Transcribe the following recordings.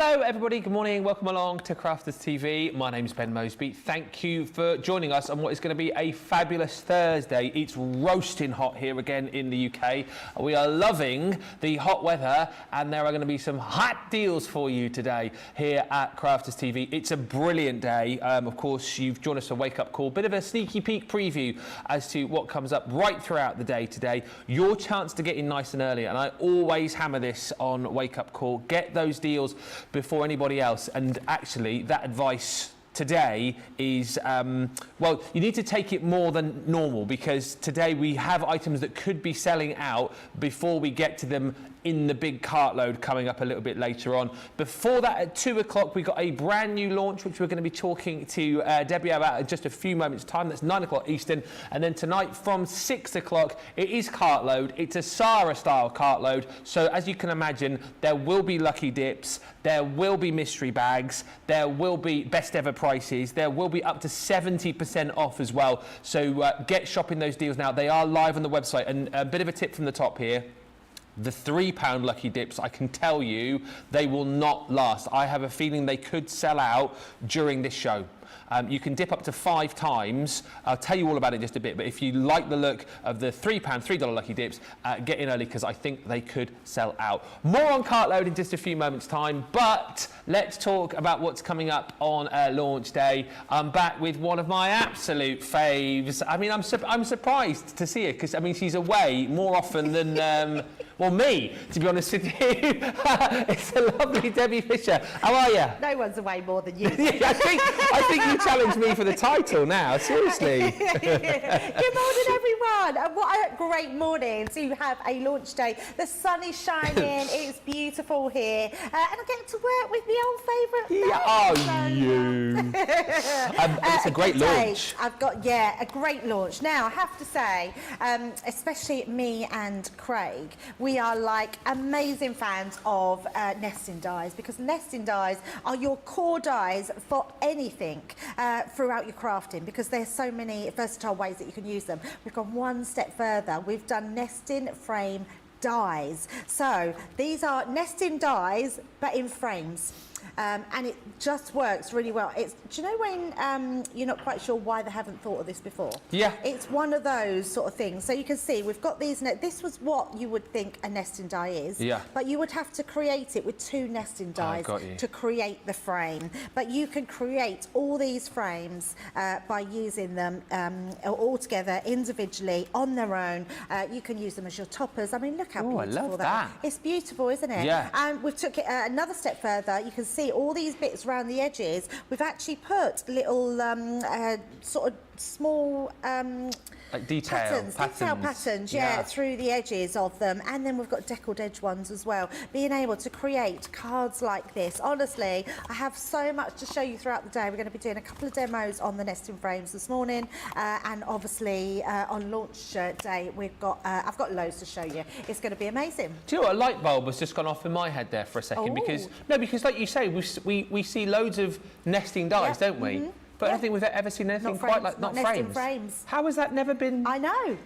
Hello everybody, good morning, welcome along to Crafters TV. My name's Ben Moseby. Thank you for joining us on what is going to be a fabulous Thursday. It's roasting hot here again in the UK. We are loving the hot weather and there are going to be some hot deals for you today here at Crafters TV. It's a brilliant day. Of course, you've joined us for Wake Up Call. Bit of a sneaky peek preview as to what comes up right throughout the day today. Your chance to get in nice and early, and I always hammer this on Wake Up Call. Get those deals before anybody else, and actually that advice today is, well, you need to take it more than normal, because today we have items that could be selling out before we get to them in the big cartload coming up a little bit later on. Before that, at 2 o'clock, we've got a brand new launch, which we're going to be talking to Debbie about in just a few moments' time. That's 9 o'clock Eastern. And then tonight from 6 o'clock, it is cartload. It's a Sarah-style cartload. So as you can imagine, there will be lucky dips, there will be mystery bags, there will be best ever prices, there will be up to 70% off as well. So get shopping those deals now. They are live on the website. And a bit of a tip from the top here. The £3 lucky dips, I can tell you, they will not last. I have a feeling they could sell out during this show. You can dip up to 5 times. I'll tell you all about it in just a bit, but if you like the look of the $3 lucky dips, get in early, because I think they could sell out. More on Cartload in just a few moments' time, but let's talk about what's coming up on launch day. I'm back with one of my absolute faves. I mean, I'm surprised to see her, because, I mean, she's away more often than... well, me, to be honest with you. It's the lovely Debbie Fisher. How are you? No one's away more than you. I think you challenged me for the title now, seriously. Good morning, everyone. And what a great morning to have a launch day. The sun is shining, it's beautiful here. And I get to work with my old favourite Yeah, it's a great launch. I've got, a great launch. Now, I have to say, especially me and Craig, we are like amazing fans of nesting dies, because nesting dies are your core dies for anything throughout your crafting, because there's so many versatile ways that you can use them. We've gone one step further. We've done nesting frame dies. So these are nesting dies, but in frames. And it just works really well. Do you know when you're not quite sure why they haven't thought of this before? Yeah. It's one of those sort of things. So you can see we've got these. This was what you would think a nesting die is. Yeah. But you would have to create it with 2 nesting dies to create the frame. But you can create all these frames by using them all together, individually, on their own. You can use them as your toppers. I mean, look how beautiful I love that. It's beautiful, isn't it? Yeah. And we've took it another step further. You can see all these bits around the edges. We've actually put little sort of small like detail patterns, through the edges of them. And then we've got deckled edge ones as well. Being able to create cards like this. Honestly, I have so much to show you throughout the day. We're going to be doing a couple of demos on the nesting frames this morning, and obviously on launch day I've got loads to show you. It's going to be amazing. Do you know what, a light bulb has just gone off in my head there for a second, because like you say, we see loads of nesting dies, don't we? Mm-hmm. But I don't think we've ever seen anything quite like not frames. How has that never been? I know.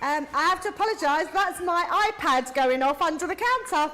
I have to apologise. That's my iPad going off under the counter.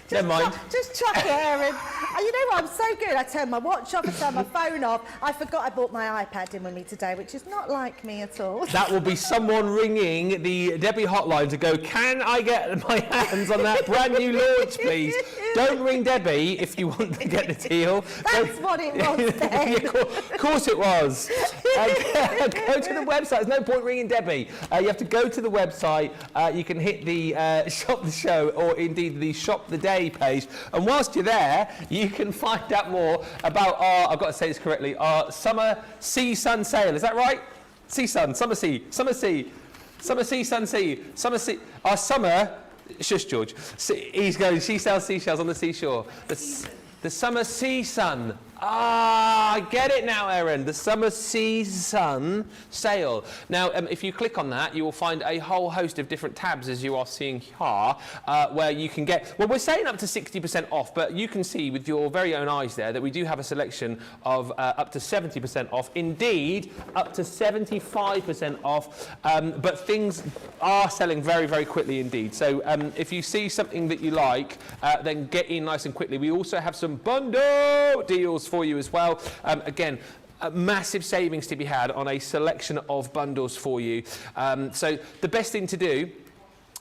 Never mind. Just chuck it, Erin. You know what? I'm so good. I turned my watch off, I turned my phone off. I forgot I brought my iPad in with me today, which is not like me at all. That will be someone ringing the Debbie hotline to go, can I get my hands on that brand new launch, please? Don't ring Debbie if you want to get the deal. That's what it was then. Of course it was. Go to the website. There's no point ringing Debbie. You have to go to the website. You can hit the Shop the Show, or indeed the Shop the Day page. And whilst you're there, you can find out more about our, I've got to say this correctly, our Summer Sea Sun Sale. Is that right? Sea Sun, Summer Sea, Summer Sea, Summer Sea, Sun Sea, Summer Sea. Our summer, shush George, he's going, she sells seashells on the seashore. The Summer Sea Sun Ah, I get it now, Erin. The summer season sale. Now, if you click on that, you will find a whole host of different tabs, as you are seeing here, where you can get, well, we're saying up to 60% off, but you can see with your very own eyes there that we do have a selection of up to 70% off. Indeed, up to 75% off, but things are selling very, very quickly indeed. So if you see something that you like, then get in nice and quickly. We also have some bundle deals for you as well. Again, massive savings to be had on a selection of bundles for you. So the best thing to do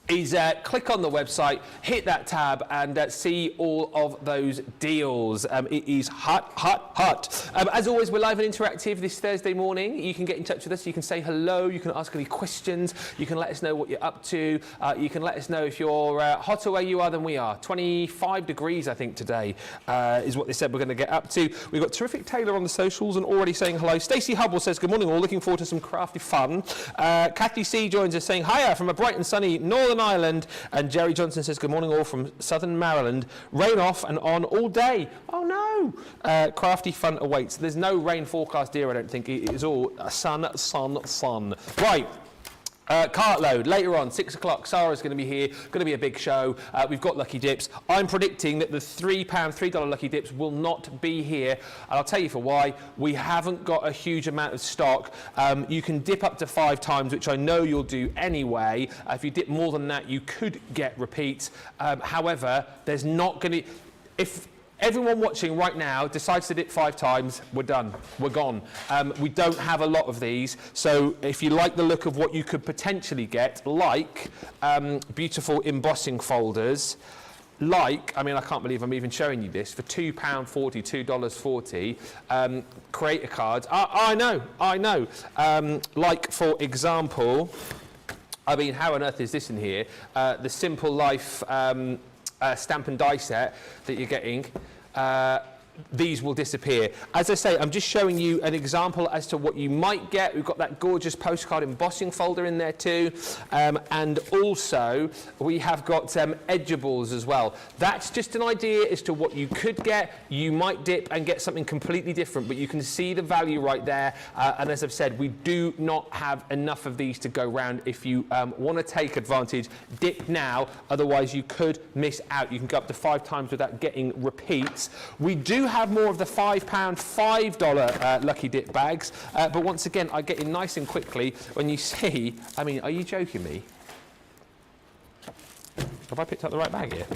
is click on the website, hit that tab, and see all of those deals. It is hot, hot, hot. As always, we're live and interactive this Thursday morning. You can get in touch with us. You can say hello. You can ask any questions. You can let us know what you're up to. You can let us know if you're hotter where you are than we are. 25 degrees, I think, today is what they said we're going to get up to. We've got Terrific Taylor on the socials and already saying hello. Stacey Hubble says, good morning all. Looking forward to some crafty fun. Kathy C joins us saying, hiya from a bright and sunny Northern Ireland, and Jerry Johnson says good morning all from southern Maryland. Rain off and on all day. Oh no. Crafty fun awaits. There's no rain forecast here, I don't think. It is all sun, sun, sun. Right. Cartload later on, 6 o'clock. Sarah's going to be here. Going to be a big show. We've got Lucky Dips. I'm predicting that the $3 Lucky Dips will not be here, and I'll tell you for why. We haven't got a huge amount of stock. You can dip up to 5 times, which I know you'll do anyway. If you dip more than that, you could get repeats. However, there's not going to be... If everyone watching right now decides to dip 5 times, we're done. We're gone. We don't have a lot of these, so if you like the look of what you could potentially get, like beautiful embossing folders, like, I mean, I can't believe I'm even showing you this, for £2.40, $2.40, creator cards. I know. Like, for example, I mean, how on earth is this in here? The Simple Life stamp and die set that you're getting, these will disappear. As I say, I'm just showing you an example as to what you might get. We've got that gorgeous postcard embossing folder in there too, and also we have got edgeables as well. That's just an idea as to what you could get. You might dip and get something completely different, but you can see the value right there, and as I've said, we do not have enough of these to go round. If you want to take advantage, dip now, otherwise you could miss out. You can go up to 5 times without getting repeats. We do have more of the £5, $5 Lucky Dip bags, but once again, I get in nice and quickly when you see, I mean, are you joking me? Have I picked up the right bag here?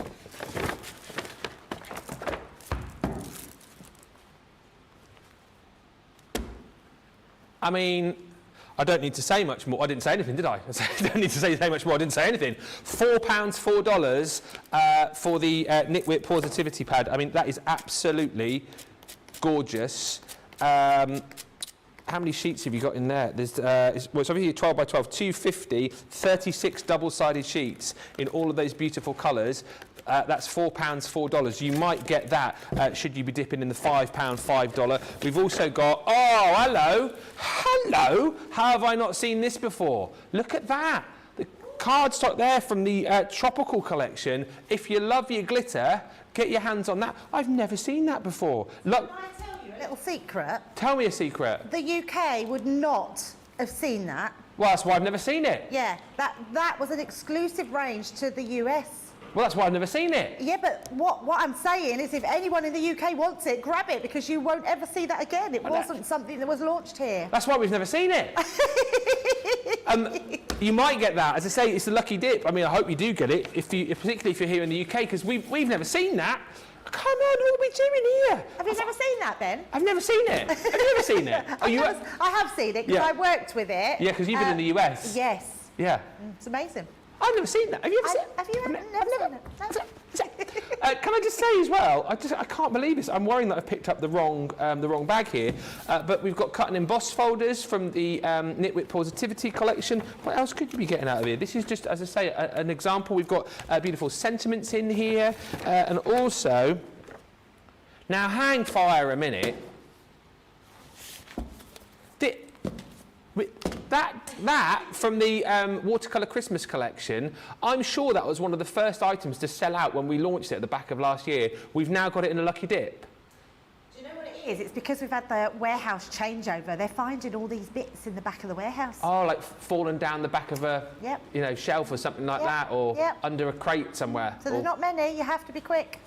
I mean, I don't need to say much more. I didn't say anything, did I? I don't need to say much more. I didn't say anything. £4, $4 for the Nitwit Positivity Pad. I mean, that is absolutely gorgeous. How many sheets have you got in there? There's, it's over here 12 by 12, 250, 36 double-sided sheets in all of those beautiful colours. That's £4, $4. You might get that should you be dipping in the £5, $5. We've also got, oh, hello. How have I not seen this before? Look at that. The cardstock there from the Tropical collection. If you love your glitter, get your hands on that. I've never seen that before. Look. Can I tell you a little secret? Tell me a secret. The UK would not have seen that. Well, that's why I've never seen it. Yeah, that was an exclusive range to the US. Well, that's why I've never seen it. Yeah, but what I'm saying is if anyone in the UK wants it, grab it, because you won't ever see that again. It wasn't something that was launched here. That's why we've never seen it. You might get that. As I say, it's a lucky dip. I mean, I hope you do get it, particularly if you're here in the UK, because we've never seen that. Come on, what are we doing here? Have you never seen that, Ben? I've never seen it. Have you ever seen it? I have seen it, because I worked with it. Yeah, because you've been in the US. Yes. Yeah. It's amazing. I've never seen that. Have you ever seen it? Have you never seen it? Can I just say as well, I can't believe this. I'm worrying that I've picked up the wrong bag here. But we've got cut and emboss folders from the Nitwit Positivity collection. What else could you be getting out of here? This is just, as I say, an example. We've got beautiful sentiments in here. And also, now hang fire a minute. That from the Watercolour Christmas collection, I'm sure that was one of the first items to sell out when we launched it at the back of last year. We've now got it in a lucky dip. Do you know what it It's because we've had the warehouse changeover. They're finding all these bits in the back of the warehouse. Oh, like falling down the back of a shelf or something like that, or under a crate somewhere. So there's not many. You have to be quick.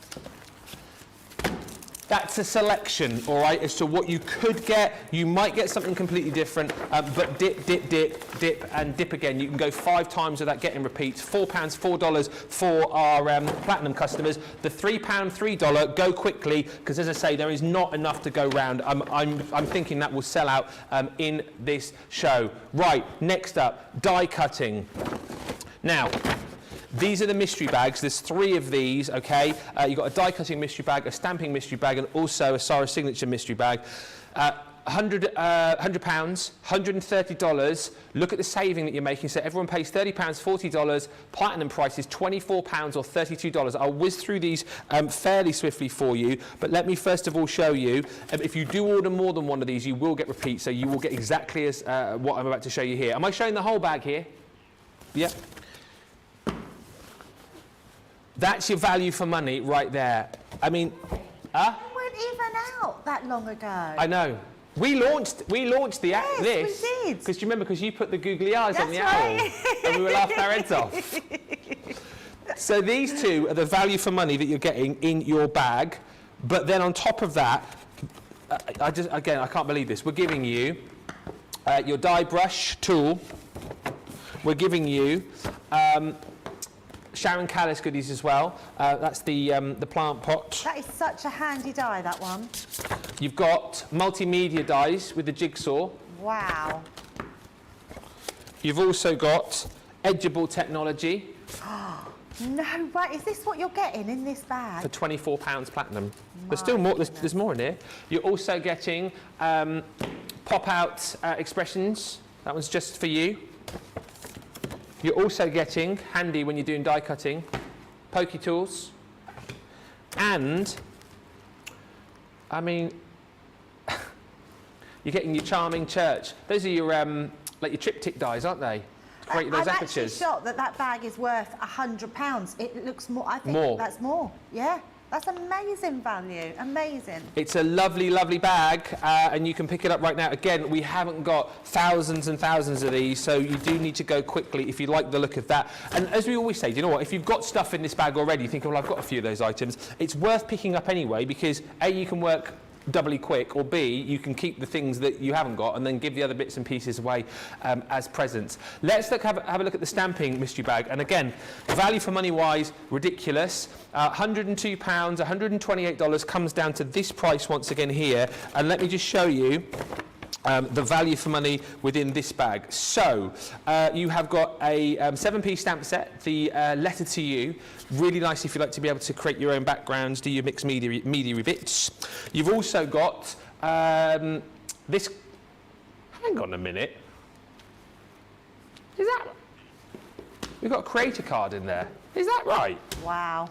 That's a selection, all right, as to what you could get. You might get something completely different, but dip, dip, dip, dip, and dip again. You can go 5 times without getting repeats. £4, $4 for our platinum customers. The £3, $3, go quickly, because as I say, there is not enough to go round. I'm thinking that will sell out in this show. Right, next up, die cutting. Now, these are the mystery bags. There's 3 of these, okay? You've got a die cutting mystery bag, a stamping mystery bag, and also a Sarah signature mystery bag. £100, $130. Look at the saving that you're making. So everyone pays £30, $40. Platinum price is £24 or $32. I'll whiz through these fairly swiftly for you, but let me first of all show you. If you do order more than one of these, you will get repeats, so you will get exactly as what I'm about to show you here. Am I showing the whole bag here? Yep. That's your value for money right there. I mean, They weren't even out that long ago. I know. We launched the app. Yes, we did. Because you remember, because you put the googly eyes on the right. owl, and we were laughing our heads off. So these 2 are the value for money that you're getting in your bag. But then on top of that, I can't believe this. We're giving you your die brush tool. We're giving you Sharon Callis goodies as well. That's the plant pot. That is such a handy die, that one. You've got multimedia dies with the jigsaw. Wow. You've also got edgeable technology. No way. Is this what you're getting in this bag? For £24 platinum. There's still more. There's more in here. You're also getting pop-out expressions. That one's just for you. You're also getting, handy when you're doing die cutting, pokey tools. And, I mean, you're getting your charming church. Those are your, like your triptych dies, aren't they? Great, those I'm apertures. actually shocked that bag is worth £100. It looks more, I think More. that's more. Yeah, that's amazing value, amazing. It's a lovely, lovely bag, and you can pick it up right now. Again, we haven't got thousands and thousands of these, so you do need to go quickly if you like the look of that. And as we always say, do you know what? If you've got stuff in this bag already, you think, well, I've got a few of those items. It's worth picking up anyway, because A, you can work doubly quick, or B, you can keep the things that you haven't got and then give the other bits and pieces away as presents. Let's have a look at the stamping mystery bag. And again, value for money wise, ridiculous. £102, $128 comes down to this price once again here. And let me just show you the value for money within this bag. So you have got a 7p stamp set, the letter to you. Really nice if you like to be able to create your own backgrounds, do your mixed media bits. You've also got this. Hang on a minute. Is that? We've got a creator card in there. Is that right? Wow.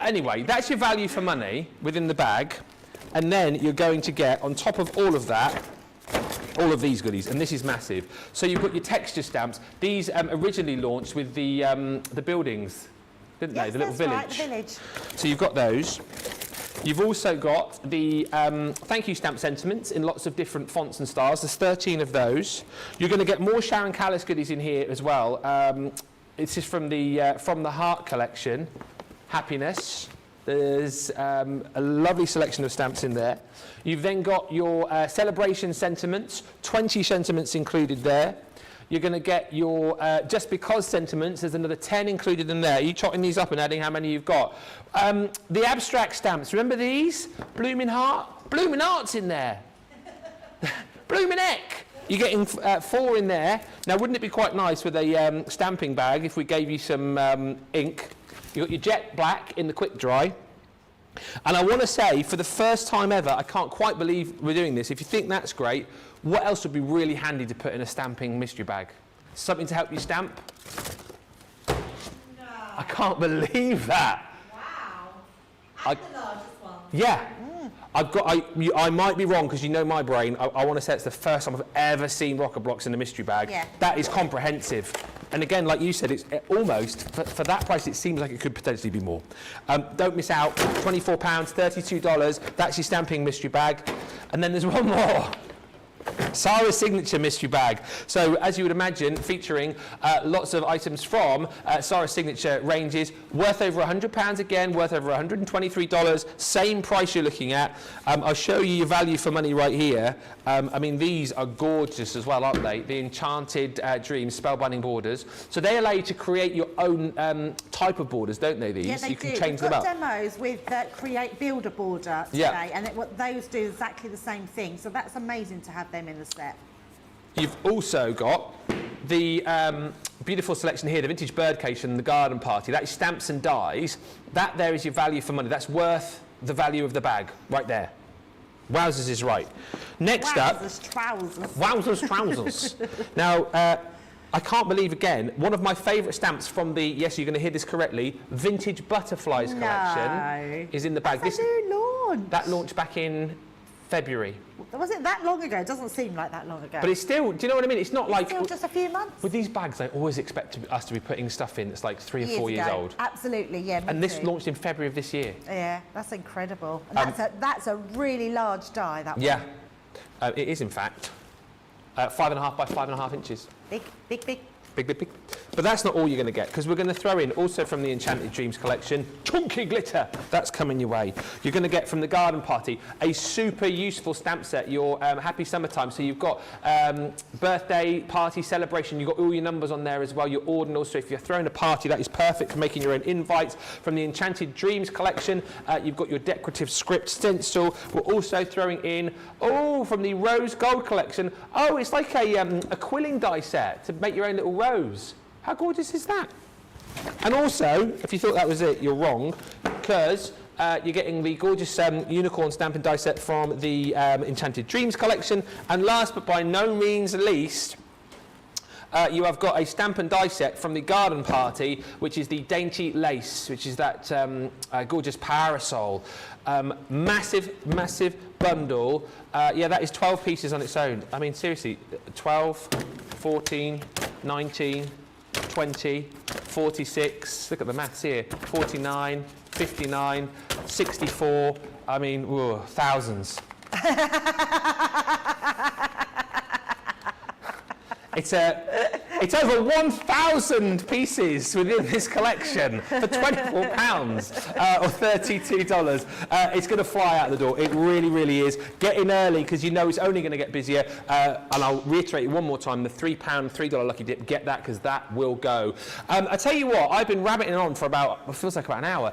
Anyway, that's your value for money within the bag. And then you're going to get, on top of all of that, all of these goodies, and this is massive. So you've got your texture stamps. These originally launched with the buildings, didn't they? The little village. Right, the village. So you've got those. You've also got the thank you stamp sentiments in lots of different fonts and styles. There's 13 of those. You're going to get more Sharon Callis goodies in here as well. It's just from the Heart collection. Happiness. There's a lovely selection of stamps in there. You've then got your celebration sentiments, 20 sentiments included there. You're going to get your just because sentiments, there's another 10 included in there. Are you trotting these up and adding how many you've got? The abstract stamps, remember these? Blooming Heart? Blooming Heart's in there. Blooming Heck. You're getting 4 in there. Now, wouldn't it be quite nice with a stamping bag if we gave you some ink? You've got your jet black in the quick dry. And I want to say, for the first time ever, I can't quite believe we're doing this. If you think that's great, what else would be really handy to put in a stamping mystery bag? Something to help you stamp? No. I can't believe that. Wow. And the largest one. Yeah. I might be wrong because you know my brain. I want to say it's the first time I've ever seen rocker blocks in a mystery bag. Yeah. That is comprehensive. And again, like you said, it's almost, for that price, it seems like it could potentially be more. Don't miss out, £24, $32. That's your stamping mystery bag. And then there's one more. Sarah's signature mystery bag. So, as you would imagine, featuring lots of items from Sarah's signature ranges, worth over £100 again, worth over $123, same price you're looking at. I'll show you your value for money right here. I mean, these are gorgeous as well, aren't they? The Enchanted Dreams Spellbinding borders. So they allow you to create your own type of borders, don't they, these? Yeah, they you can do. change We've them got up. demos with Create Build a Border today, Yeah. and what those do is exactly the same thing. So that's amazing to have them in the set. You've also got the beautiful selection here, the vintage birdcage and the garden party. That is stamps and dies. That there is your value for money. That's worth the value of the bag right there. Wowzers is right. Next up, Wowzers trousers. Now, I can't believe again, one of my favourite stamps from the, yes, you're going to hear this correctly, Vintage Butterflies collection is in the bag. That's a new launch. That launched back in February. Was it that long ago? It doesn't seem like that long ago. But it's still, do you know what I mean? It's not like... Still just a few months. With these bags, I always expect us to be putting stuff in that's like 3 or 4 years old. Absolutely, yeah. Me And this too. launched in February of this year. Yeah, that's incredible. And that's a really large die, that one. Yeah, it is in fact. 5.5 by 5.5 inches. Big, big, big. Big, big, big. But that's not all you're going to get, because we're going to throw in, also from the Enchanted Dreams collection, chunky glitter. That's coming your way. You're going to get from the garden party a super useful stamp set, your happy summertime. So you've got birthday, party, celebration. You've got all your numbers on there as well, your ordinals. So if you're throwing a party, that is perfect for making your own invites. From the Enchanted Dreams collection, you've got your decorative script stencil. We're also throwing in, from the Rose Gold collection. Oh, it's like a quilling die set to make your own little rose. How gorgeous is that? And also, if you thought that was it, you're wrong, because you're getting the gorgeous unicorn stamp and die set from the Enchanted Dreams collection. And last but by no means least, you have got a stamp and die set from the garden party, which is the Dainty Lace, which is that gorgeous parasol. Massive, massive bundle. Yeah, that is 12 pieces on its own. I mean, seriously, 12, 14, 19, 20, 46, look at the maths here, 49, 59, 64, I mean, whoa, thousands. It's over 1,000 pieces within this collection for £24 or $32. It's going to fly out the door. It really, really is. Get in early because you know it's only going to get busier. And I'll reiterate it one more time, the £3, $3 lucky dip. Get that because that will go. I tell you what, I've been rabbiting on for about, it feels like about an hour.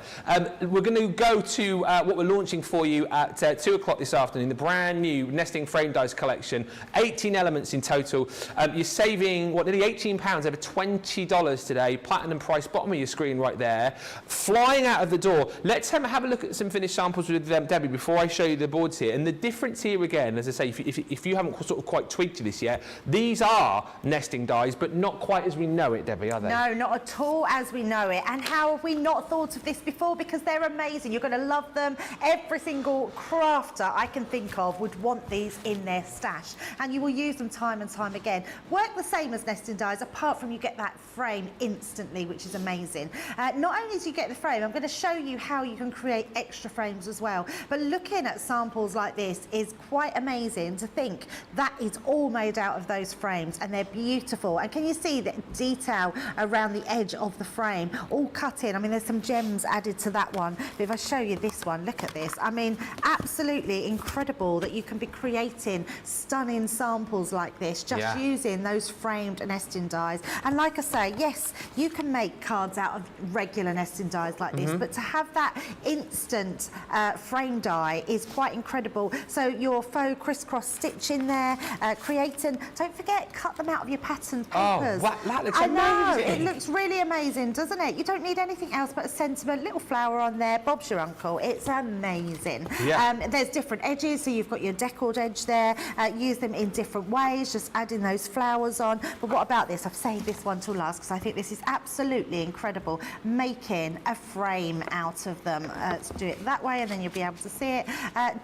We're going to go to what we're launching for you at 2 o'clock this afternoon, the brand new nesting frame dice collection. 18 elements in total. You're saving, nearly £18, over $20 today. Platinum price, bottom of your screen right there. Flying out of the door. Let's have a look at some finished samples with Debbie before I show you the boards here. And the difference here again, as I say, if you haven't sort of quite tweaked to this yet, these are nesting dies, but not quite as we know it, Debbie, are they? No, not at all as we know it. And how have we not thought of this before? Because they're amazing. You're going to love them. Every single crafter I can think of would want these in their stash. And you will use them time and time again. Work the same as nesting dies, apart from you get that frame instantly, which is amazing. Not only do you get the frame, I'm going to show you how you can create extra frames as well. But looking at samples like this is quite amazing to think that is all made out of those frames, and they're beautiful. And can you see the detail around the edge of the frame, all cut in? I mean, there's some gems added to that one. But if I show you this one, look at this. I mean, absolutely incredible that you can be creating stunning samples like this, just using those framed nesting dies. And like I say, yes, you can make cards out of regular nesting dies like this, but to have that instant frame die is quite incredible. So your faux crisscross stitch in there, creating, don't forget, cut them out of your patterned papers. Oh, that looks amazing. I know, amazing. it looks really amazing, doesn't it? You don't need anything else but a sentiment, little flower on there, Bob's your uncle. It's amazing. Yeah. There's different edges, so you've got your deckled edge there. Use them in different ways, just adding those flowers on. But what about about this, I've saved this one till last because I think this is absolutely incredible, making a frame out of them. To do it that way, and then you'll be able to see it.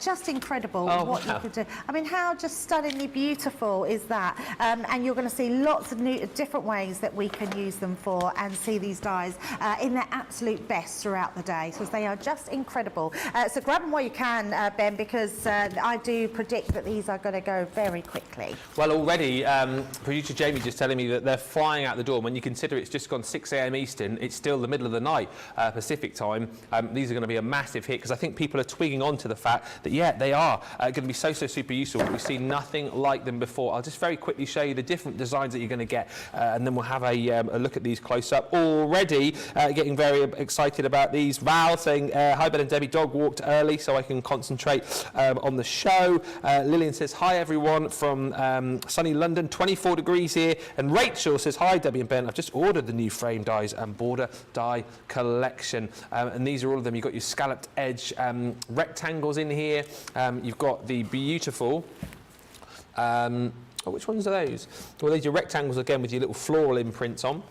Just incredible what you could do. I mean, how just stunningly beautiful is that? And you're going to see lots of new, different ways that we can use them for, and see these dies in their absolute best throughout the day, because they are just incredible. So grab them while you can, Ben, because I do predict that these are going to go very quickly. Well, already, producer Jamie just telling me that they're flying out the door. When you consider it's just gone 6 a.m. Eastern, it's still the middle of the night Pacific time. These are going to be a massive hit, because I think people are twigging on to the fact that, yeah, they are going to be so super useful. We've seen nothing like them before. I'll just very quickly show you the different designs that you're going to get, and then we'll have a look at these close up. Already getting very excited about these. Val saying, hi Ben and Debbie, dog walked early so I can concentrate on the show. Lillian says, hi everyone from sunny London, 24 degrees here. And Rachel says, hi Debbie and Ben, I've just ordered the new frame dies and border die collection. And these are all of them. You've got your scalloped edge rectangles in here. You've got the beautiful, which ones are those? Well, these are rectangles again with your little floral imprints on.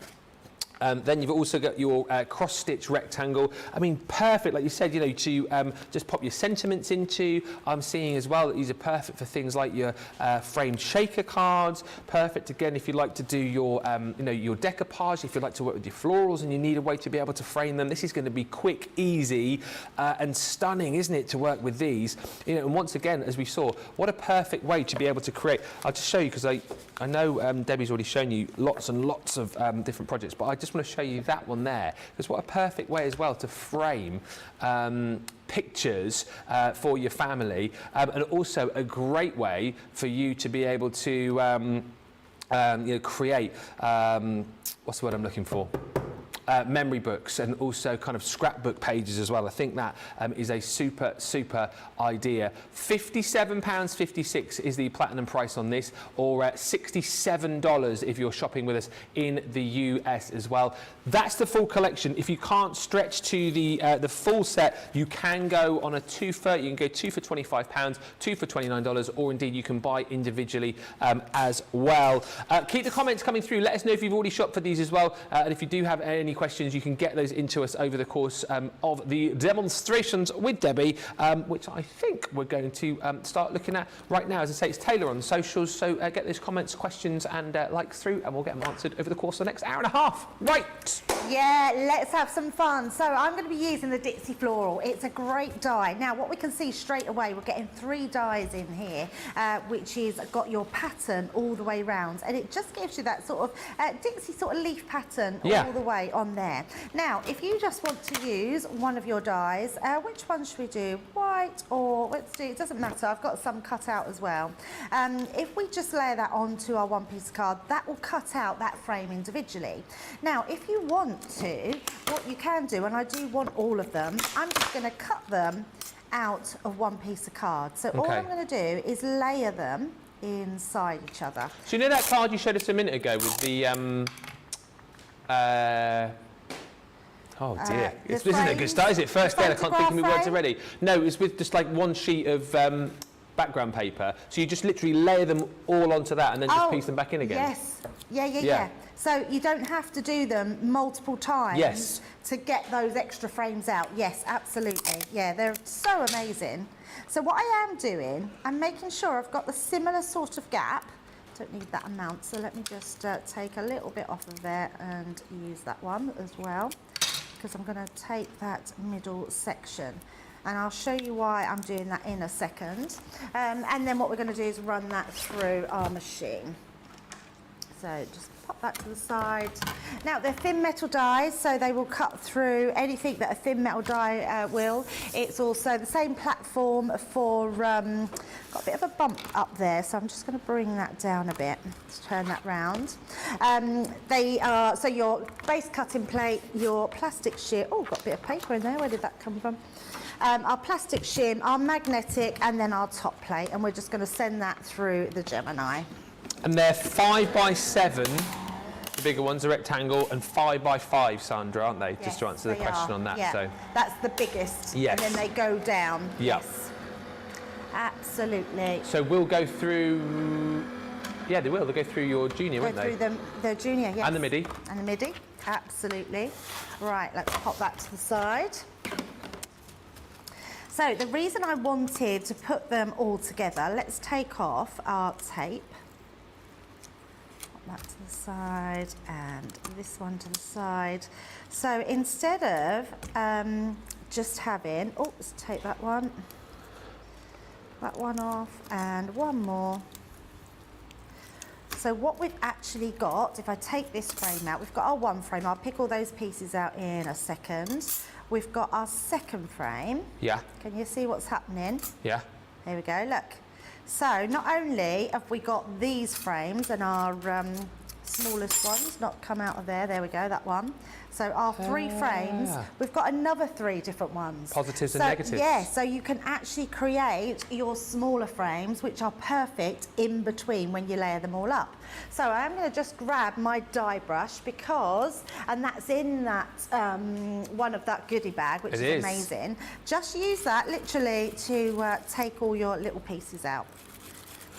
Then you've also got your cross-stitch rectangle. I mean, perfect, like you said, you know, to just pop your sentiments into. I'm seeing as well that these are perfect for things like your framed shaker cards. Perfect, again, if you like to do your, you know, your decoupage, if you like to work with your florals and you need a way to be able to frame them. This is going to be quick, easy, and stunning, isn't it, to work with these? You know, and once again, as we saw, what a perfect way to be able to create. I'll just show you, because I know Debbie's already shown you lots and lots of different projects, but I just want to show you that one there, because what a perfect way as well to frame pictures for your family, and also a great way for you to be able to you know, create what's the word I'm looking for? Memory books, and also kind of scrapbook pages as well. I think that is a super idea. £57.56 is the platinum price on this, or $67 if you're shopping with us in the US as well. That's the full collection. If you can't stretch to the full set, you can go on a two for £25, two for $29, or indeed you can buy individually as well. Keep the comments coming through. Let us know if you've already shopped for these as well, and if you do have any questions, you can get those into us over the course of the demonstrations with Debbie, which I think we're going to start looking at right now. As I say, it's Taylor on socials, so get those comments, questions and likes through, and we'll get them answered over the course of the next hour and a half. Right. Yeah, let's have some fun. So I'm going to be using the Dixie Floral. It's a great die. Now, what we can see straight away, we're getting 3 dies in here, which is got your pattern all the way round, and it just gives you that sort of Dixie sort of leaf pattern all the way on there. Now, if you just want to use one of your dies, which one should we do? White or, let's do, it doesn't matter, I've got some cut out as well. If we just layer that onto our one piece card, that will cut out that frame individually. Now, if you want to, what you can do, and I do want all of them, I'm just going to cut them out of one piece of card. So all I'm going to do is layer them inside each other. So you know that card you showed us a minute ago with the oh dear, this isn't a good start, is it? First day, I can't think of my words already. No, it's with just like one sheet of background paper. So you just literally layer them all onto that and then just piece them back in again. Yes. Yeah. So you don't have to do them multiple times to get those extra frames out. Yes, absolutely. Yeah, they're so amazing. So what I am doing, I'm making sure I've got the similar sort of gap. Don't need that amount, so let me just take a little bit off of there and use that one as well, because I'm going to take that middle section. And I'll show you why I'm doing that in a second. And then what we're going to do is run that through our machine. So just pop that to the side. Now, they're thin metal dies, so they will cut through anything that a thin metal die will. It's also the same platform for, got a bit of a bump up there, so I'm just going to bring that down a bit. Let's turn that round. They are, so your base cutting plate, your plastic shear, oh, got a bit of paper in there, where did that come from? Our plastic shim, our magnetic, and then our top plate, and we're just going to send that through the Gemini. And they're 5x7, the bigger ones, a rectangle, and 5x5, Sandra, aren't they? Yes, just to answer the question on that. Yeah. So that's the biggest. Yes. And then they go down. Yep. Yes. Absolutely. So we'll go through Yeah, they will. They'll go through your junior, won't they? Go through the junior, yes. And the midi. And the midi, absolutely. Right, let's pop that to the side. So the reason I wanted to put them all together, let's take off our tape. Pop that to the side and this one to the side. So instead of just having, oh, let's take that one off and one more. So what we've actually got, if I take this frame out, we've got our one frame. I'll pick all those pieces out in a second. We've got our second frame. Yeah. Can you see what's happening? Yeah. Here we go, look. So not only have we got these frames and our smallest ones not come out of there we go, that one. So our three frames, we've got another 3 different ones. Positives and negatives. Yeah, so you can actually create your smaller frames, which are perfect in between when you layer them all up. So I'm going to just grab my die brush because, and that's in that one of that goodie bag, which is amazing. Just use that literally to take all your little pieces out.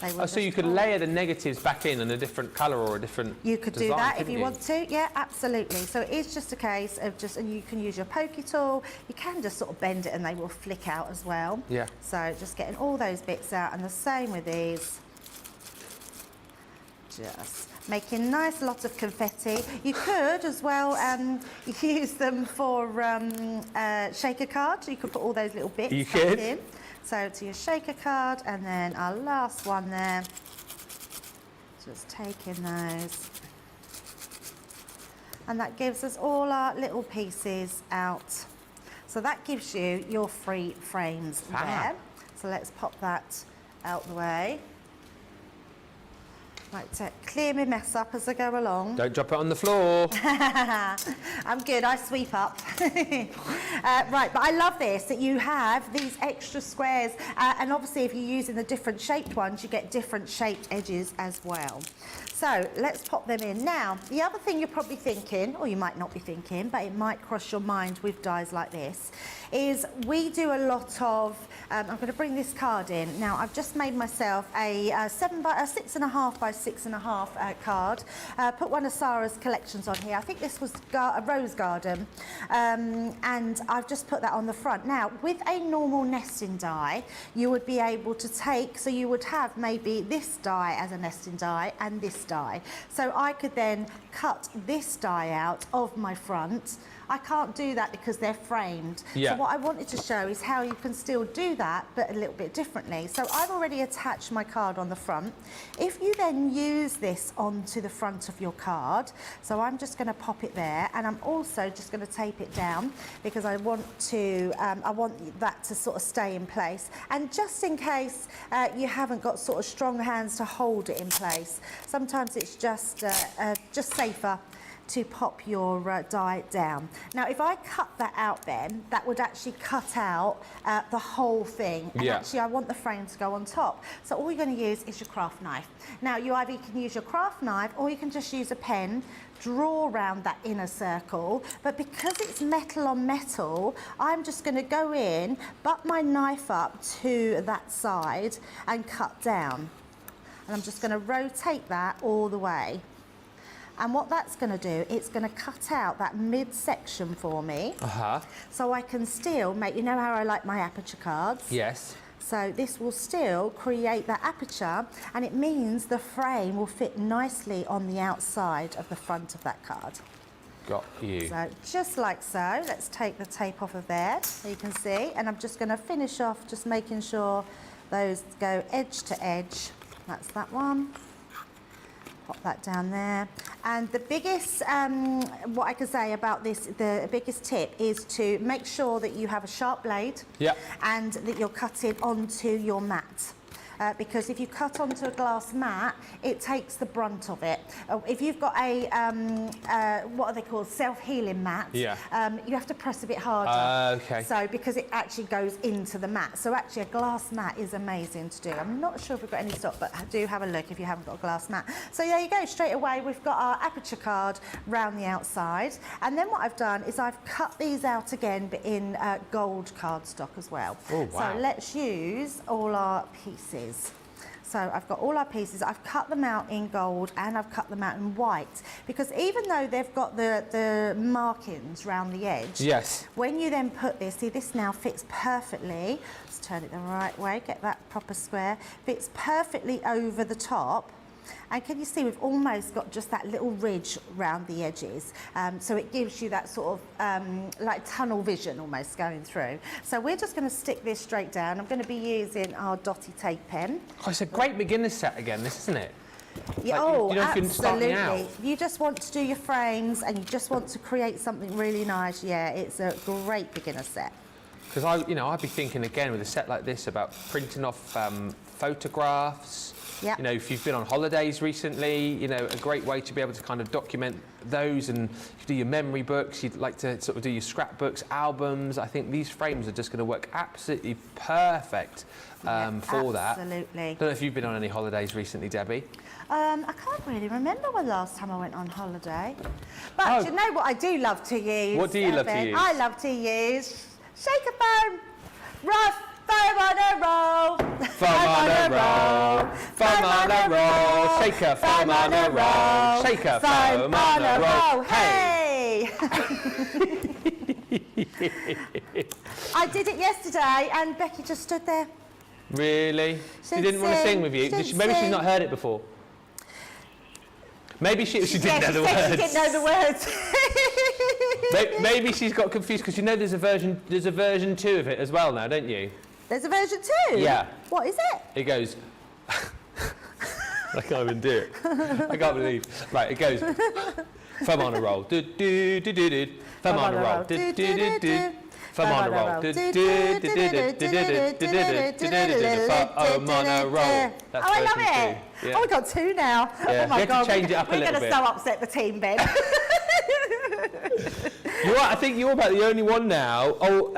Oh, so you could layer the negatives back in a different colour or a different You could design, do that if you want to, yeah, absolutely. So it is just a case of just, and you can use your pokey tool, you can just sort of bend it and they will flick out as well. Yeah. So just getting all those bits out, and the same with these. Just making nice lots of confetti. You could as well use them for shaker cards. You could put all those little bits back in. So to your shaker card, and then our last one there, just taking those. And that gives us all our little pieces out. So that gives you your 3 frames there. So let's pop that out the way. Right, to clear my mess up as I go along. Don't drop it on the floor. I'm good, I sweep up. Right, but I love this, that you have these extra squares, and obviously if you're using the different shaped ones, you get different shaped edges as well. So let's pop them in. Now, the other thing you're probably thinking, or you might not be thinking, but it might cross your mind with dies like this, is we do a lot of, I'm going to bring this card in. Now, I've just made myself a 6.5 by 6.5 card. Put one of Sarah's collections on here. I think this was a rose garden, and I've just put that on the front. Now, with a normal nesting die, you would be able to take, so you would have maybe this die as a nesting die and this die. So I could then cut this die out of my front. I can't do that because they're framed. Yeah. So what I wanted to show is how you can still do that, but a little bit differently. So I've already attached my card on the front. If you then use this onto the front of your card, so I'm just going to pop it there, and I'm also just going to tape it down because I want to, I want that to sort of stay in place. And just in case you haven't got sort of strong hands to hold it in place, sometimes it's just safer to pop your die down. Now, if I cut that out then, that would actually cut out the whole thing. And actually, I want the frame to go on top. So all you're going to use is your craft knife. Now, you either can use your craft knife or you can just use a pen, draw around that inner circle. But because it's metal on metal, I'm just going to go in, butt my knife up to that side and cut down. And I'm just going to rotate that all the way. And what that's going to do, it's going to cut out that mid-section for me. So I can still make, you know how I like my aperture cards? Yes. So this will still create that aperture, and it means the frame will fit nicely on the outside of the front of that card. Got you. So just like so, let's take the tape off of there, so you can see. And I'm just going to finish off just making sure those go edge to edge. That's that one. Pop that down there. And the biggest, what I can say about this, the biggest tip is to make sure that you have a sharp blade and that you're cutting onto your mat. Because if you cut onto a glass mat, it takes the brunt of it. If you've got a, what are they called, self-healing mat, you have to press a bit harder. So, because it actually goes into the mat. So actually a glass mat is amazing to do. I'm not sure if we've got any stock, but do have a look if you haven't got a glass mat. So there you go, straight away we've got our aperture card round the outside. And then what I've done is I've cut these out again, but in gold cardstock as well. Oh, wow. So let's use all our pieces. So I've got all our pieces. I've cut them out in gold and I've cut them out in white, because even though they've got the markings round the edge, yes, when you then put this, see, this now fits perfectly. Let's turn it the right way, get that proper square. Fits perfectly over the top. And can you see we've almost got just that little ridge round the edges, so it gives you that sort of like tunnel vision almost going through. So we're just going to stick this straight down. I'm going to be using our dotty tape pen. Oh, it's a great beginner set again, this, isn't it? Yeah, Like, you know, if you're starting out. absolutely. You just want to do your frames and you just want to create something really nice. Yeah, it's a great beginner set. Because I'd be thinking again with a set like this about printing off photographs. Yep. You know, if you've been on holidays recently, you know, a great way to be able to kind of document those, and you do your memory books, you'd like to sort of do your scrapbooks, albums. I think these frames are just going to work absolutely perfect for that. Absolutely. I don't know if you've been on any holidays recently, Debbie. I can't really remember when last time I went on holiday. But you know what I do love to use? What do you love to use? I love to use shaker foam, rough foam on a roll. Foam on a roll, foam on a roll, shaker foam on a roll, shaker foam on a roll. Hey! I did it yesterday and Becky just stood there. Really? She didn't want to sing with you? Maybe she's not heard it before. Maybe she didn't know the words. She didn't know the words. Maybe she's got confused because you know there's a version 2 of it as well now, don't you? There's a version 2? Yeah. What is it? It goes. I can't even do it. I can't believe. Right, it goes. Foam on a roll. Do do do do do. Foam on a roll. Do do do do. Foam on a roll. Do do do do do do do do do. Foam on a roll. Oh, I love it. Oh, we got 2 now. Yeah. Oh my We have God. to change it up a We're little going to bit. so upset the team, Ben. I think you're about the only one now. I don't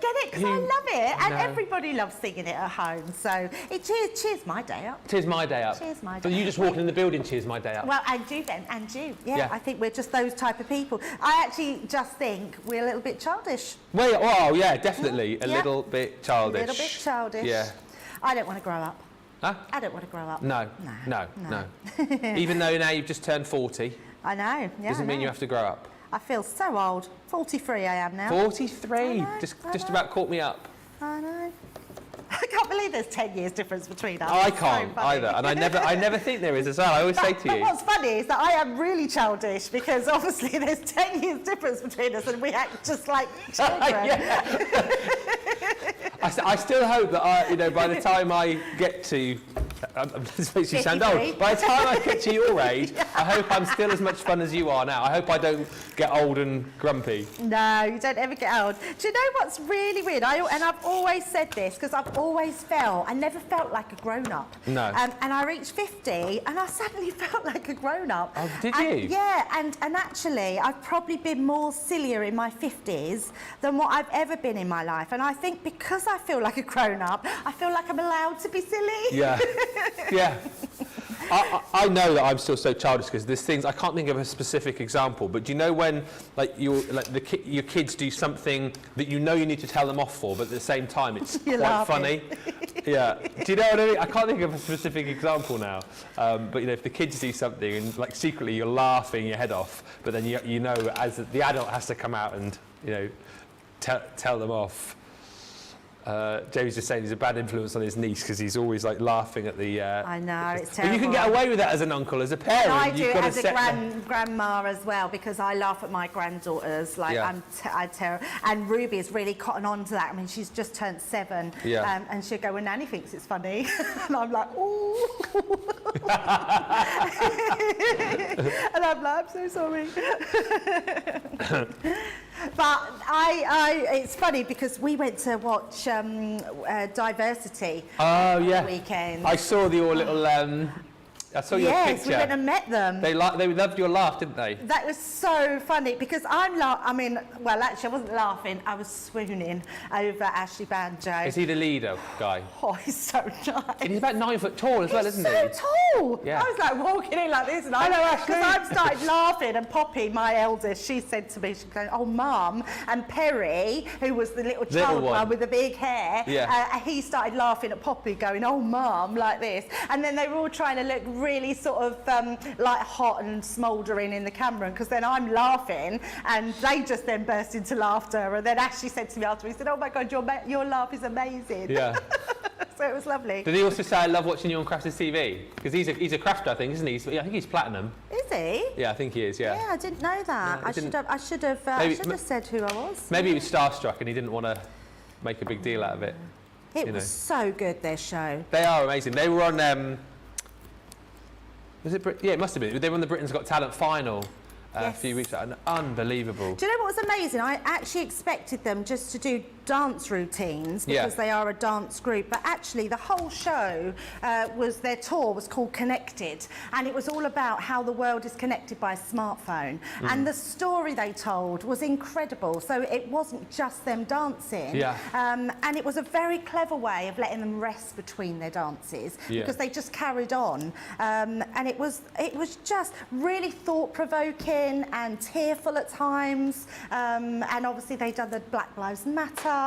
get it because I Who- love it, and No. everybody loves singing it at home. So it cheers my day up. Tis my day up. Cheers my So day. you just walking in the building, cheers my day up. Well, and you then, and you. Yeah, Yeah. I think we're just those type of people. I actually just think we're a little bit childish. Well, yeah, definitely a Yeah. little bit childish. A little bit childish. Yeah. I don't want to grow up. Huh? I don't want to grow up. No. Even though now you've just turned 40, I know. Yeah, doesn't I mean know. you have to grow up. I feel so old. 43 I am now. 43, I know, just I know. about caught me up. I know. I can't believe there's 10 years difference between us. I It's so can't funny. either, and I never think there is as well. I always say to But you. what's funny is that I am really childish because obviously there's 10 years difference between us and we act just like children. Yeah. I still hope that by the time I get to, this makes you sound 53. old. By the time I get to your age, I hope I'm still as much fun as you are now. I hope I don't get old and grumpy. No, you don't ever get old. Do you know what's really weird? And I've always said this because I've always I never felt like a grown-up. No. And I reached 50 and I suddenly felt like a grown-up. Oh, did And you? yeah, and actually I've probably been more sillier in my 50s than what I've ever been in my life. And I think because I feel like a grown-up, I feel like I'm allowed to be silly. Yeah, yeah. I know that I'm still so childish because there's things I can't think of a specific example. But do you know when your kids do something that you know you need to tell them off for, but at the same time it's You're quite laughing. funny? Yeah. Do you know what I mean? I can't think of a specific example now. But if the kids do something and secretly you're laughing your head off, but then you know as the adult has to come out and tell them off. Jamie's just saying he's a bad influence on his niece because he's always laughing at the. I know, it's But terrible. you can get away with that as an uncle, as a parent. And I do You've it got to as a set them- grandma as well because I laugh at my granddaughters. Yeah. I'm terrible. And Ruby is really cotton on to that. I mean, she's just turned 7. Yeah. And she'll go, well, Nanny thinks it's funny. And I'm like, ooh. And I'm like, I'm so sorry. But it's funny because we went to watch Diversity Oh yeah. weekend. I saw your little. I saw your Yes, picture. we went and met them. They loved your laugh, didn't they? That was so funny because actually I wasn't laughing, I was swooning over Ashley Banjo. Is he the leader guy? Oh, he's so nice. And he's about 9 foot tall as well, isn't so he? tall. oh! Yeah. I was like walking in like this, and Hello, Ashley. because I've started laughing, and Poppy, my eldest, she said to me, she's going, oh, Mum, and Perry, who was the little child one with the big hair, he started laughing at Poppy, going, oh, Mum, like this, and then they were all trying to look really sort of like hot and smouldering in the camera, because then I'm laughing, and they just then burst into laughter, and then Ashley said to me after, he said, oh my God, your laugh is amazing. Yeah. So it was lovely. Did he also say, I love watching you on Crafters TV? Because he's a crafter, I think, isn't he? I think he's platinum. Is he? Yeah, I think he is, yeah. Yeah, I didn't know that. No, I should have said who I was. Maybe he was starstruck and he didn't want to make a big deal out of it. It was so good, their show. They are amazing. They were on, was it yeah, it must have been. They were on the Britain's Got Talent final. A few weeks ago. Unbelievable. Do you know what was amazing? I actually expected them just to do dance routines because they are a dance group, but actually the whole show their tour was called Connected, and it was all about how the world is connected by a smartphone, and the story they told was incredible. So it wasn't just them dancing, and it was a very clever way of letting them rest between their dances because they just carried on, and it was just really thought-provoking and tearful at times, and obviously they'd done the Black Lives Matter.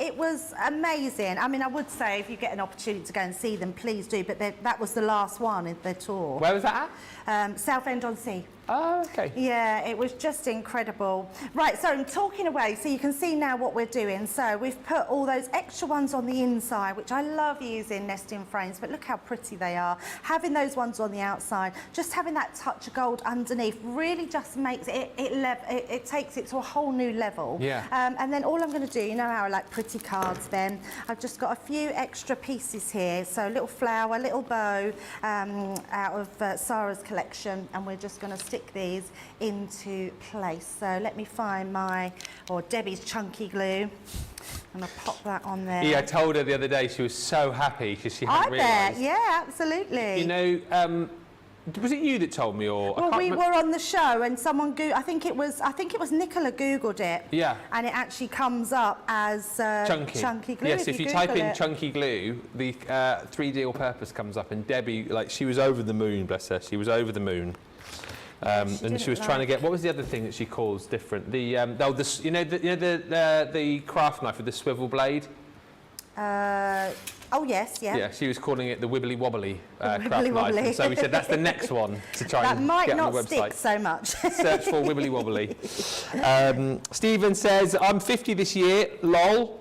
It was amazing. I mean, I would say if you get an opportunity to go and see them, please do, but that was the last one in their tour. Where was that at? Southend-on-Sea. Oh, okay. Yeah, it was just incredible. Right, so I'm talking away, so you can see now what we're doing. So we've put all those extra ones on the inside, which I love using nesting frames, but look how pretty they are. Having those ones on the outside, just having that touch of gold underneath really just makes it takes it to a whole new level. Yeah. And then all I'm going to do, you know how I like pretty cards, Ben? I've just got a few extra pieces here. So a little flower, a little bow out of Sarah's collection, and we're just going to stick these into place. So let me find Debbie's chunky glue. I'm going to pop that on there. Yeah, I told her the other day she was so happy because she hadn't realised. I bet, yeah, absolutely. You know, was it you that told me, or well, we were on the show and someone I think it was Nicola googled it. Yeah. And it actually comes up as chunky glue. Yes, if you type in chunky glue, the 3D All Purpose comes up, and Debbie, like, she was over the moon, bless her. She was over the moon. And she was trying to get, what was the other thing that she calls different? The the craft knife with the swivel blade. Oh yes, yeah. Yeah, she was calling it the wibbly wobbly craft knife. And so we said that's the next one to try and get on the website. That might not stick so much. Search for wibbly wobbly. Stephen says, I'm 50 this year, lol.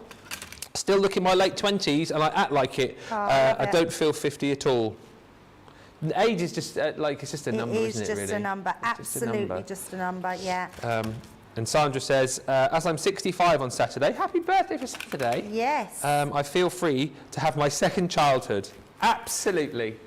Still looking my late 20s and I act like it. I don't feel 50 at all. Age is just it's just a number, isn't it? It is just a number, absolutely just a number, yeah. And Sandra says, as I'm 65 on Saturday, happy birthday for Saturday. Yes. I feel free to have my second childhood. Absolutely.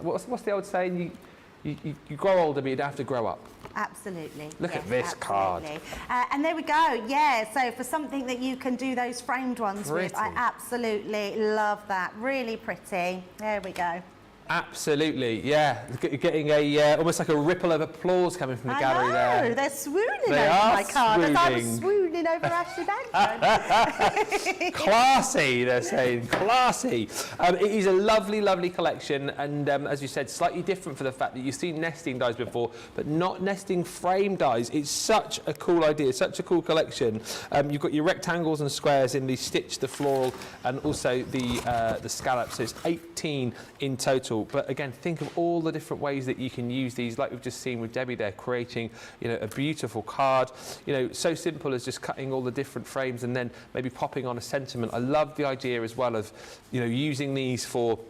What's the old saying? You grow older, but you don't have to grow up. Absolutely. Look at this card. And there we go. Yeah, so for something that you can do those framed ones with, I absolutely love that. Really pretty. There we go. Absolutely, yeah. Getting a almost like a ripple of applause coming from the gallery there. I know, they're swooning over my card as I was swooning over Ashley Bankman. Classy, they're saying, classy. It is a lovely, lovely collection, and as you said, slightly different for the fact that you've seen nesting dies before, but not nesting frame dies. It's such a cool idea, such a cool collection. You've got your rectangles and squares in the stitch, the floral, and also the scallops. So it's 18 in total. But again, think of all the different ways that you can use these, like we've just seen with Debbie there, creating, you know, a beautiful card. You know, so simple as just cutting all the different frames and then maybe popping on a sentiment. I love the idea as well of, you know, using these for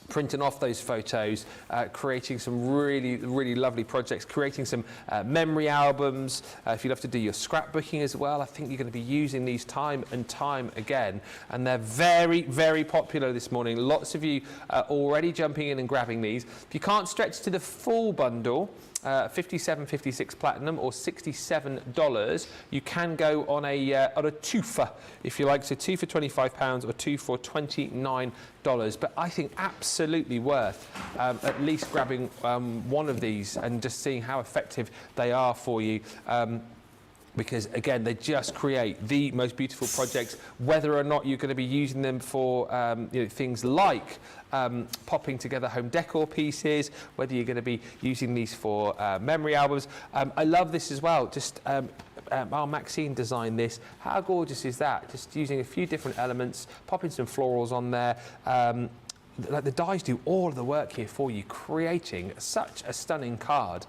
printing off those photos, creating some really, really lovely projects, creating some memory albums. If you love to do your scrapbooking as well, I think you're going to be using these time and time again. And they're very, very popular this morning. Lots of you are already jumping in and grabbing these. If you can't stretch to the full bundle, $57.56 platinum or $67, you can go on a twofer if you like, so two for £25 or two for $29. But I think absolutely worth at least grabbing one of these and just seeing how effective they are for you. because again, they just create the most beautiful projects, whether or not you're going to be using them for things like popping together home decor pieces, whether you're going to be using these for memory albums. I love this as well. Just our Maxine designed this. How gorgeous is that? Just using a few different elements, popping some florals on there. Like the dies do all of the work here for you, creating such a stunning card.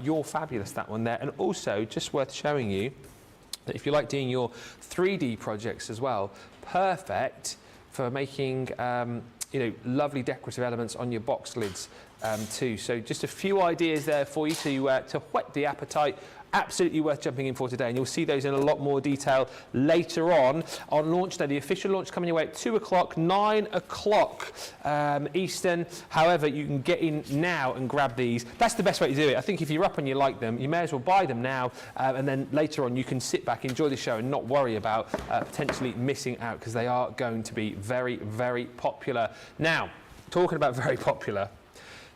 You're fabulous, that one there. And also, just worth showing you that if you like doing your 3D projects as well, perfect for making lovely decorative elements on your box lids too. So just a few ideas there for you to whet the appetite. Absolutely worth jumping in for today, and you'll see those in a lot more detail later on launch day. The official launch coming your way at 2 o'clock, 9 o'clock Eastern. However, you can get in now and grab these. That's the best way to do it. I think if you're up and you like them, you may as well buy them now, and then later on you can sit back, enjoy the show, and not worry about potentially missing out, because they are going to be very, very popular. Now, talking about very popular,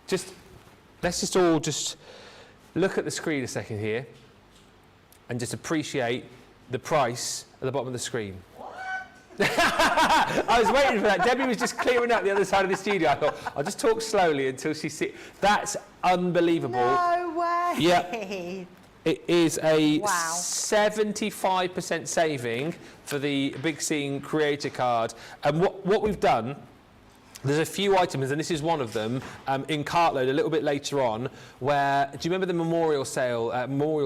let's just all look at the screen a second here and just appreciate the price at the bottom of the screen. I was waiting for that. Debbie was just clearing out the other side of the studio. I thought, I'll just talk slowly until she sees. That's unbelievable. No way. Yeah. It is a Wow. 75% saving for the Big Scene Creator Card. And what we've done, there's a few items, and this is one of them, in Cartload a little bit later on, where, do you remember the Memorial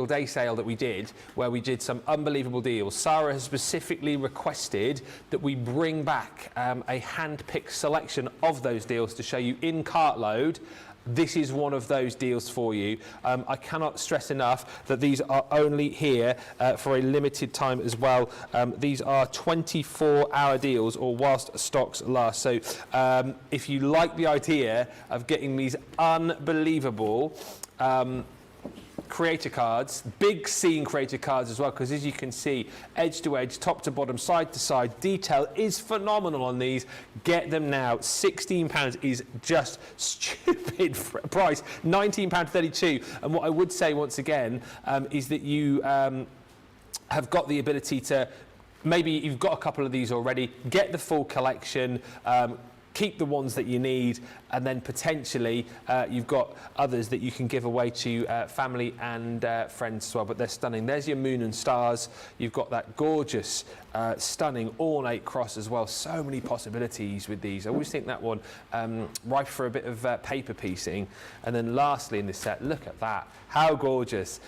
Day sale that we did, where we did some unbelievable deals? Sarah has specifically requested that we bring back a hand-picked selection of those deals to show you in Cartload. This is one of those deals for you. I cannot stress enough that these are only here for a limited time as well. These are 24-hour deals, or whilst stocks last. So if you like the idea of getting these unbelievable creator cards, Big Scene creator cards as well, because as you can see, edge to edge, top to bottom, side to side, detail is phenomenal on these. Get them now. £16 is just stupid price. £19.32. And what I would say once again is that you have got the ability to, maybe you've got a couple of these already, get the full collection, keep the ones that you need, and then potentially you've got others that you can give away to family and friends as well. But they're stunning. There's your moon and stars. You've got that gorgeous, stunning ornate cross as well. So many possibilities with these. I always think that one ripe for a bit of paper piecing. And then lastly in this set, look at that. How gorgeous.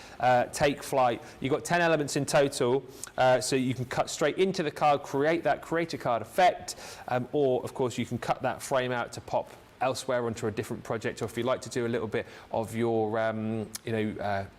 Take flight. You've got 10 elements in total, so you can cut straight into the card, create that creator card effect, or of course you can cut that frame out to pop elsewhere onto a different project, or if you like to do a little bit of your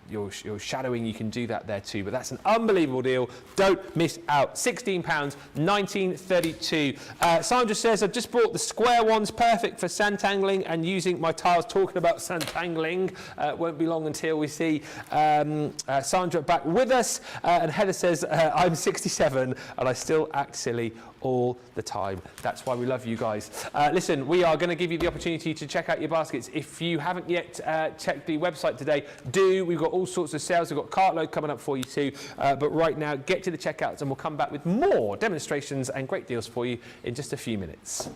your shadowing, you can do that there too. But that's an unbelievable deal. Don't miss out. £16, $19.32. Sandra says, I've just bought the square ones, perfect for santangling and using my tiles. Talking about santangling, won't be long until we see Sandra back with us. And Heather says, I'm 67 and I still act silly all the time. That's why we love you guys. Listen, we are going to give you the opportunity to check out your baskets. If you haven't yet checked the website today, do. We've got all sorts of sales. We've got Cartload coming up for you too. But right now, get to the checkouts and we'll come back with more demonstrations and great deals for you in just a few minutes.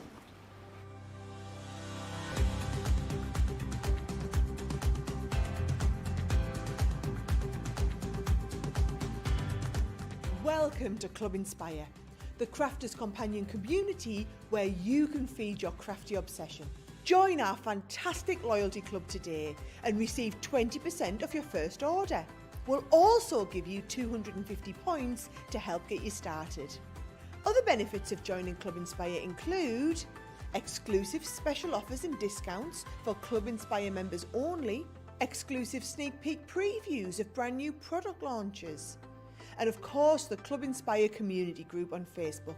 Welcome to Club Inspire, the crafters' companion community where you can feed your crafty obsession. Join our fantastic loyalty club today and receive 20% of your first order. We'll also give you 250 points to help get you started. Other benefits of joining Club Inspire include exclusive special offers and discounts for Club Inspire members only, exclusive sneak peek previews of brand new product launches, and of course the Club Inspire community group on Facebook,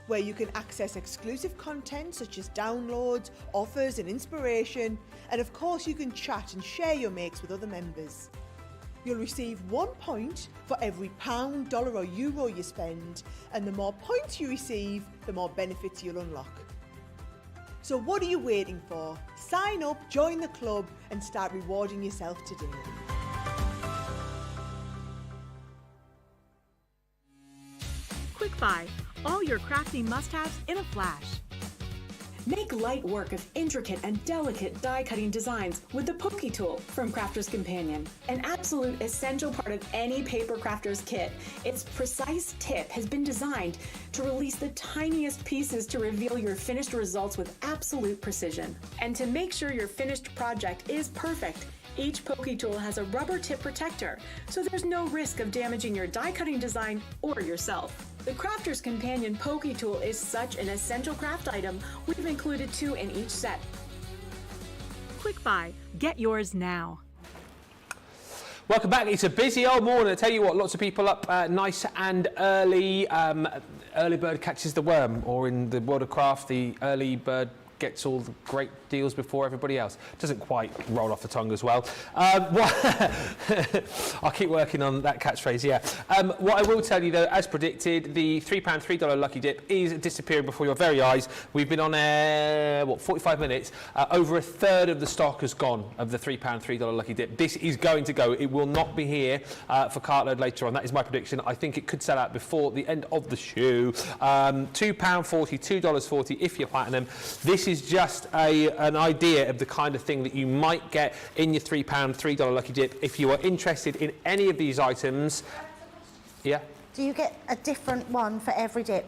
where you can access exclusive content such as downloads, offers and inspiration, and of course you can chat and share your makes with other members. You'll receive 1 point for every £1, dollar or euro you spend, and the more points you receive, the more benefits you'll unlock. So what are you waiting for? Sign up, join the club and start rewarding yourself today. Quick Buy, all your crafting must-haves in a flash. Make light work of intricate and delicate die-cutting designs with the Pokey Tool from Crafter's Companion. An absolute essential part of any paper crafter's kit, its precise tip has been designed to release the tiniest pieces to reveal your finished results with absolute precision. And to make sure your finished project is perfect, each Pokey Tool has a rubber tip protector, so there's no risk of damaging your die-cutting design or yourself. The Crafter's Companion Pokey Tool is such an essential craft item, we've included 2 in each set. Quick Buy, get yours now. Welcome back. It's a busy old morning. I tell you what, lots of people up nice and early. Early bird catches the worm, or in the world of craft, the early bird gets all the great deals before everybody else. Doesn't quite roll off the tongue as well. I'll keep working on that catchphrase, yeah. What I will tell you though, as predicted, the £3, $3 Lucky Dip is disappearing before your very eyes. We've been on 45 minutes. Over a third of the stock has gone of the £3, $3 Lucky Dip. This is going to go. It will not be here for cartload later on. That is my prediction. I think it could sell out before the end of the show. £2.40, $2.40 if you're platinum. This is just an idea of the kind of thing that you might get in your £3, $3 Lucky Dip. If you are interested in any of these items, yeah? Do you get a different one for every dip?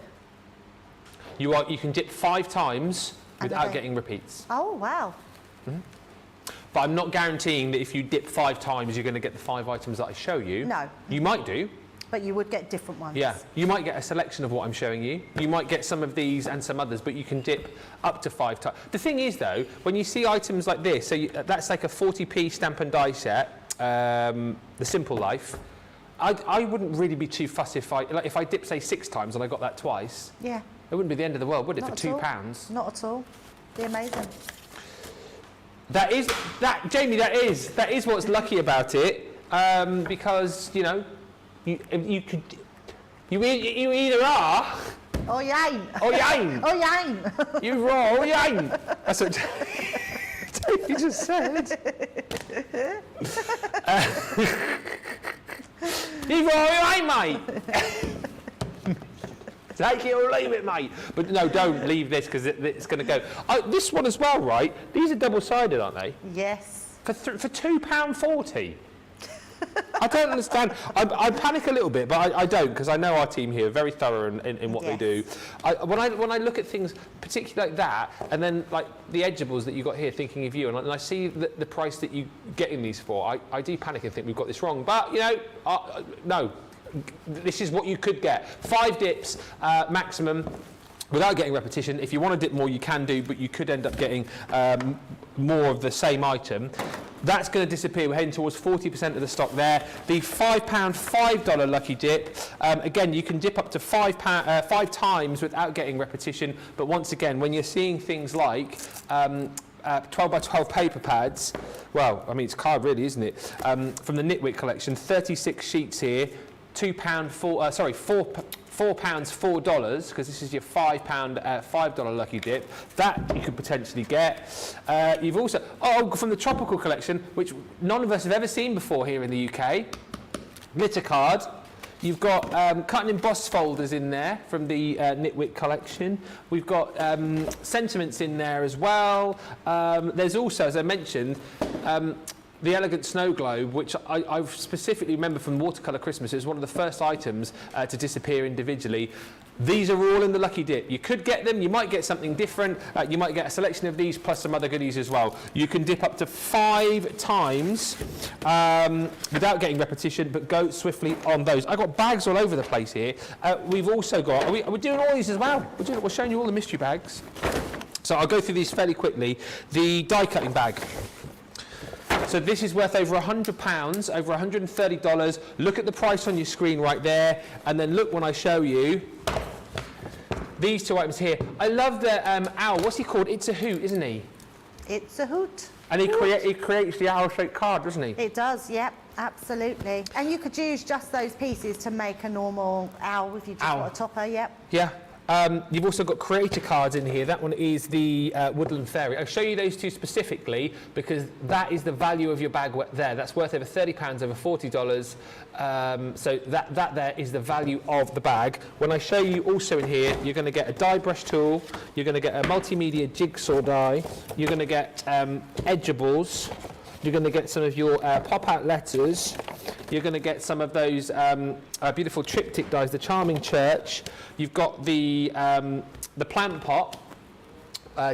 You can dip 5 times without getting repeats. Oh, wow. Mm-hmm. But I'm not guaranteeing that if you dip 5 times, you're going to get the 5 items that I show you. No. You might do. But you would get different ones. Yeah, you might get a selection of what I'm showing you. You might get some of these and some others, but you can dip up to 5 times. The thing is, though, when you see items like this, so that's like a 40p stamp and die set, the Simple Life. I wouldn't really be too fussy if I dip, say, 6 times and I got that twice. Yeah. It wouldn't be the end of the world, would it, Not for at £2? Not at all. Be amazing. Jamie, that is what's lucky about it, because, you know, you either are, or you ain't. Or you ain't. Or you ain't. You raw, or you ain't. That's what you just said. You raw, or you ain't, mate. Take it or leave it, mate. But no, don't leave this because it's going to go. This one as well, right? These are double-sided, aren't they? Yes. For £2.40. I don't understand. I panic a little bit, but I don't, because I know our team here are very thorough in what they do. When I look at things, particularly like that, and then like the edgeables that you got here, thinking of you, and I see the price that you getting these for, I do panic and think we've got this wrong. But you know, no, this is what you could get. 5 dips maximum. Without getting repetition. If you want to dip more, you can do, but you could end up getting more of the same item. That's going to disappear. We're heading towards 40% of the stock there. The £5, $5 Lucky Dip. Again, you can dip up to 5 times without getting repetition. But once again, when you're seeing things like 12 by 12 paper pads, well, I mean, it's card really, isn't it? From the Nitwit collection, 36 sheets here, £4, $4, because this is your £5, $5 Lucky Dip. That you could potentially get. You've also, from the Tropical collection, which none of us have ever seen before here in the UK, glitter card. You've got cut and embossed folders in there from the Nitwit collection. We've got sentiments in there as well. There's also, as I mentioned, the Elegant Snow Globe, which I specifically remember from Watercolour Christmas. It was one of the first items to disappear individually. These are all in the Lucky Dip. You could get them, you might get something different, you might get a selection of these plus some other goodies as well. You can dip up to 5 times without getting repetition, but go swiftly on those. I've got bags all over the place here. We've also got, are we doing all these as well? We're showing you all the mystery bags. So I'll go through these fairly quickly. The die cutting bag. So this is worth over £100, over $130. Look at the price on your screen right there, and then look when I show you these 2 items here. I love the owl. What's he called? It's a Hoot, isn't he? It's a hoot. And he creates the owl-shaped card, doesn't he? It does, yep, absolutely. And you could use just those pieces to make a normal owl if you just got a topper, yep. Yeah. You've also got creator cards in here. That one is the Woodland Fairy. I'll show you those two specifically because that is the value of your bag there. That's worth over £30, over $40. So that there is the value of the bag. When I show you also in here, you're going to get a die brush tool, you're going to get a multimedia jigsaw die, you're going to get edgeables, you're going to get some of your pop-out letters, you're going to get some of those beautiful triptych dies, the Charming Church, you've got the plant pot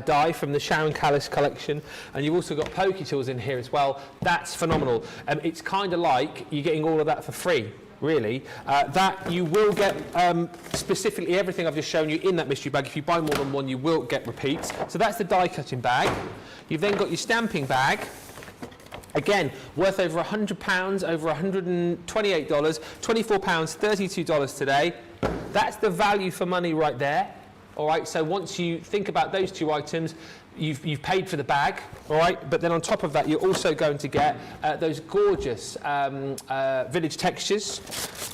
die from the Sharon Callis collection, and you've also got pokey tools in here as well. That's phenomenal. It's kind of like you're getting all of that for free, really. That you will get specifically everything I've just shown you in that mystery bag. If you buy more than one, you will get repeats. So that's the die cutting bag. You've then got your stamping bag. Again, worth over £100, over $128, £24, $32 today. That's the value for money right there. All right, so once you think about those two items, you've paid for the bag, all right? But then on top of that, you're also going to get those gorgeous village textures.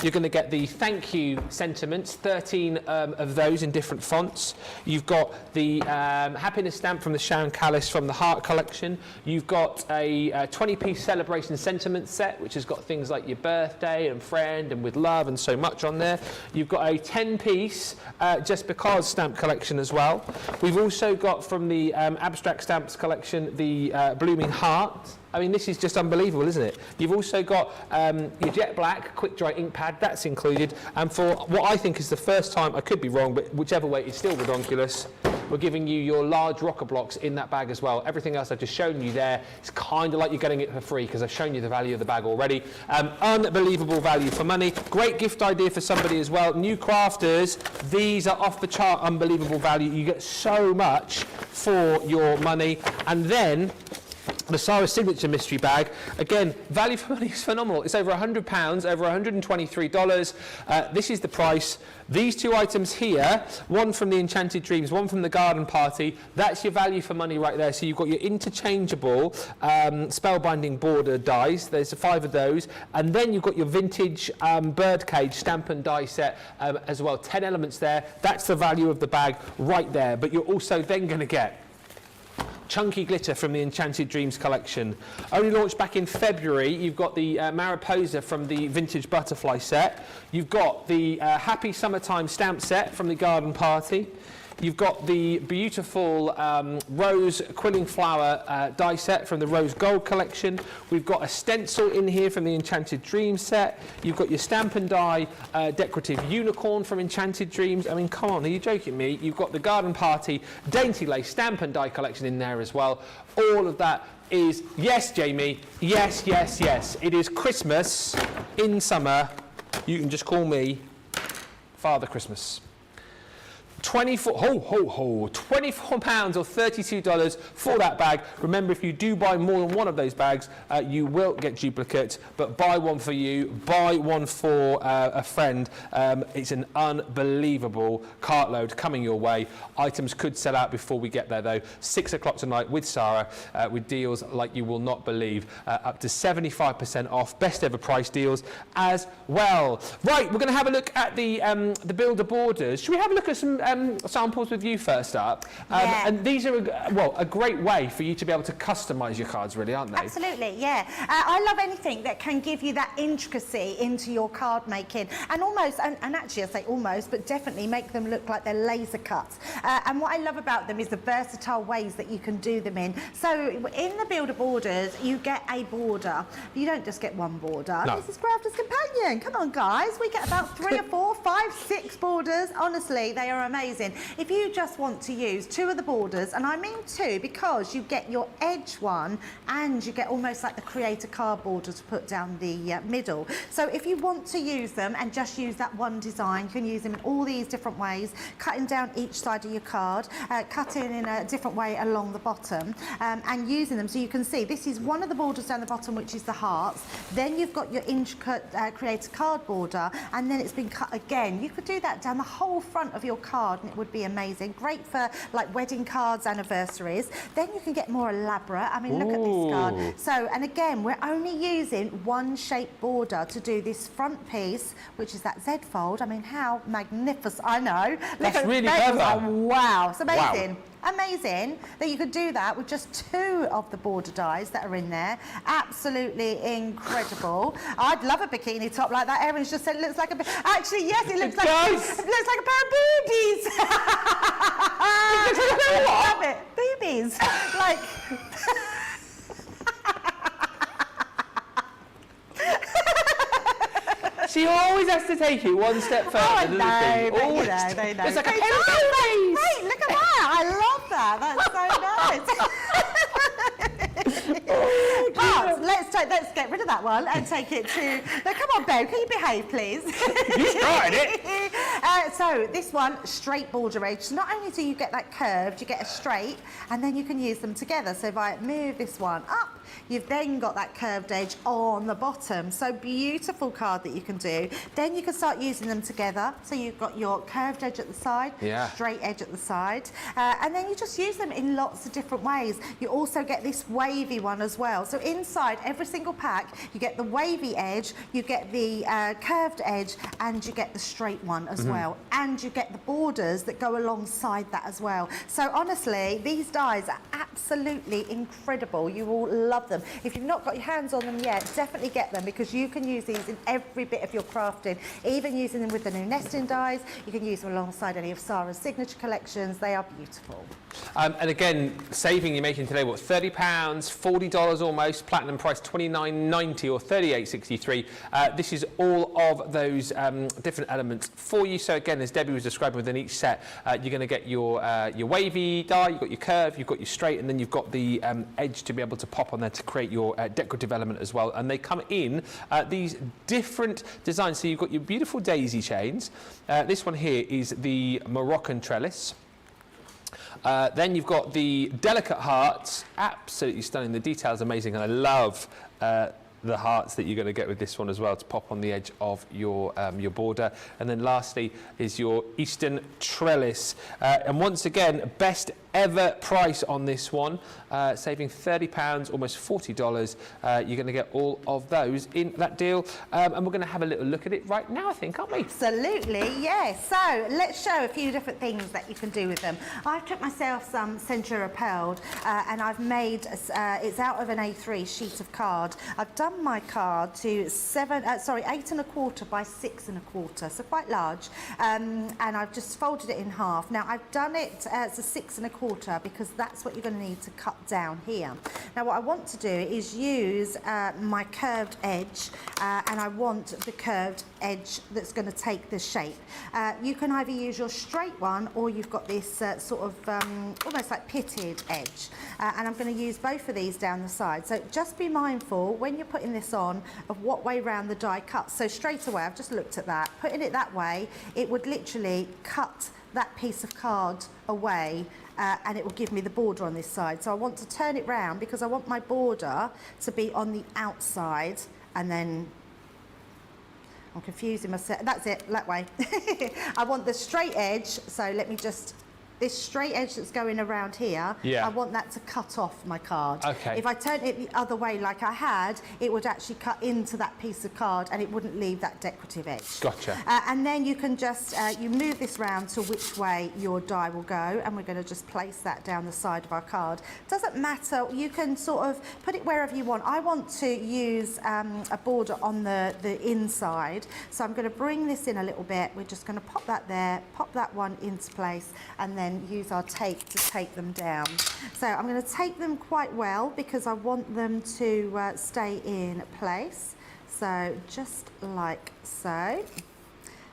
You're going to get the thank you sentiments, 13 of those in different fonts. You've got the happiness stamp from the Sharon Callis from the Heart collection. You've got a 20-piece celebration sentiment set, which has got things like your birthday and friend and with love and so much on there. You've got a 10-piece just because stamp collection as well. We've also got from the abstract stamps collection the blooming heart. I mean, this is just unbelievable, isn't it? You've also got your jet black quick dry ink pad, that's included, and for what I think is the first time, I could be wrong, but whichever way, it's still redonkulous, we're giving you your large rocker blocks in that bag as well. Everything else I've just shown you there, it's kind of like you're getting it for free because I've shown you the value of the bag already. Unbelievable value for money. Great gift idea for somebody as well. New crafters, these are off the chart unbelievable value. You get so much for your money. And then the Sarah Signature Mystery Bag, again, value for money is phenomenal. It's over £100, over $123. This is the price. These two items here, one from the Enchanted Dreams, one from the Garden Party, that's your value for money right there. So you've got your interchangeable spellbinding border dies. There's 5 of those. And then you've got your vintage birdcage stamp and die set as well. 10 elements there. That's the value of the bag right there. But you're also then going to get chunky glitter from the Enchanted Dreams collection. Only launched back in February. You've got the Mariposa from the Vintage Butterfly set. You've got the Happy Summertime stamp set from the Garden Party. You've got the beautiful rose quilling flower die set from the Rose Gold collection. We've got a stencil in here from the Enchanted Dreams set. You've got your stamp and die decorative unicorn from Enchanted Dreams. I mean, come on, are you joking me? You've got the Garden Party Dainty Lace stamp and die collection in there as well. All of that is, yes, Jamie, yes, yes, yes. It is Christmas in summer. You can just call me Father Christmas. £24 or $32 for that bag. Remember, if you do buy more than one of those bags, you will get duplicate, but buy one for you, buy one for a friend. It's an unbelievable cartload coming your way. Items could sell out before we get there, though. 6 o'clock tonight with Sarah, with deals like you will not believe. Up to 75% off, best ever price deals as well. Right, we're going to have a look at the Builder Borders. Should we have a look at some samples with you first up? Yeah. And these are a great way for you to be able to customise your cards, really, aren't they? Absolutely, yeah. I love anything that can give you that intricacy into your card making, and almost, and actually I say almost, but definitely make them look like they're laser cuts. And what I love about them is the versatile ways that you can do them in. So in the Builder Borders, you get a border. You don't just get one border. No. This is Crafter's Companion. Come on, guys. We get about 3 or 4, 5, 6 borders. Honestly, they are amazing. If you just want to use 2 of the borders, and I mean 2 because you get your edge one and you get almost like the creator card border to put down the middle. So if you want to use them and just use that one design, you can use them in all these different ways, cutting down each side of your card, cutting in a different way along the bottom, and using them. So you can see this is one of the borders down the bottom, which is the hearts. Then you've got your intricate creator card border, and then it's been cut again. You could do that down the whole front of your card. card, and it would be amazing. Great for like wedding cards, anniversaries. Then you can get more elaborate. I mean, look at this card. So, and again, we're only using one shape border to do this front piece, which is that Z fold. I mean, how magnificent! I know. That's really clever. Oh, wow, it's amazing. Wow. Amazing that you could do that with just 2 of the border dies that are in there. Absolutely incredible. I'd love a bikini top like that. Erin's just said it looks like a... Actually, yes, it looks like a pair of boobies. I love it. Boobies. Like... She always has to take it one step further. Oh, I doesn't know, she? but Always. you know, they know. It's like a It's pair of so boobies. great. Look at that. I love that. That's so nice. But let's get rid of that one and take it to... No, come on, Ben, can you behave, please? You started it. So this one, straight border edge. So not only do you get that curved, you get a straight, and then you can use them together. So if I move this one up, you've then got that curved edge on the bottom. So beautiful card that you can do. Then you can start using them together. So you've got your curved edge at the side, straight edge at the side, and then you just use them in lots of different ways. You also get this wavy one as well. So inside every single pack, you get the wavy edge, you get the curved edge, and you get the straight one as well. And you get the borders that go alongside that as well. So honestly, these dies are absolutely incredible. You will love them. If you've not got your hands on them yet, definitely get them, because you can use these in every bit of your crafting, even using them with the new nesting dies. You can use them alongside any of Sarah's signature collections. They are beautiful. And again, saving you're making today, what, £30, $40 almost, platinum price £29.90 or $38.63. This is all of those different elements for you. So again, as Debbie was describing, within each set, you're going to get your wavy die, you've got your curve, you've got your straight, and then you've got the edge to be able to pop on there to create your decorative element as well. And they come in these different designs. So you've got your beautiful daisy chains. This one here is the Moroccan trellis. Then you've got the delicate hearts, absolutely stunning. The detail's amazing, and I love the hearts that you're going to get with this one as well to pop on the edge of your border. And then lastly is your Eastern trellis. And once again, best ever price on this one, saving £30, almost $40. You're going to get all of those in that deal. And we're going to have a little look at it right now, I think, aren't we? Absolutely, yes. So let's show a few different things that you can do with them. I took myself some Centura Pearl, and I've made, it's out of an A3 sheet of card. I've done my card to 8 1/4 by 6 1/4, so quite large. And I've just folded it in half. Now I've done it as a 6 1/4 because that's what you're going to need to cut down here. Now what I want to do is use my curved edge, and I want the curved edge that's going to take the shape. You can either use your straight one, or you've got this sort of almost like pitted edge, and I'm going to use both of these down the side. So just be mindful when you're putting this on of what way round the die cuts. So straight away, I've just looked at that, putting it that way, it would literally cut that piece of card away, and it will give me the border on this side. So I want to turn it round because I want my border to be on the outside, and then I'm confusing myself. That's it, that way. I want the straight edge, so let me just... This straight edge that's going around here, I want that to cut off my card. Okay. If I turned it the other way like I had, it would actually cut into that piece of card and it wouldn't leave that decorative edge. Gotcha. And then you can just, you move this round to which way your die will go, and we're going to just place that down the side of our card. Doesn't matter, you can sort of put it wherever you want. I want to use a border on the inside, so I'm going to bring this in a little bit. We're just going to pop that there, pop that one into place, and then use our tape to take them down. So I'm going to take them quite well because I want them to stay in place. So just like so.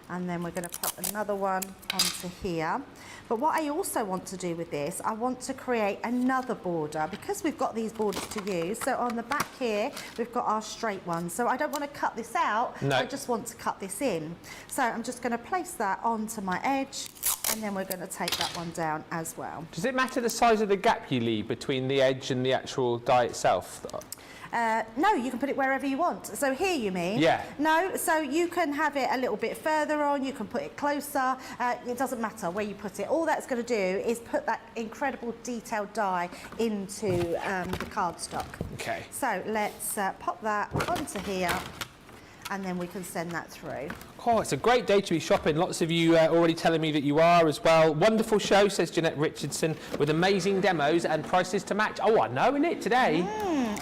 And then we're going to put another one onto here. But what I also want to do with this, I want to create another border because we've got these borders to use. So on the back here, we've got our straight one. So I don't want to cut this out, I just want to cut this in. So I'm just going to place that onto my edge, And then we're going to take that one down as well. Does it matter the size of the gap you leave between the edge and the actual die itself? No, you can put it wherever you want. So here, you mean? Yeah. No, so you can have it a little bit further on, you can put it closer. It doesn't matter where you put it. All that's going to do is put that incredible detailed die into the cardstock. Okay. So let's pop that onto here, and then we can send that through. Oh, it's a great day to be shopping. Lots of you already telling me that you are as well. Wonderful show, says Jeanette Richardson, with amazing demos and prices to match. Oh, I know, isn't it, today?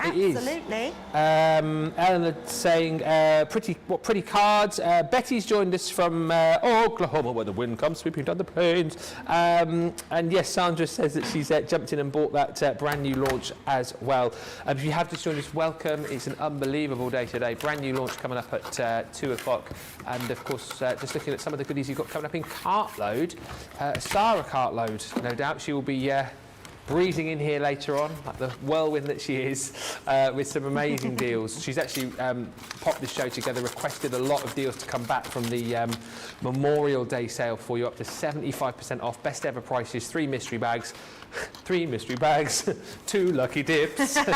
It is. Absolutely. Eleanor saying, pretty cards. Betty's joined us from Oklahoma, where the wind comes sweeping down the plains. And yes, Sandra says that she's jumped in and bought that brand new launch as well. If you have just joined us, welcome. It's an unbelievable day today. Brand new launch coming up at 2 o'clock. And of course, just looking at some of the goodies you've got coming up in Cartload. Sarah Cartload, no doubt she will be breezing in here later on, like the whirlwind that she is, with some amazing deals. She's actually popped this show together, requested a lot of deals to come back from the Memorial Day sale for you, up to 75% off, best ever prices, 3 mystery bags. 3 mystery bags, 2 lucky dips. Don't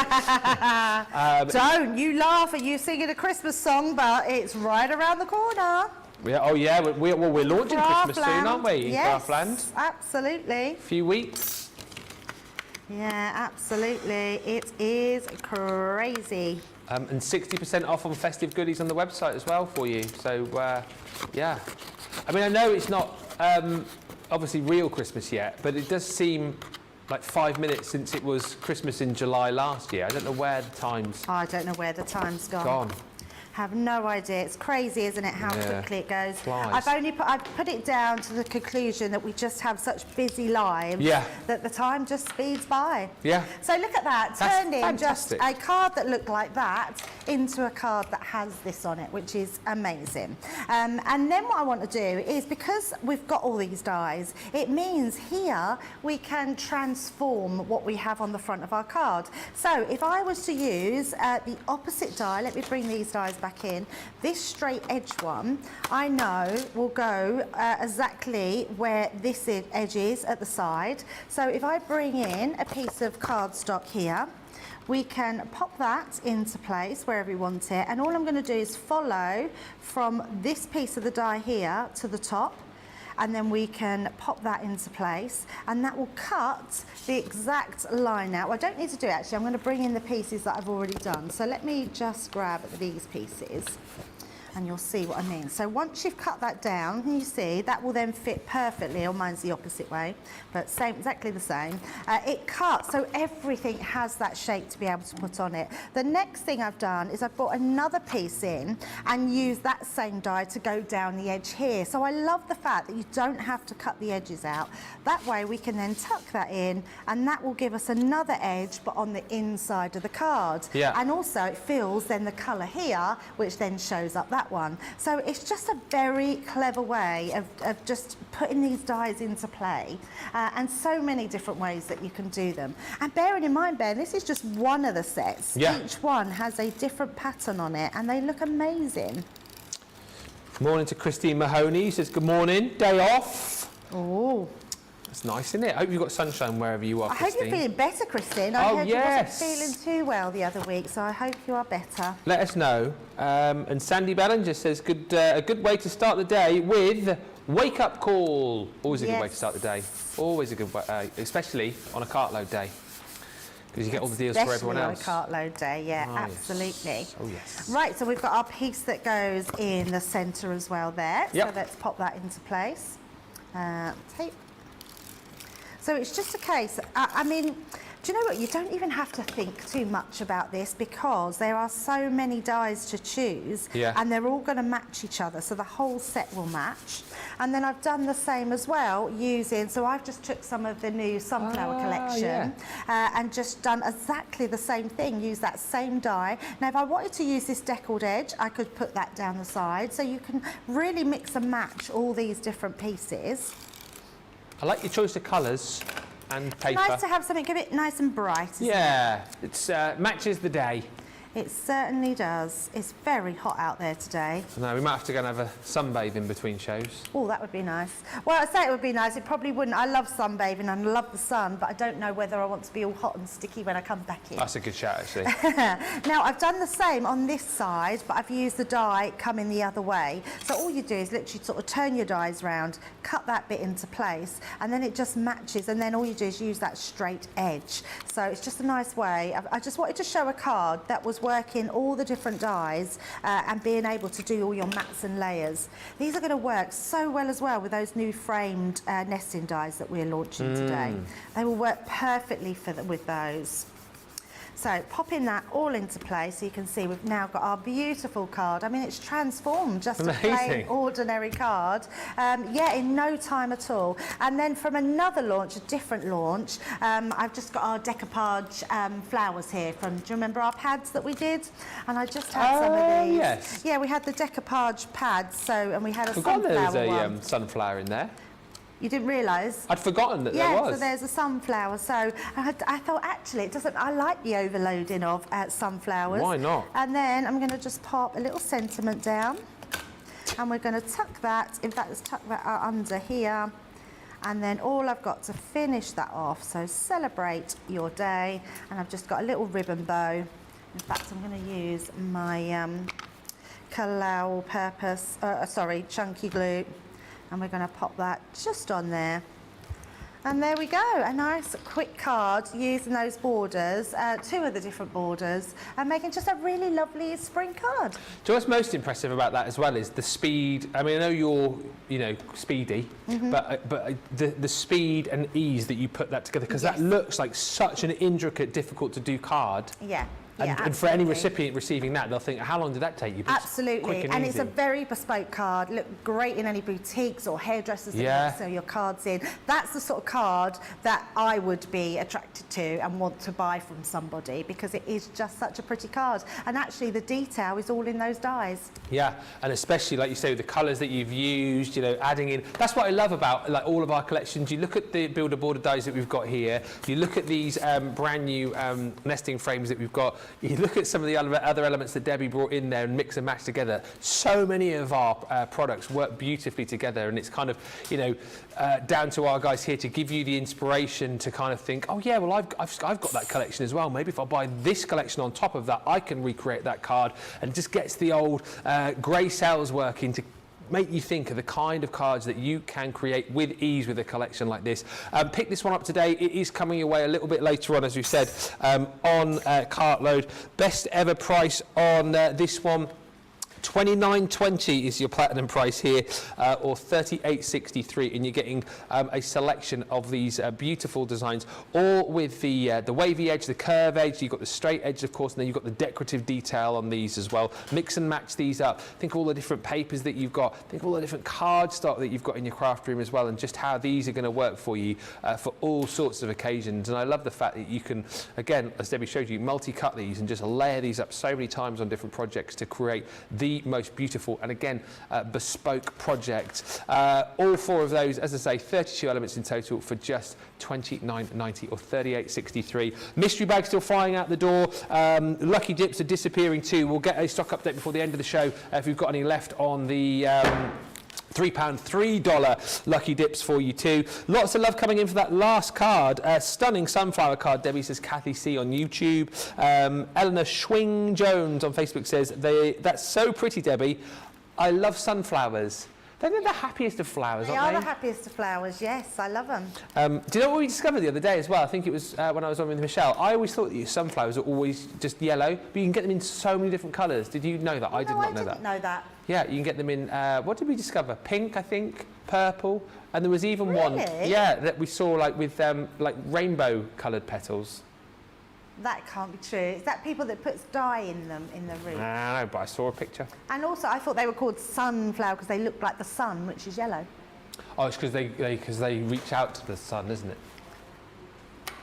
you laugh at you singing a Christmas song, but it's right around the corner. Yeah, oh yeah, we're launching Christmas soon, aren't we? Yes, Craftland. Absolutely. Few weeks. Yeah, absolutely. It is crazy. And 60% off on festive goodies on the website as well for you. So, yeah. I mean, I know it's not obviously real Christmas yet, but it does seem like 5 minutes since it was Christmas in July last year. I don't know where the time's I don't know where the time's gone. Have no idea. It's crazy, isn't it, how quickly it goes. Flies. I've put it down to the conclusion that we just have such busy lives that the time just speeds by. Yeah. So look at that, That's turning fantastic. just a card that looked like that into a card that has this on it, which is amazing. And then what I want to do is, because we've got all these dies, it means here we can transform what we have on the front of our card. So if I was to use the opposite die, let me bring these dies back in. This straight edge one, I know will go exactly where this edge is at the side. So if I bring in a piece of cardstock here, we can pop that into place wherever we want it, and all I'm going to do is follow from this piece of the die here to the top, and then we can pop that into place, and that will cut the exact line out. Well, I don't need to do it actually, I'm going to bring in the pieces that I've already done. So let me just grab these pieces and you'll see what I mean. So once you've cut that down, you see that will then fit perfectly, or mine's the opposite way, but same, exactly the same. It cuts, so everything has that shape to be able to put on it. The next thing I've done is I've brought another piece in and used that same die to go down the edge here. So I love the fact that you don't have to cut the edges out. That way we can then tuck that in, and that will give us another edge, but on the inside of the card. Yeah. And also it fills then the colour here, which then shows up that one. So it's just a very clever way of just putting these dies into play, and so many different ways that you can do them. And bearing in mind, Ben, this is just one of the sets. Yeah. Each one has a different pattern on it, and they look amazing. Morning to Christine Mahoney, says good morning, day off. Oh. That's nice, isn't it? I hope you've got sunshine wherever you are, I hope Christine. you're feeling better, Christine. I heard yes. you wasn't feeling too well the other week, so I hope you are better. Let us know. And Sandy Ballinger says a good way to start the day with wake up call. Always a good way to start the day. Always a good way, especially on a cartload day, because you get all the deals for everyone else. Especially on a cartload day, yeah, Oh, absolutely. Yes. Oh yes. Right, so we've got our piece that goes in the centre as well there. Yep. So let's pop that into place. Tape. So it's just a case, I mean, do you know what? You don't even have to think too much about this, because there are so many dies to choose, and they're all going to match each other, so the whole set will match. And then I've done the same as well using, so I've just took some of the new sunflower collection and just done exactly the same thing, use that same die. Now if I wanted to use this deckled edge, I could put that down the side, so you can really mix and match all these different pieces. I like your choice of colours and paper. Nice to have something a bit nice and bright, isn't it? Yeah, it's matches the day. It certainly does. It's very hot out there today. No, we might have to go and have a sunbathe in between shows. Oh, that would be nice. Well, I say it would be nice. It probably wouldn't. I love sunbathing and I love the sun, but I don't know whether I want to be all hot and sticky when I come back in. That's a good shout, actually. Now, I've done the same on this side, but I've used the die coming the other way. So all you do is literally sort of turn your dies round, cut that bit into place, and then it just matches, and then all you do is use that straight edge. So it's just a nice way. I just wanted to show a card that was working all the different dies and being able to do all your mats and layers. These are going to work so well as well with those new framed nesting dies that we're launching today. They will work perfectly with those. So popping that all into place, so you can see we've now got our beautiful card. I mean, it's transformed just a plain ordinary card. Yeah, in no time at all. And then from another launch, a different launch, I've just got our decoupage flowers here from, do you remember our pads that we did? And I just had some of these. Yes. Yeah, we had the decoupage pads, and we had a Forgotten sunflower there was a one. sunflower in there. You didn't realise? I'd forgotten that there Yeah, was. so there's a sunflower. So I thought, actually, it doesn't. I like the overloading of sunflowers. Why not? And then I'm going to just pop a little sentiment down, and we're going to tuck that. In fact, let's tuck that under here. And then all I've got to finish that off. So celebrate your day, and I've just got a little ribbon bow. In fact, I'm going to use my Kalau purpose. Chunky glue. And we're going to pop that just on there. And there we go, a nice quick card using those borders, 2 of the different borders, and making just a really lovely spring card. Do you know what's most impressive about that as well is the speed. I mean, I know you're, speedy, but the speed and ease that you put that together, because that looks like such an intricate, difficult to do card. Yeah. And for any recipient receiving that, they'll think, how long did that take you? But absolutely, and it's a very bespoke card. Look great in any boutiques or hairdressers that sell your cards in. That's the sort of card that I would be attracted to and want to buy from somebody, because it is just such a pretty card. And actually, the detail is all in those dies. Yeah, and especially, like you say, with the colours that you've used, adding in. That's what I love about all of our collections. You look at the builder border dies that we've got here. You look at these brand new nesting frames that we've got. You look at some of the other elements that Debbie brought in there and mix and match together. So many of our products work beautifully together, and it's kind of, down to our guys here to give you the inspiration to kind of think, oh yeah, well I've got that collection as well. Maybe if I buy this collection on top of that, I can recreate that card, and it just gets the old grey cells working to make you think of the kind of cards that you can create with ease with a collection like this. Pick this one up today. It is coming your way a little bit later on, as we said, on Cartload. Best ever price on this one. $29.20 is your platinum price here, or $38.63, and you're getting a selection of these beautiful designs, all with the wavy edge, the curve edge. You've got the straight edge, of course, and then you've got the decorative detail on these as well. Mix and match these up. Think all the different papers that you've got. Think all the different card stock that you've got in your craft room as well, and just how these are going to work for you for all sorts of occasions. And I love the fact that you can, again, as Debbie showed you, multi-cut these and just layer these up so many times on different projects to create the most beautiful and, again, bespoke project. All 4 of those, as I say, 32 elements in total for just $29.90 or $38.63. Mystery bag still flying out the door. Lucky dips are disappearing too. We'll get a stock update before the end of the show if we've got any left on the $3 lucky dips for you too. Lots of love coming in for that last card. Stunning sunflower card, Debbie says. Kathy C on YouTube. Eleanor Schwing Jones on Facebook says, that's so pretty, Debbie. I love sunflowers. They're the happiest of flowers, aren't they? They are the happiest of flowers, yes. I love them. Do you know what we discovered the other day as well? I think it was when I was on with Michelle. I always thought that your sunflowers are always just yellow, but you can get them in so many different colours. Did you know that? No, I did not know that. I didn't know that. Yeah, you can get them in, what did we discover? Pink, I think, purple, and there was even one, that we saw with rainbow coloured petals. That can't be true. Is that people that puts dye in them in the room? No, but I saw a picture. And also, I thought they were called sunflower because they look like the sun, which is yellow. Oh, it's because they reach out to the sun, isn't it?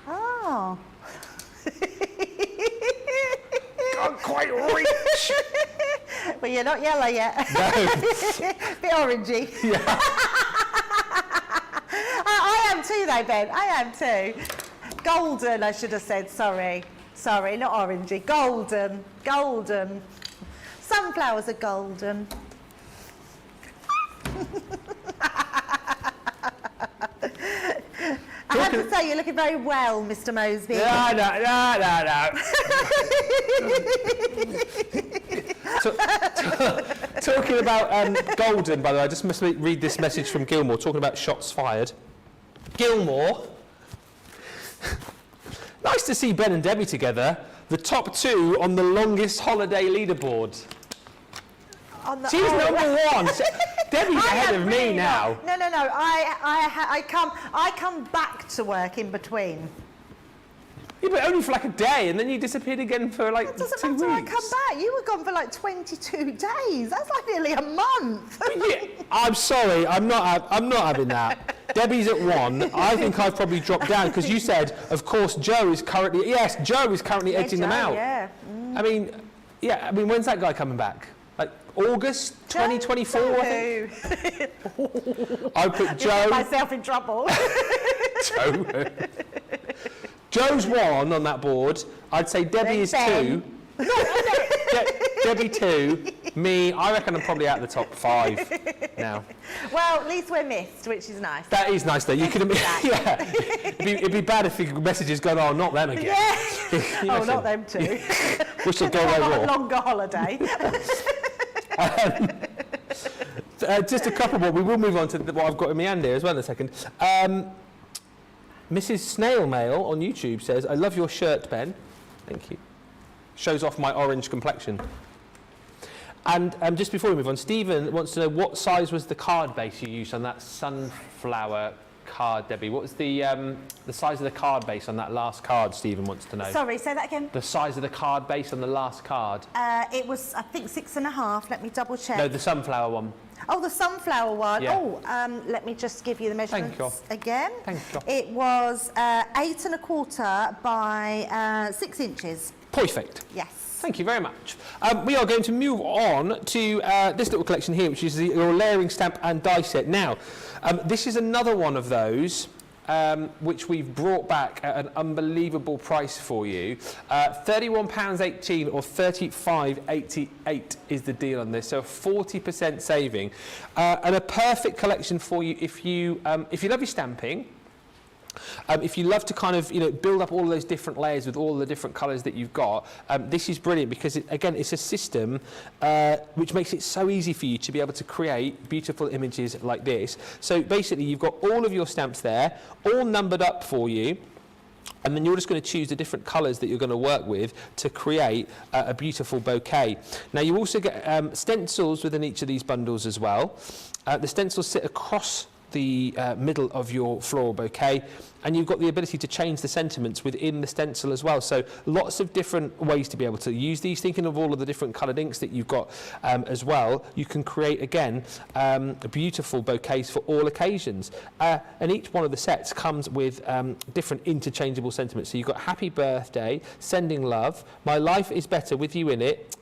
Oh. Can't quite reach. Well, you're not yellow yet. No. Bit orangey. Yeah. I am too, though, Ben. I am too. Golden, I should have said. Sorry. Sorry, not orangey. Golden. Golden. Sunflowers are golden. I have to say, you're looking very well, Mr. Moseby. No. Talking about golden, by the way, I just must read this message from Gilmore, talking about shots fired. Gilmore, nice to see Ben and Debbie together, the top 2 on the longest holiday leaderboard. She's number 1. Debbie's ahead of me now. No. I come back to work in between. Yeah, but only for like a day, and then you disappeared again for like 2 weeks. It doesn't matter, I come back. You were gone for like 22 days. That's like nearly a month. Yeah, I'm sorry, I'm not having that. Debbie's at 1. I think I've probably dropped down because you said, of course, Joe is currently edging them out. Yeah. I mean, when's that guy coming back? Like August 2024, I think. I put Joe. Put myself in trouble. Joe's 1 on that board. I'd say Debbie is 2. No, Debbie 2. Me, I reckon I'm probably out of the top 5 now. Well, at least we're missed, which is nice. That is nice though. You could have, yeah. It'd be bad if the messages gone, oh, not them again. Yeah. Oh, not them too. Wish they'd go away a raw. longer holiday. Just a couple more. We will move on to what I've got in my hand here as well in a second. Mrs. Snail Mail on YouTube says, I love your shirt, Ben. Thank you. Shows off my orange complexion. And just before we move on, Stephen wants to know what size was the card base you used on that sunflower card, Debbie? What was the size of the card base on that last card, Stephen wants to know? Sorry, say that again. The size of the card base on the last card. It was, I think, 6.5. Let me double check. No, the sunflower one. Oh, the sunflower one. Yeah. Oh, let me just give you the measurements again. Thank you. It was 8.25 by 6 inches. Perfect. Yes. Thank you very much. We are going to move on to this little collection here, which is your layering stamp and die set. Now, this is another one of those which we've brought back at an unbelievable price for you. £31.18 or £35.88 is the deal on this, so a 40% saving. And a perfect collection for you if you love your stamping. If you love to kind of build up all of those different layers with all the different colours that you've got, this is brilliant because it's a system which makes it so easy for you to be able to create beautiful images like this. So basically you've got all of your stamps there, all numbered up for you. And then you're just going to choose the different colours that you're going to work with to create a beautiful bouquet. Now you also get stencils within each of these bundles as well. The stencils sit across the middle of your floral bouquet, and you've got the ability to change the sentiments within the stencil as well. So lots of different ways to be able to use these. Thinking of all of the different coloured inks that you've got as well, you can create again beautiful bouquets for all occasions. And each one of the sets comes with different interchangeable sentiments. So you've got happy birthday, sending love, my life is better with you in it.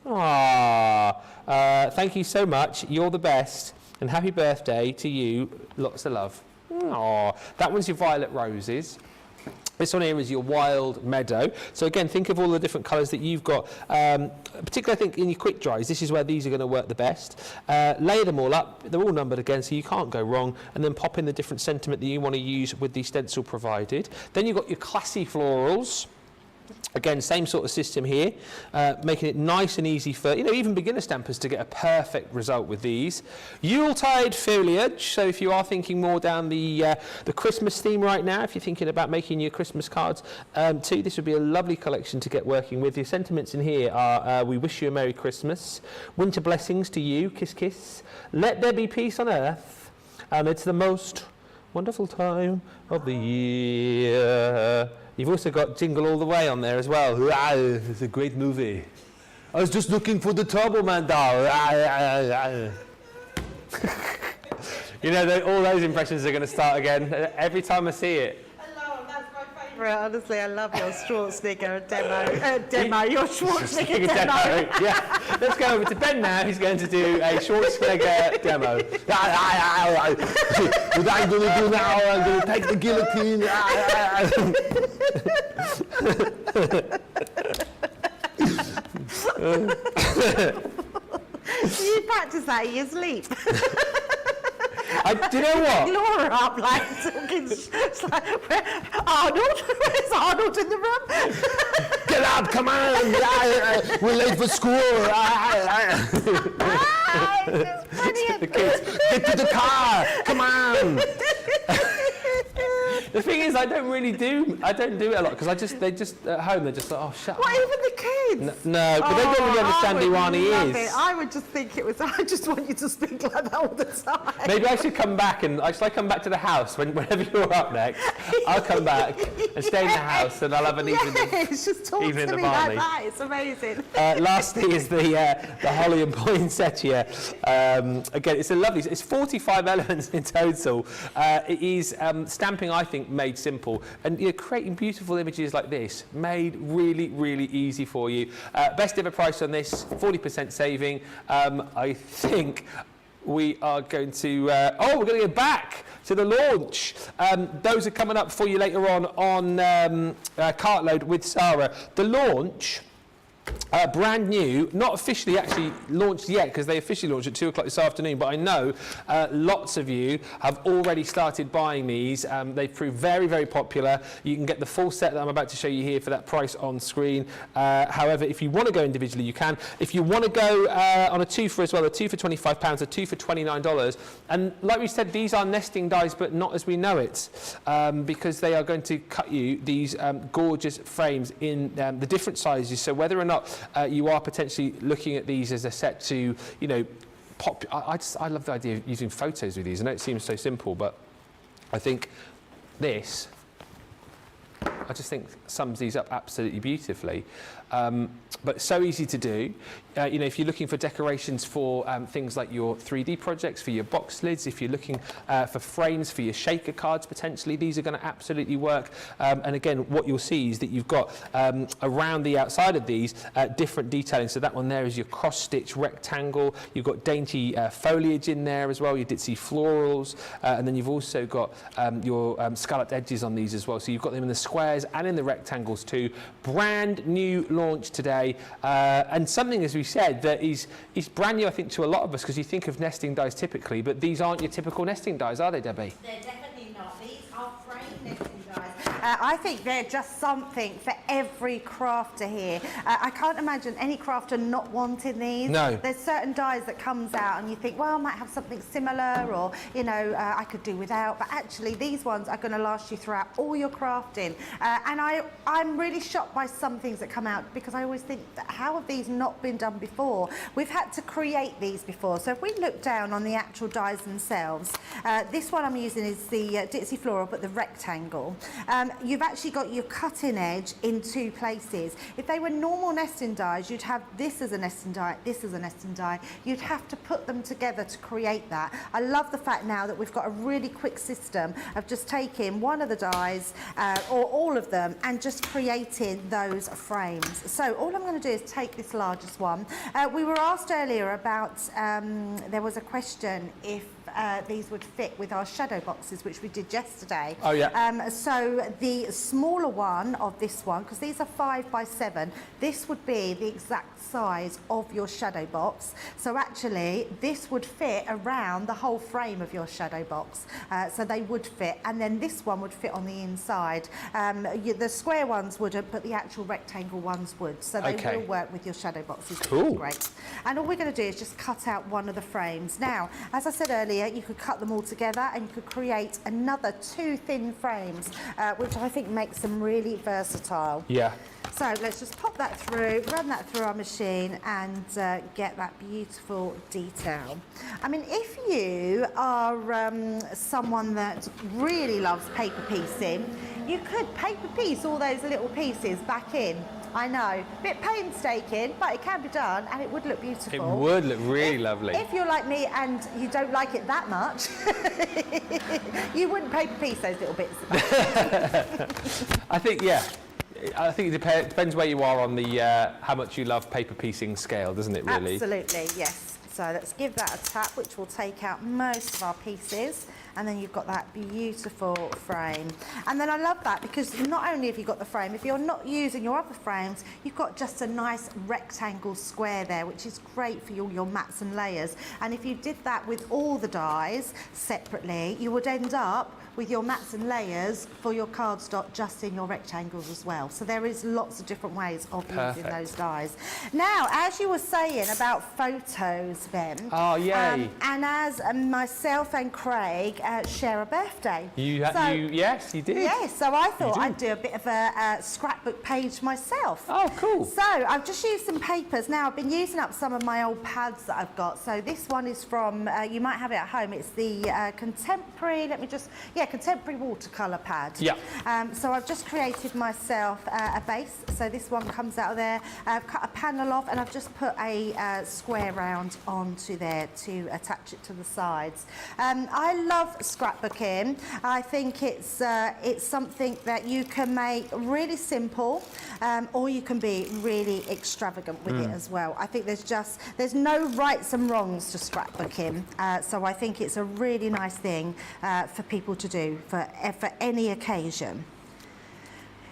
Thank you so much, you're the best. And happy birthday to you, lots of love. Aww. That one's your violet roses. This one here is your wild meadow. So again, think of all the different colours that you've got. Particularly, I think, in your quick dries, this is where these are going to work the best. Layer them all up. They're all numbered again, so you can't go wrong. And then pop in the different sentiment that you want to use with the stencil provided. Then you've got your classy florals. Again, same sort of system here, making it nice and easy for even beginner stampers to get a perfect result with these. Yuletide foliage, so if you are thinking more down the Christmas theme right now, if you're thinking about making your Christmas cards too, this would be a lovely collection to get working with. Your sentiments in here are we wish you a Merry Christmas, winter blessings to you, kiss kiss, let there be peace on earth, and it's the most wonderful time of the year. You've also got Jingle All the Way on there as well. It's a great movie. I was just looking for the Turbo Man doll. All those impressions are going to start again every time I see it. Hello, that's my favourite. Honestly, I love your Schwarzenegger demo. Your Schwarzenegger demo. Yeah. Let's go over to Ben now. He's going to do a Schwarzenegger demo. What I'm going to do now, I'm going to take the guillotine. You practice that in your sleep. Do you know what? Laura up like talking. It's like, Arnold? Where's Arnold in the room? Get up, come on! We're late for school. It's just brilliant. The kids, get to the car! Come on! The thing is, I don't do it a lot because they just at home they're just like, oh, shut up. What, even the kids? No, but they don't really understand who Arnie love is. it. I would just think it was. I just want you to speak like that all the time. Maybe I should come back I come back to the house whenever you're up next. I'll come back and stay in the house and I'll have an evening. Yes, just talk to me like that. It's amazing. Lastly is the holly and poinsettia. Again, it's a lovely. It's 45 elements in total. It is stamping, I think, made simple, and creating beautiful images like this made really, really easy for you. Best ever price on this, 40% saving. I think we are going to we're going to go back to the launch. Those are coming up for you later on Cartload with Sarah. The launch, brand new, not officially actually launched yet because they officially launched at 2 o'clock this afternoon, but I know lots of you have already started buying these. They've proved very, very popular. You can get the full set that I'm about to show you here for that price on screen. However, if you want to go individually, you can. If you want to go on a 2 for as well, a 2 for £25, a 2 for $29. And like we said, these are nesting dies, but not as we know it, because they are going to cut you these gorgeous frames in the different sizes. So whether or not you are potentially looking at these as a set to, pop. I love the idea of using photos with these. I know it seems so simple, but I think this, I just think sums these up absolutely beautifully. But so easy to do. If you're looking for decorations for things like your 3D projects, for your box lids, if you're looking for frames for your shaker cards, potentially, these are going to absolutely work. And again, what you'll see is that you've got around the outside of these different detailing. So that one there is your cross-stitch rectangle. You've got dainty foliage in there as well, your ditzy florals. And then you've also got your scalloped edges on these as well. So you've got them in the squares and in the rectangles too. Brand new launch today. And something, as we said, that is brand new, I think, to a lot of us, because you think of nesting dies typically, but these aren't your typical nesting dies, are they, Debbie? They're definitely not. These are frame nesting dies. I think they're just something for every crafter here. I can't imagine any crafter not wanting these. No. There's certain dies that comes out and you think, well, I might have something similar, or, I could do without, but actually these ones are going to last you throughout all your crafting. And I'm really shocked by some things that come out, because I always think, that how have these not been done before? We've had to create these before. So if we look down on the actual dies themselves, this one I'm using is the Ditzy Floral, but the rectangle. You've actually got your cutting edge in 2 places. If they were normal nesting dies, you'd have this as a nesting die, this as a nesting die. You'd have to put them together to create that. I love the fact now that we've got a really quick system of just taking one of the dies, or all of them, and just creating those frames. So all I'm going to do is take this largest one. We were asked earlier about, there was a question if these would fit with our shadow boxes, which we did yesterday. Oh, yeah. So the smaller one of this one, because these are 5 by 7, this would be the exact size of your shadow box. So actually, this would fit around the whole frame of your shadow box. So they would fit, and then this one would fit on the inside. The square ones wouldn't, but the actual rectangle ones would. So they will work with your shadow boxes. Cool. Great. And all we're going to do is just cut out one of the frames. Now, as I said earlier, you could cut them all together and you could create another 2 thin frames, which I think makes them really versatile. Yeah. So let's just pop that through, run that through our machine, and get that beautiful detail. I mean, if you are someone that really loves paper piecing, you could paper piece all those little pieces back in. I know, a bit painstaking, but it can be done, and it would look beautiful. It would look really lovely. If you're like me and you don't like it that much, you wouldn't paper piece those little bits. I think, yeah. I think it depends where you are on the how much you love paper piecing scale, doesn't it, really? Absolutely, yes. So let's give that a tap, which will take out most of our pieces. and then you've got that beautiful frame. And then I love that because not only have you got the frame, if you're not using your other frames, you've got just a nice rectangle square there, which is great for your mats and layers. And if you did that with all the dies separately, you would end up with your mats and layers for your cardstock just in your rectangles as well. So there is lots of different ways of using those dies. Now, as you were saying about photos, Ben. Oh, yay. And as myself and Craig share a birthday. Yes, you did. Yes, so I thought I'd do a bit of a scrapbook page myself. Oh, cool. So I've just used some papers. Now, I've been using up some of my old pads that I've got. So this one is from, you might have it at home, it's the Contemporary, Contemporary watercolour pad. Yeah. So I've just created myself a base. So this one comes out of there. I've cut a panel off and I've just put a square round onto there to attach it to the sides. I love scrapbooking. I think it's something that you can make really simple, or you can be really extravagant with it as well. I think there's no rights and wrongs to scrapbooking. So I think it's a really nice thing for people to do for any occasion.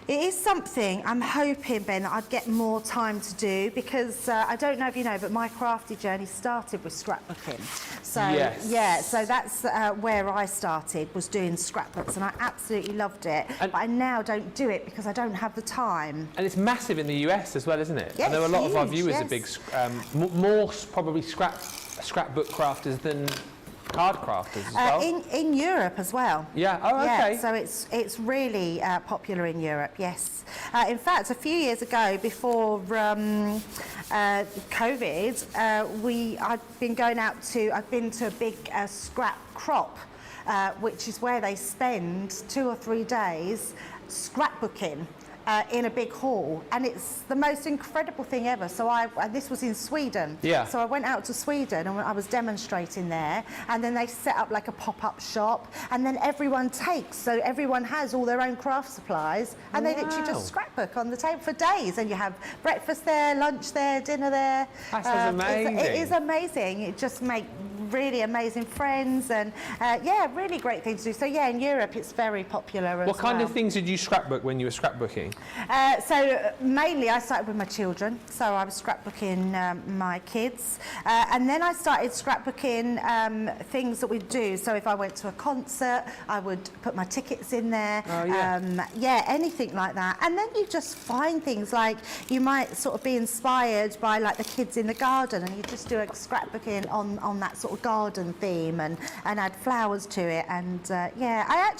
It is something I'm hoping, Ben, that I'd get more time to do because I don't know if you know, but my crafty journey started with scrapbooking. So yeah, so that's where I started, was doing scrapbooks, and I absolutely loved it. But I now don't do it because I don't have the time. And it's massive in the US as well, isn't it? Yes, I know a lot of our viewers yes. are big, more probably scrapbook crafters than card crafters as well. In Europe as well. Yeah. Oh, okay. Yeah, so it's really popular in Europe. Yes. In fact, a few years ago, before COVID, I've been to a big scrap crop, which is where they spend 2 or 3 days scrapbooking. In a big hall, and it's the most incredible thing ever. So this was in Sweden. Yeah. So I went out to Sweden and I was demonstrating there, and then they set up like a pop-up shop, and then everyone takes, so everyone has all their own craft supplies, and they literally just scrapbook on the table for days, and you have breakfast there, lunch there, dinner there. That sounds amazing. It is amazing. It just makes really amazing friends, and yeah, really great thing to do. So yeah, in Europe it's very popular as well. What kind of things did you scrapbook when you were scrapbooking? So mainly I started with my children, so I was scrapbooking my kids, and then I started scrapbooking things that we'd do. So if I went to a concert, I would put my tickets in there. Oh, yeah. Yeah, anything like that. And then you just find things like, you might sort of be inspired by like the kids in the garden, and you just do a scrapbooking on that sort of garden theme, and add flowers to it. And yeah, I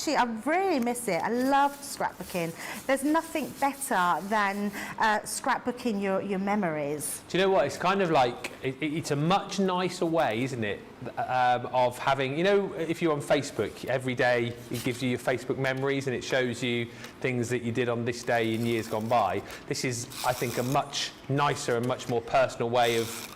really miss it. I loved scrapbooking. There's nothing better than scrapbooking your memories. Do you know what? It's kind of like, it's a much nicer way, isn't it, of having, you know, if you're on Facebook, every day it gives you your Facebook memories and it shows you things that you did on this day in years gone by. This is, I think, a much nicer and much more personal way of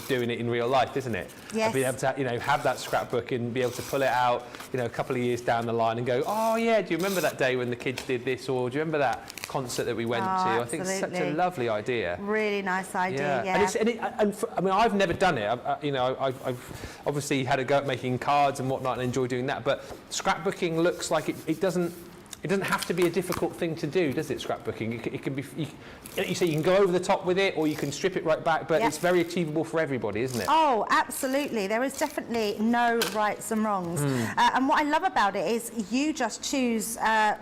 doing it in real life, isn't it? Yes. Being able to, you know, have that scrapbook and be able to pull it out, you know, a couple of years down the line and go, oh yeah, do you remember that day when the kids did this, or do you remember that concert that we went to? Absolutely. I think it's such a lovely idea. Really nice idea, yeah. I mean, I've never done it. You know, I've obviously had a go at making cards and whatnot and enjoy doing that. But scrapbooking looks like it doesn't have to be a difficult thing to do, does it, scrapbooking? It can be, you say you can go over the top with it, or you can strip it right back, but Yep. it's very achievable for everybody, isn't it? Oh, absolutely. There is definitely no rights and wrongs. And what I love about it is you just choose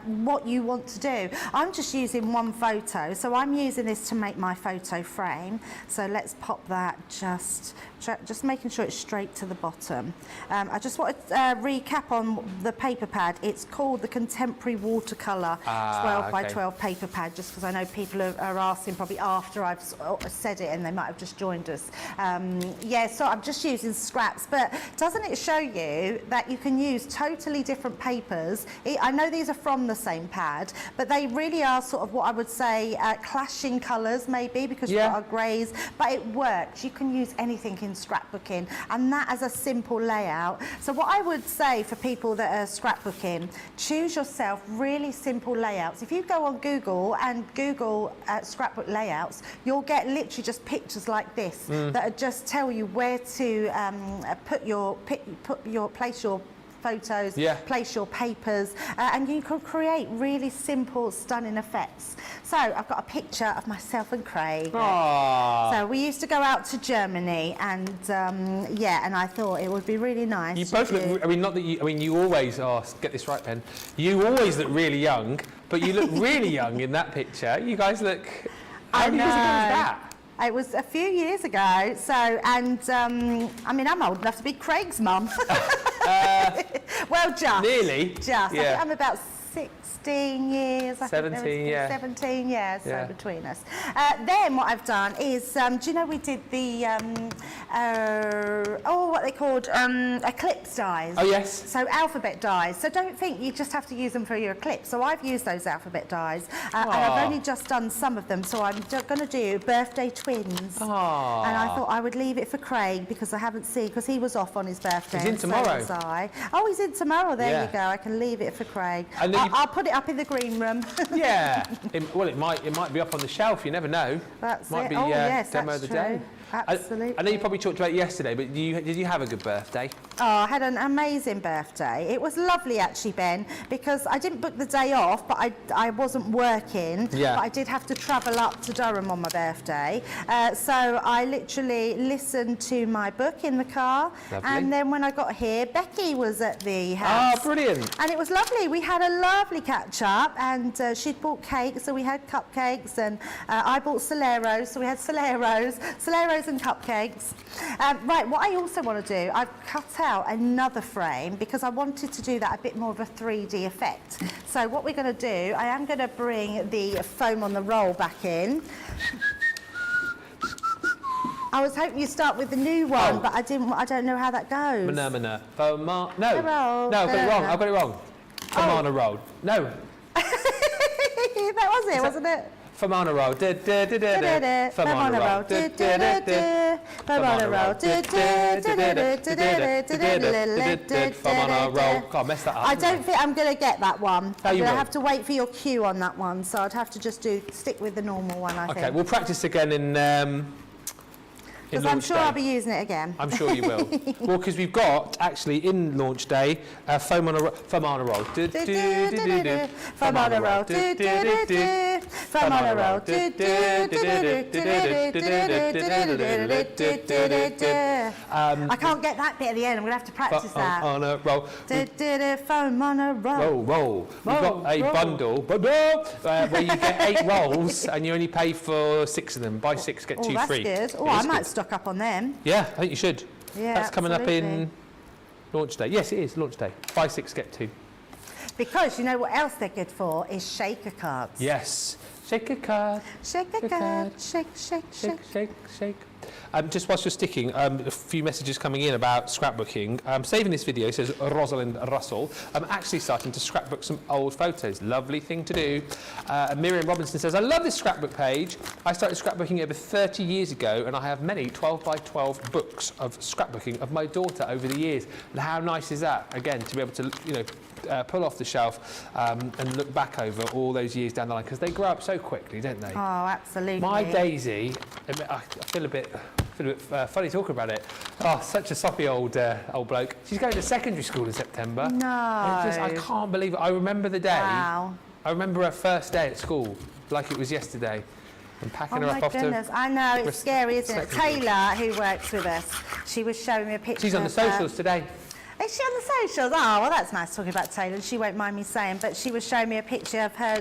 what you want to do. I'm just using one photo, so I'm using this to make my photo frame. So let's pop that just making sure it's straight to the bottom. I just want to recap on the paper pad. It's called the Contemporary Watercolour 12 by 12 paper pad, just because I know people are asking probably after I've said it and they might have just joined us. Yeah, so I'm just using scraps, but doesn't it show you that you can use totally different papers? I know these are from the same pad, but they really are sort of what I would say clashing colours maybe, because you've got our greys, but it works. You can use anything in scrapbooking, and that as a simple layout. So what I would say for people that are scrapbooking, choose yourself really simple layouts. If you go on Google and Google scrapbook layouts, you'll get literally just pictures like this that just tell you where to place your photos, Yeah. place your papers, and you can create really simple, stunning effects. So I've got a picture of myself and Craig. Aww. So we used to go out to Germany, and yeah, and I thought it would be really nice. You both look, I mean, not that you, I mean, you always, get this right, Ben, you always look really young, but you look really young in that picture. You guys look, how many years ago was that? It was a few years ago, so, and I mean, I'm old enough to be Craig's mum. Well, just. Nearly. Just. I Yeah. think I'm about 16 years. I think there was 17, yeah. 17 years, Yeah. so between us. Then what I've done is, do you know we did the, what they called, eclipse dies. Oh, yes. So alphabet dies. So don't think you just have to use them for your eclipse. So I've used those alphabet dies, and I've only just done some of them. So I'm going to do birthday twins. Aww. And I thought I would leave it for Craig because I haven't seen, because he was off on his birthday. He's in tomorrow. So was I. Oh, he's in tomorrow. There Yeah. you go. I can leave it for Craig. And then I'll put it up in the green room. Yeah. Well, it might be up on the shelf. You never know. That's might it. Be, Oh, yes, demo that's of the day. true. Absolutely. I know you probably talked about it yesterday, but did you have a good birthday? Oh, I had an amazing birthday. It was lovely, actually, Ben, because I didn't book the day off, but I wasn't working. Yeah. But I did have to travel up to Durham on my birthday. So I literally listened to my book in the car. Lovely. And then when I got here, Becky was at the house. Oh, brilliant. And it was lovely. We had a lovely catch-up, and she'd bought cakes, so we had cupcakes, and I bought Soleros, so we had Soleros and cupcakes. Right, what I also want to do, I've cut out another frame because I wanted to do that a bit more of a 3D effect. So what we're going to do, I am going to bring the foam on the roll back in. I was hoping you'd start with the new one, but I didn't. I don't know how that goes. No, roll. I've got it wrong. I've got it wrong. Famana roll. No. That was it, wasn't it? Famana roll. Famana roll. Famana roll. Famana roll. Can't mess that up. I don't think I'm going to get that one. Oh, I'm you going to will. have to wait for your cue on that one, so I'd have to just stick with the normal one, I think. Okay, we'll practice again in Because I'm launch sure day. I'll be using it again. I'm sure you will. Well, because we've got, actually, in launch day, Famana roll. Famana roll. Famana roll. I can't get that bit at the end. I'm going to have to practice that. Famana roll. Famana roll. Roll. We've got a bundle where you get 8 rolls and you only pay for 6 of them. Buy 6, get 2 Oh, that's free. good. Oh, It I is might good. stock up on them. Yeah, I think you should. Yeah, That's coming up absolutely. in launch day. Yes, it is launch day. Buy 6, get 2. Because you know what else they're good for is shaker cards. Yes. Shake a card. Shake a card. Shake, shake, shake. Shake. Just whilst you're sticking, a few messages coming in about scrapbooking. Saving this video, says Rosalind Russell. I'm actually starting to scrapbook some old photos. Lovely thing to do. Miriam Robinson says, I love this scrapbook page. I started scrapbooking over 30 years ago, and I have many 12 by 12 books of scrapbooking of my daughter over the years. And how nice is that? Again, to be able to, pull off the shelf and look back over all those years down the line, because they grow up so quickly, don't they? Oh, absolutely. My Daisy, I feel a bit funny talking about it. Oh, such a soppy old bloke. She's going to secondary school in September. No. I can't believe it. I remember the day. Wow. I remember her first day at school, like it was yesterday. And packing Oh her my up off goodness, to... I know, it's scary, isn't it? secondary. Taylor, who works with us, she was showing me a picture. She's on the of her- socials today. Is she on the socials? Oh, well, that's nice talking about Taylor. She won't mind me saying, but she was showing me a picture of her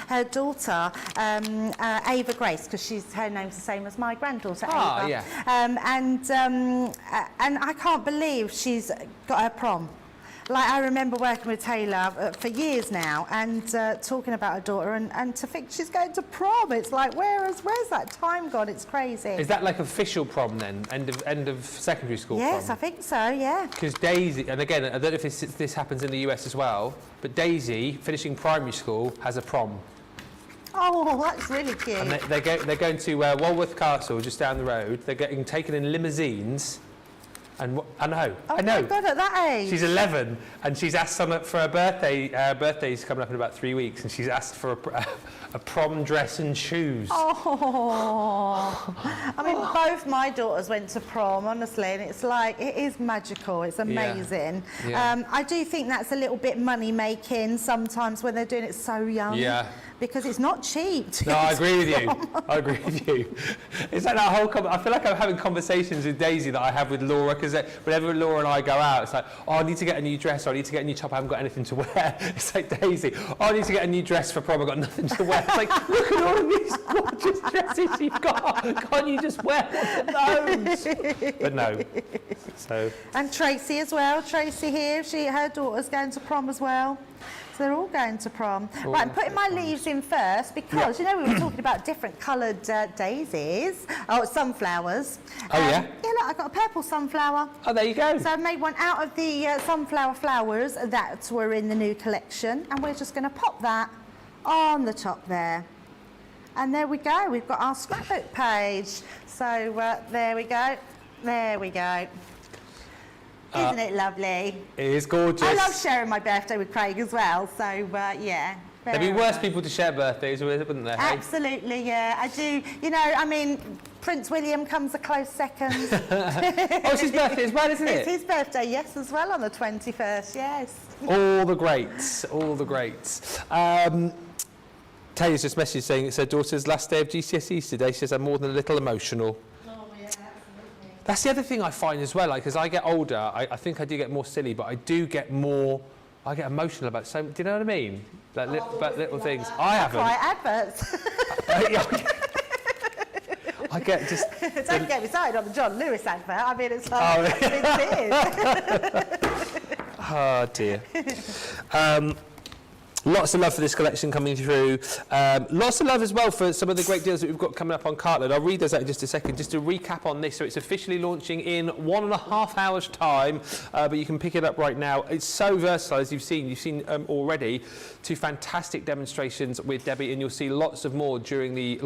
her daughter, Ava Grace, because her name's the same as my granddaughter, Ah, Ava. yeah. And I can't believe she's got her prom. Like, I remember working with Taylor for years now and talking about her daughter, and to think she's going to prom, it's like, where's that time gone? It's crazy. Is that like official prom then? End of secondary school Yes, prom? I think so, yeah. Because Daisy, and again, I don't know if this happens in the US as well, but Daisy, finishing primary school, has a prom. Oh, that's really cute. And they're going to Walworth Castle, just down the road. They're getting taken in limousines And I know. Oh my God, at that age. She's 11, and she's asked someone for her birthday. Birthday's coming up in about 3 weeks, and she's asked for a prom dress and shoes. Oh, I mean, both my daughters went to prom, honestly, and it's like, it is magical. It's amazing. Yeah. I do think that's a little bit money making sometimes when they're doing it so young. Yeah. Because it's not cheap. No, I agree with you. I agree with you. It's like that whole. I feel like I'm having conversations with Daisy that I have with Laura, because whenever Laura and I go out, it's like, oh, I need to get a new dress, or I need to get a new top. I haven't got anything to wear. It's like Daisy, oh, I need to get a new dress for prom. I've got nothing to wear. It's like, look at all of these gorgeous dresses you've got. Can't you just wear one of those? But no. So. And Tracy as well. Tracy here, her daughter's going to prom as well. So they're all going to prom. Right, I'm putting my leaves in first because, you know, we were talking about different coloured daisies. Oh, sunflowers. Oh, yeah? Yeah, look, I've got a purple sunflower. Oh, there you go. So I've made one out of the sunflower flowers that were in the new collection. And we're just going to pop that on the top there. And there we go. We've got our scrapbook page. So there we go. There we go. Isn't it lovely? It is gorgeous. I love sharing my birthday with Craig as well, so yeah. There'd be worse people to share birthdays with, wouldn't there? Hey? Absolutely, yeah. I do, you know, I mean, Prince William comes a close second. Oh, it's his birthday as well, isn't it? It's his birthday, yes, as well, on the 21st, yes. All the greats, all the greats. Taylor's just messaged saying it's her daughter's last day of GCSEs today. She says, I'm more than a little emotional. That's the other thing I find as well, like, as I get older, I think I do get more silly, but I get emotional about so, do you know what I mean? Like, about little things. That. I haven't. Right, adverts. I get just... Don't get me started on the John Lewis advert. I mean, it's like, it is. Oh, dear. Lots of love for this collection coming through. Lots of love as well for some of the great deals that we've got coming up on Cartload. I'll read those out in just a second. Just to recap on this, so it's officially launching in 1.5 hours' time, but you can pick it up right now. It's so versatile, as you've seen. You've seen already 2 fantastic demonstrations with Debbie, and you'll see lots more during the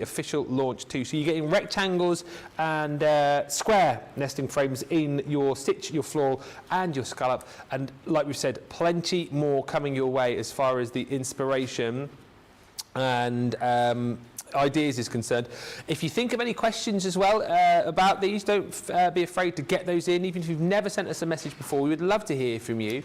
official launch too. So you're getting rectangles and square nesting frames in your stitch, your floral, and your scallop. And like we've said, plenty more coming your way as far as the inspiration and ideas is concerned. If you think of any questions as well about these, don't be afraid to get those in. Even if you've never sent us a message before, we would love to hear from you.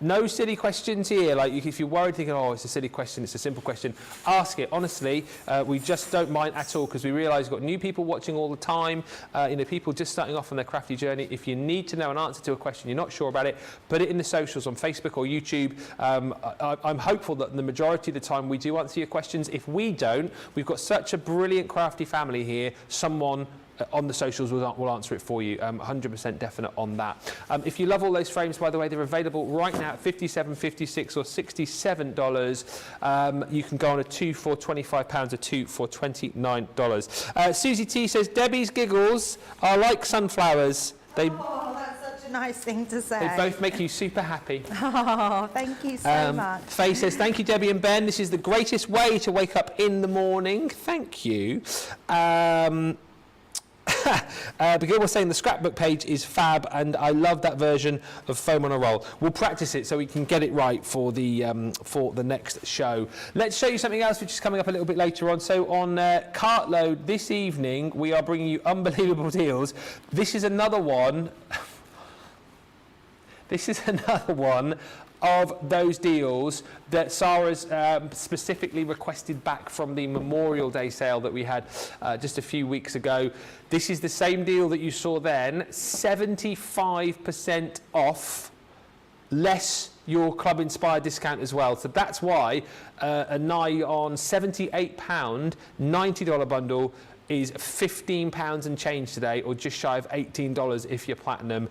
No silly questions here. Like, if you're worried thinking, oh, it's a silly question, it's a simple question, ask it. Honestly, we just don't mind at all, because we realise we've got new people watching all the time, you know, people just starting off on their crafty journey. If you need to know an answer to a question, you're not sure about it, put it in the socials on Facebook or YouTube. I'm hopeful that the majority of the time we do answer your questions. If we don't, we've got such a brilliant crafty family here. Someone on the socials will answer it for you. 100% definite on that. If you love all those frames, by the way, they're available right now at $57, $56 or $67. You can go on a 2 for £25, a 2 for $29. Susie T says, Debbie's giggles are like sunflowers. Oh, that's such a nice thing to say. They both make you super happy. Oh, thank you so much. Faye says, thank you, Debbie and Ben. This is the greatest way to wake up in the morning. Thank you. Begil was saying the scrapbook page is fab, and I love that version of foam on a roll. We'll practice it so we can get it right for the next show. Let's show you something else which is coming up a little bit later on. So on Cartload this evening, we are bringing you unbelievable deals. This is another one. This is another one of those deals that Sarah's specifically requested back from the Memorial Day sale that we had just a few weeks ago. This is the same deal that you saw then, 75% off, less your Club Inspired discount as well. So that's why a nigh on £78, $90 bundle is £15 and change today, or just shy of $18 if you're platinum.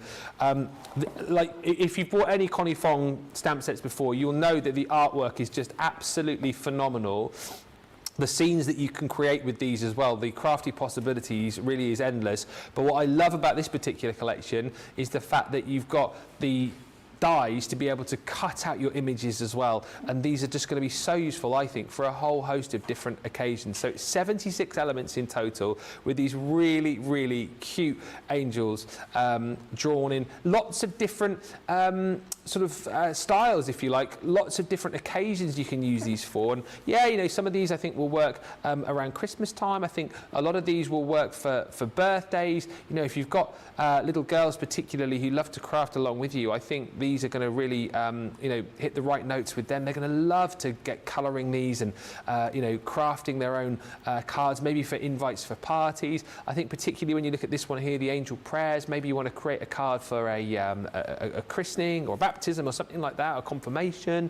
Like, if you've bought any Connie Fong stamp sets before, you'll know that the artwork is just absolutely phenomenal. The scenes that you can create with these as well, the crafty possibilities really is endless. But what I love about this particular collection is the fact that you've got the dies to be able to cut out your images as well, and these are just going to be so useful, I think, for a whole host of different occasions. So it's 76 elements in total with these really, really cute angels drawn in lots of different styles, if you like, lots of different occasions you can use these for. And yeah, you know, some of these I think will work around Christmas time. I think a lot of these will work for birthdays. You know, if you've got little girls particularly who love to craft along with you, I think these are going to really, you know, hit the right notes with them. They're going to love to get colouring these and, you know, crafting their own cards, maybe for invites for parties. I think particularly when you look at this one here, the angel prayers, maybe you want to create a card for a christening or a baptism or something like that, or confirmation.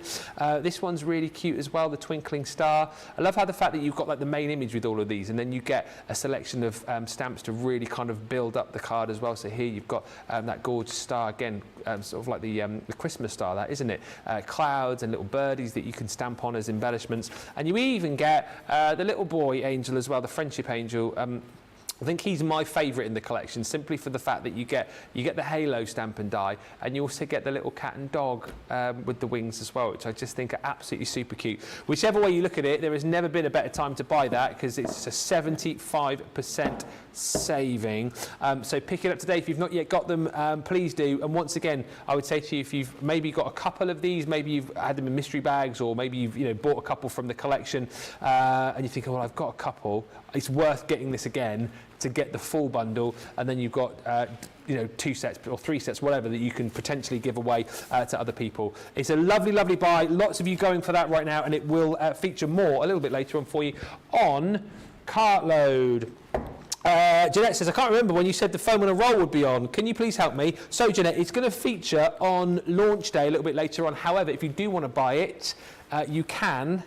This one's really cute as well, the twinkling star. I love how the fact that you've got like the main image with all of these, and then you get a selection of stamps to really kind of build up the card as well. So here you've got that gorgeous star again, sort of like the Christmas star, that, isn't it? Clouds and little birdies that you can stamp on as embellishments, and you even get the little boy angel as well, the friendship angel. I think he's my favourite in the collection, simply for the fact that you get the halo stamp and die, and you also get the little cat and dog with the wings as well, which I just think are absolutely super cute. Whichever way you look at it, there has never been a better time to buy that, because it's a 75% saving. So pick it up today if you've not yet got them. Please do. And once again, I would say to you, if you've maybe got a couple of these, maybe you've had them in mystery bags, or maybe you've bought a couple from the collection, and you think, oh, well, I've got a couple, it's worth getting this again to get the full bundle, and then you've got 2 sets or 3 sets, whatever, that you can potentially give away to other people. It's a lovely, lovely buy. Lots of you going for that right now, and it will feature more a little bit later on for you on Cartload. Jeanette says, I can't remember when you said the foam on a roll would be on. Can you please help me? So, Jeanette, it's going to feature on launch day a little bit later on. However, if you do want to buy it, you can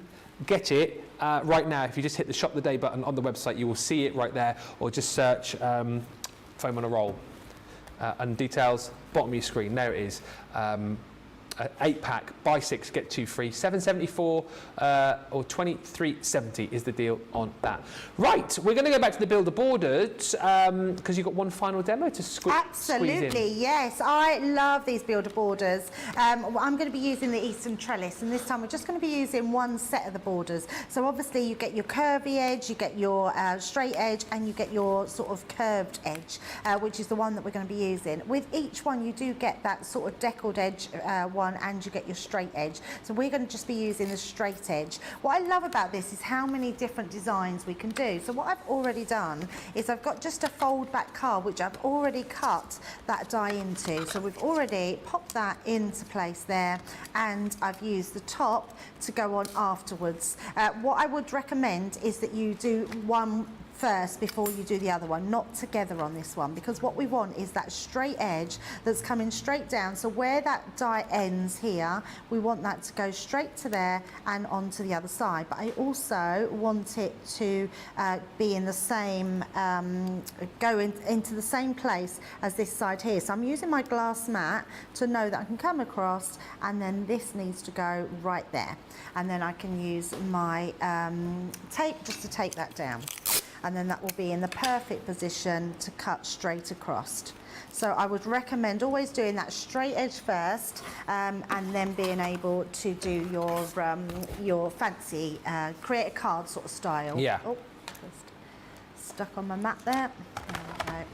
get it right now. If you just hit the Shop the Day button on the website, you will see it right there, or just search foam on a roll. And details, bottom of your screen, there it is. 8-pack, buy 6, get 2 free. $7.74 or $23.70 is the deal on that. Right, we're going to go back to the Builder Borders because you've got one final demo to squeeze in. Absolutely, yes. I love these Builder Borders. I'm going to be using the Eastern Trellis, and this time we're just going to be using one set of the borders. So obviously you get your curvy edge, you get your straight edge, and you get your sort of curved edge, which is the one that we're going to be using. With each one you do get that sort of deckled edge one, and you get your straight edge. So we're going to just be using the straight edge. What I love about this is how many different designs we can do. So what I've already done is I've got just a fold back card which I've already cut that die into. So we've already popped that into place there, and I've used the top to go on afterwards. What I would recommend is that you do one first before you do the other one, not together on this one, because what we want is that straight edge that's coming straight down. So where that die ends here, we want that to go straight to there and onto the other side. But I also want it to be in the same, into the same place as this side here. So I'm using my glass mat to know that I can come across, and then this needs to go right there. And then I can use my tape just to take that down. And then that will be in the perfect position to cut straight across. So I would recommend always doing that straight edge first, and then being able to do your fancy create a card sort of style. Yeah. Oh, just stuck on my mat there. There we go.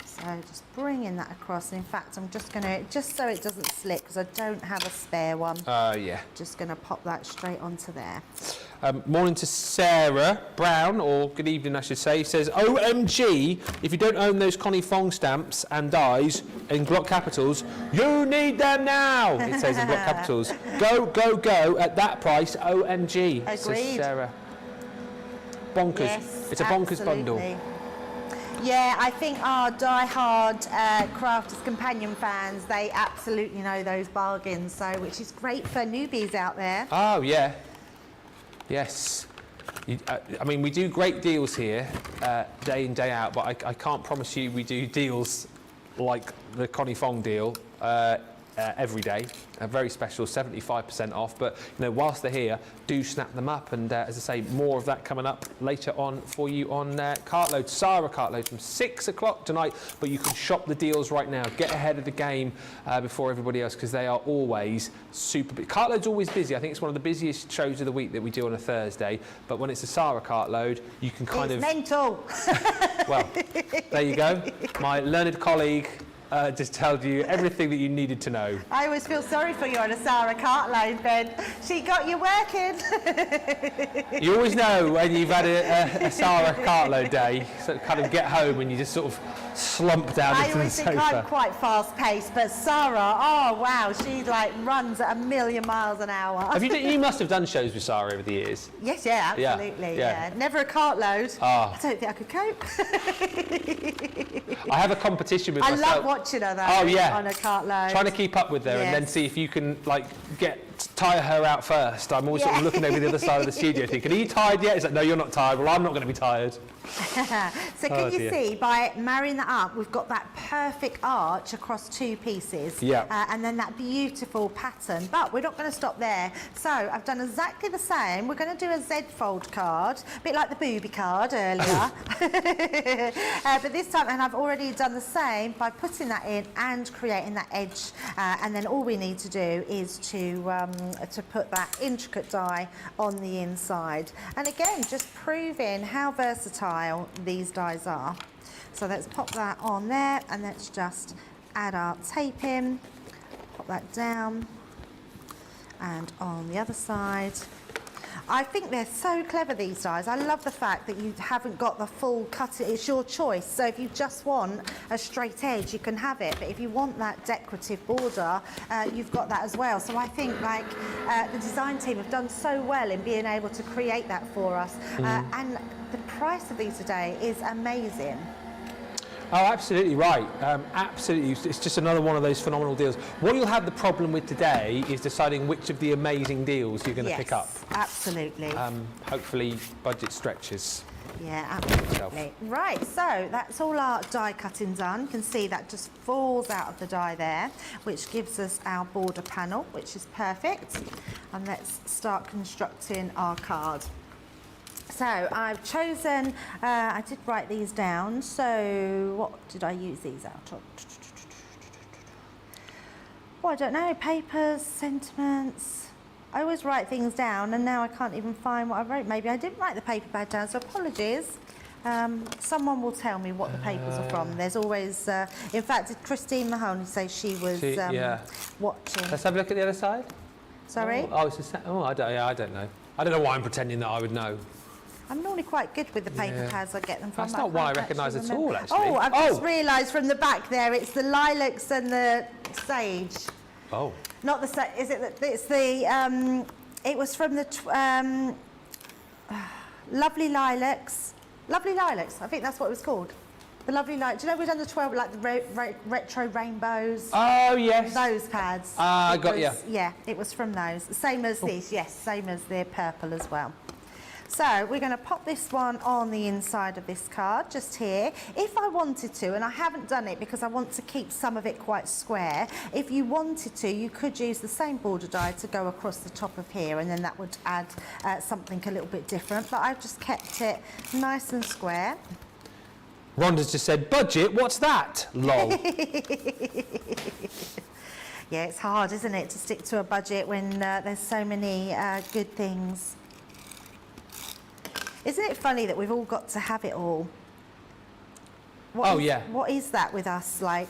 So just bringing that across. In fact, I'm just going to, just so it doesn't slip, because I don't have a spare one. Yeah. Just going to pop that straight onto there. Morning to Sarah Brown, or good evening I should say, says, OMG, if you don't own those Connie Fong stamps and dies in block capitals, you need them now, it says in block capitals. Go, go, go, at that price, OMG, Agreed. says Sarah. Bonkers. Yes, it's a bonkers bundle. Yeah, I think our die-hard Crafters Companion fans, they absolutely know those bargains, so which is great for newbies out there. Oh, yeah. Yes. I mean, we do great deals here, day in, day out, but I can't promise you we do deals like the Connie Fong deal every day. A very special 75% off. But you know, whilst they're here, do snap them up. And as I say, more of that coming up later on for you on Cartload. Sarah Cartload from 6 o'clock tonight. But you can shop the deals right now. Get ahead of the game before everybody else, because they are always super busy. Cartload's always busy. I think it's one of the busiest shows of the week that we do on a Thursday. But when it's a Sarah Cartload, you can kind of... mental. Well, there you go. My learned colleague just told you everything that you needed to know. I always feel sorry for you on a Sarah Cartload, Ben. She got you working. You always know when you've had a Sarah Cartload day, so kind of get home and you just sort of slump down I into the always sofa. think I'm quite fast-paced, but Sarah, oh wow, she like runs at 1,000,000 miles an hour. Have you must have done shows with Sarah over the years. Yes, yeah, absolutely, Yeah. yeah. Never a cartload. Ah. I don't think I could cope. I have a competition with I myself. love watching her though. Oh, yeah. On a cartload. Trying to keep up with her and then Yes. see if you can like tire her out first. I'm always sort of looking over the other side of the studio thinking, are you tired yet? He's like, no, you're not tired. Well, I'm not going to be tired. So can you dear. see, by marrying that up, we've got that perfect arch across 2 pieces. Yeah. And then that beautiful pattern. But we're not going to stop there. So I've done exactly the same. We're going to do a Z-fold card, a bit like the booby card earlier. But this time, and I've already done the same by putting that in and creating that edge. And then all we need to do is to put that intricate die on the inside. And again, just proving how versatile these dies are. So let's pop that on there and let's just add our tape in, pop that down, and on the other side. I think they're so clever, these dies. I love the fact that you haven't got the full cut. It's your choice. So if you just want a straight edge, you can have it. But if you want that decorative border, you've got that as well. So I think like the design team have done so well in being able to create that for us. And the price of these today is amazing. Oh, absolutely right. Absolutely. It's just another one of those phenomenal deals. What you'll have the problem with today is deciding which of the amazing deals you're going to pick up. Absolutely. Hopefully budget stretches. Yeah, absolutely. Right, so that's all our die cutting done. You can see that just falls out of the die there, which gives us our border panel, which is perfect. And let's start constructing our card. So I've chosen, I did write these down, so what did I use these out of? Well, I don't know, papers, sentiments. I always write things down and now I can't even find what I wrote. Maybe I didn't write the paper pad down, so apologies. Someone will tell me what the papers are from. There's always, in fact, did Christine Mahoney say she was watching? Let's have a look at the other side. Sorry? Oh, it's I don't know. I don't know why I'm pretending that I would know. I'm normally quite good with the paper pads I get them from. That's not one I recognise at all, actually. Oh, I've just realised from the back there, it's the lilacs and the sage. Oh. Not the sage, is it? It's the, it was from the Lovely Lilacs. Lovely Lilacs, I think that's what it was called. The Lovely Lilacs. Do you know we've done the 12, like the retro rainbows? Oh, yes. Those pads. I got you. Yeah, it was from those. Same as these, yes, same as the purple as well. So we're going to pop this one on the inside of this card, just here. If I wanted to, and I haven't done it because I want to keep some of it quite square, if you wanted to, you could use the same border die to go across the top of here, and then that would add something a little bit different. But I've just kept it nice and square. Rhonda's just said, budget, what's that? Lol. Yeah, it's hard, isn't it, to stick to a budget when there's so many good things. Isn't it funny that we've all got to have it all? What is that with us? Like,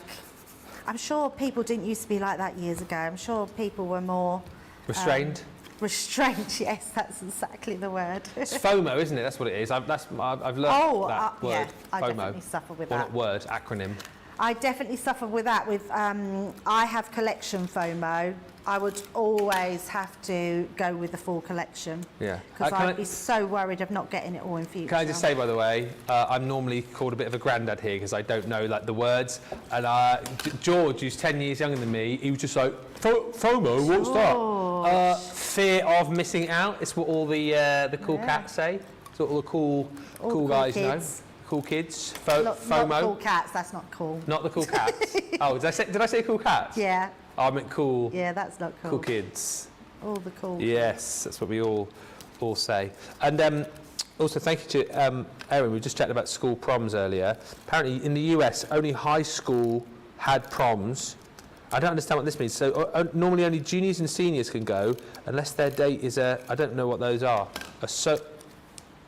I'm sure people didn't used to be like that years ago. I'm sure people were more... Restrained? Restrained, yes, that's exactly the word. It's FOMO, isn't it? That's what it is. I've learned that word. Yeah, I FOMO. definitely suffer with Well, that. not word, acronym. I definitely suffer with that. With I have collection FOMO. I would always have to go with the full collection. Yeah. Because I'd be so worried of not getting it all in future. Can I just say, by the way, I'm normally called a bit of a granddad here because I don't know like the words. And George, who's 10 years younger than me, he was just like, FOMO, what's that? Fear of missing out. It's what all the cool cats say. It's what all the cool guys kids. know. Cool kids. Not FOMO. cool cats, that's not cool. Not the cool cats. Oh, did I say cool cats? Yeah. I meant cool. Yeah, that's not cool. Cool kids. All the cool. Yes, that's what we all say. And also, thank you to Erin. We just chatted about school proms earlier. Apparently, in the US, only high school had proms. I don't understand what this means. So normally only juniors and seniors can go, unless their date is I don't know what those are. A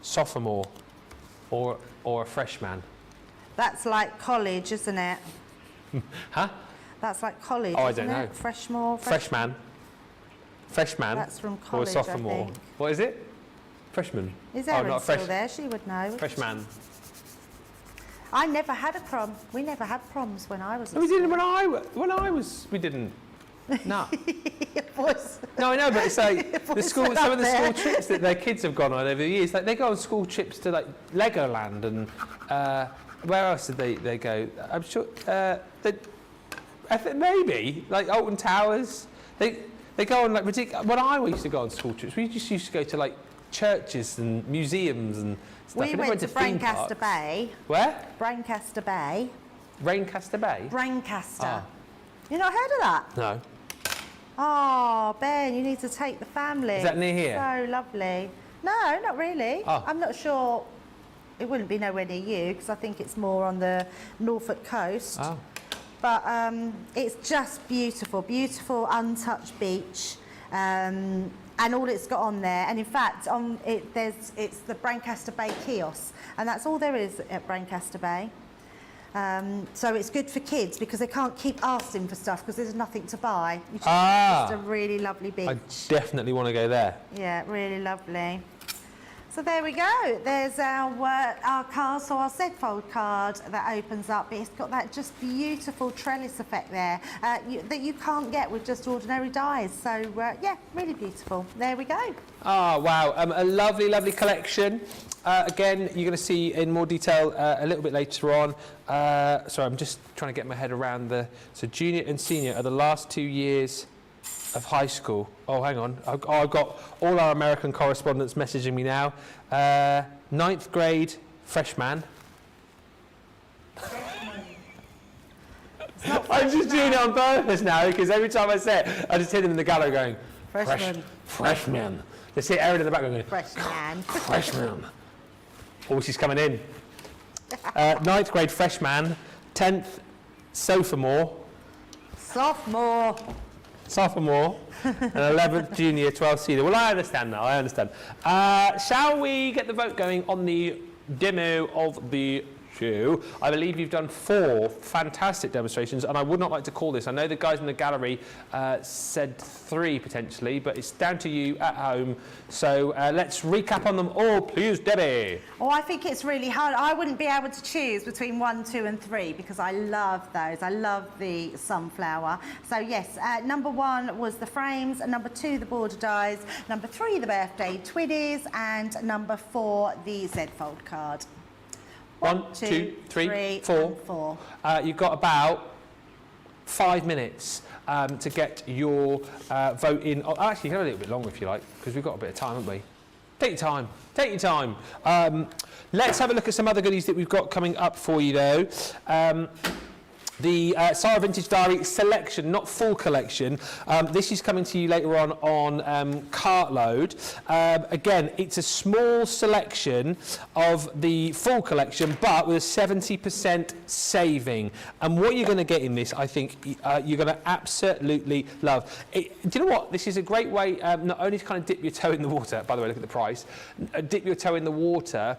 sophomore or a freshman. That's like college, isn't it? Huh? That's like college. Oh, I isn't don't know. it? Freshman. Freshman. That's from Or a college, sophomore. I think. What is it? Freshman. Is Oh, Erin not still there? She would know. Freshman. I never had a prom. We never had proms when I was. No, we didn't when I was. We didn't. No. It was. No, I know, but it's like the school. up Some of the there. school trips that their kids have gone on over the years. Like they go on school trips to like Legoland and where else did they go? I'm sure. I think maybe like Alton Towers. They go on like ridiculous. When I used to go on school trips, we just used to go to like churches and museums and stuff. We went to Brancaster Bay. Where? Brancaster Bay. Raincaster Bay. Brancaster. Ah. You not heard of that? No. Oh, Ben, you need to take the family. Is that near here? So lovely. No, not really. Oh. I'm not sure. It wouldn't be nowhere near you because I think it's more on the Norfolk coast. Oh. But it's just beautiful, beautiful untouched beach, and all it's got on there. And in fact, it's the Brancaster Bay kiosk, and that's all there is at Brancaster Bay. So it's good for kids because they can't keep asking for stuff because there's nothing to buy. It's just a really lovely beach. I definitely want to go there. Yeah, really lovely. So there we go. There's our card, so our Z-fold card that opens up. It's got that just beautiful trellis effect there that you can't get with just ordinary dies. So yeah, really beautiful. There we go. Oh, wow. A lovely, lovely collection. Again, you're going to see in more detail a little bit later on. Sorry, I'm just trying to get my head around so junior and senior are the last 2 years of high school. Oh, hang on. I've got all our American correspondents messaging me now. 9th grade freshman. I'm just doing it on purpose now because every time I say it, I just hear them in the gallery going, Freshman. Freshman. They see Erin in the background going, Freshman. Freshman. Oh, she's coming in. 9th grade freshman, 10th sophomore, and 11th junior, 12th senior. Well, I understand now, I understand. Shall we get the vote going on the demo of the show? I believe you've done 4 fantastic demonstrations, and I would not like to call this. I know the guys in the gallery said 3 potentially, but it's down to you at home. So let's recap on them all, please, Debbie. Oh, I think it's really hard. I wouldn't be able to choose between 1, 2 and 3 because I love those. I love the sunflower. So yes, number 1 was the frames, number 2 the border dies, number 3 the birthday twiddies, and number 4 the Z-fold card. 1, 2, 3, 4. You've got about 5 minutes to get your vote in. Oh, actually, you can have a little bit longer if you like, because we've got a bit of time, haven't we? Take your time. Take your time. Let's have a look at some other goodies that we've got coming up for you, though. The Sarah Vintage Diary selection, not full collection. This is coming to you later on Cartload. Again, it's a small selection of the full collection, but with a 70% saving. And what you're going to get in this, I think, you're going to absolutely love. Do you know what? This is a great way not only to kind of dip your toe in the water, by the way, look at the price, dip your toe in the water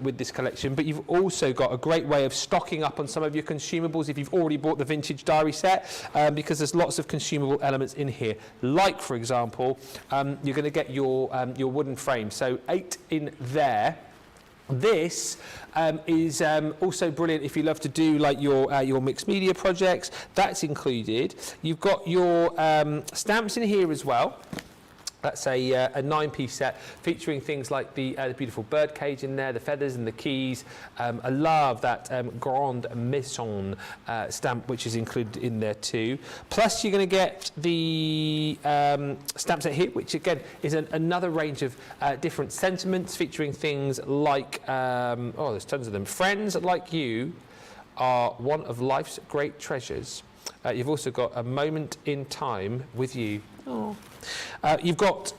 with this collection, but you've also got a great way of stocking up on some of your consumables if you've already bought the vintage diary set, because there's lots of consumable elements in here. Like, for example, you're going to get your wooden frame, so 8 in there. This is also brilliant if you love to do like your mixed media projects. That's included. You've got your stamps in here as well. That's a 9-piece set featuring things like the beautiful bird cage in there, the feathers and the keys. I love that Grande Maison stamp, which is included in there too. Plus, you're going to get the stamp set here, which again is another range of different sentiments featuring things like, oh, there's tons of them. Friends like you are one of life's great treasures. You've also got a moment in time with you. Oh. You've got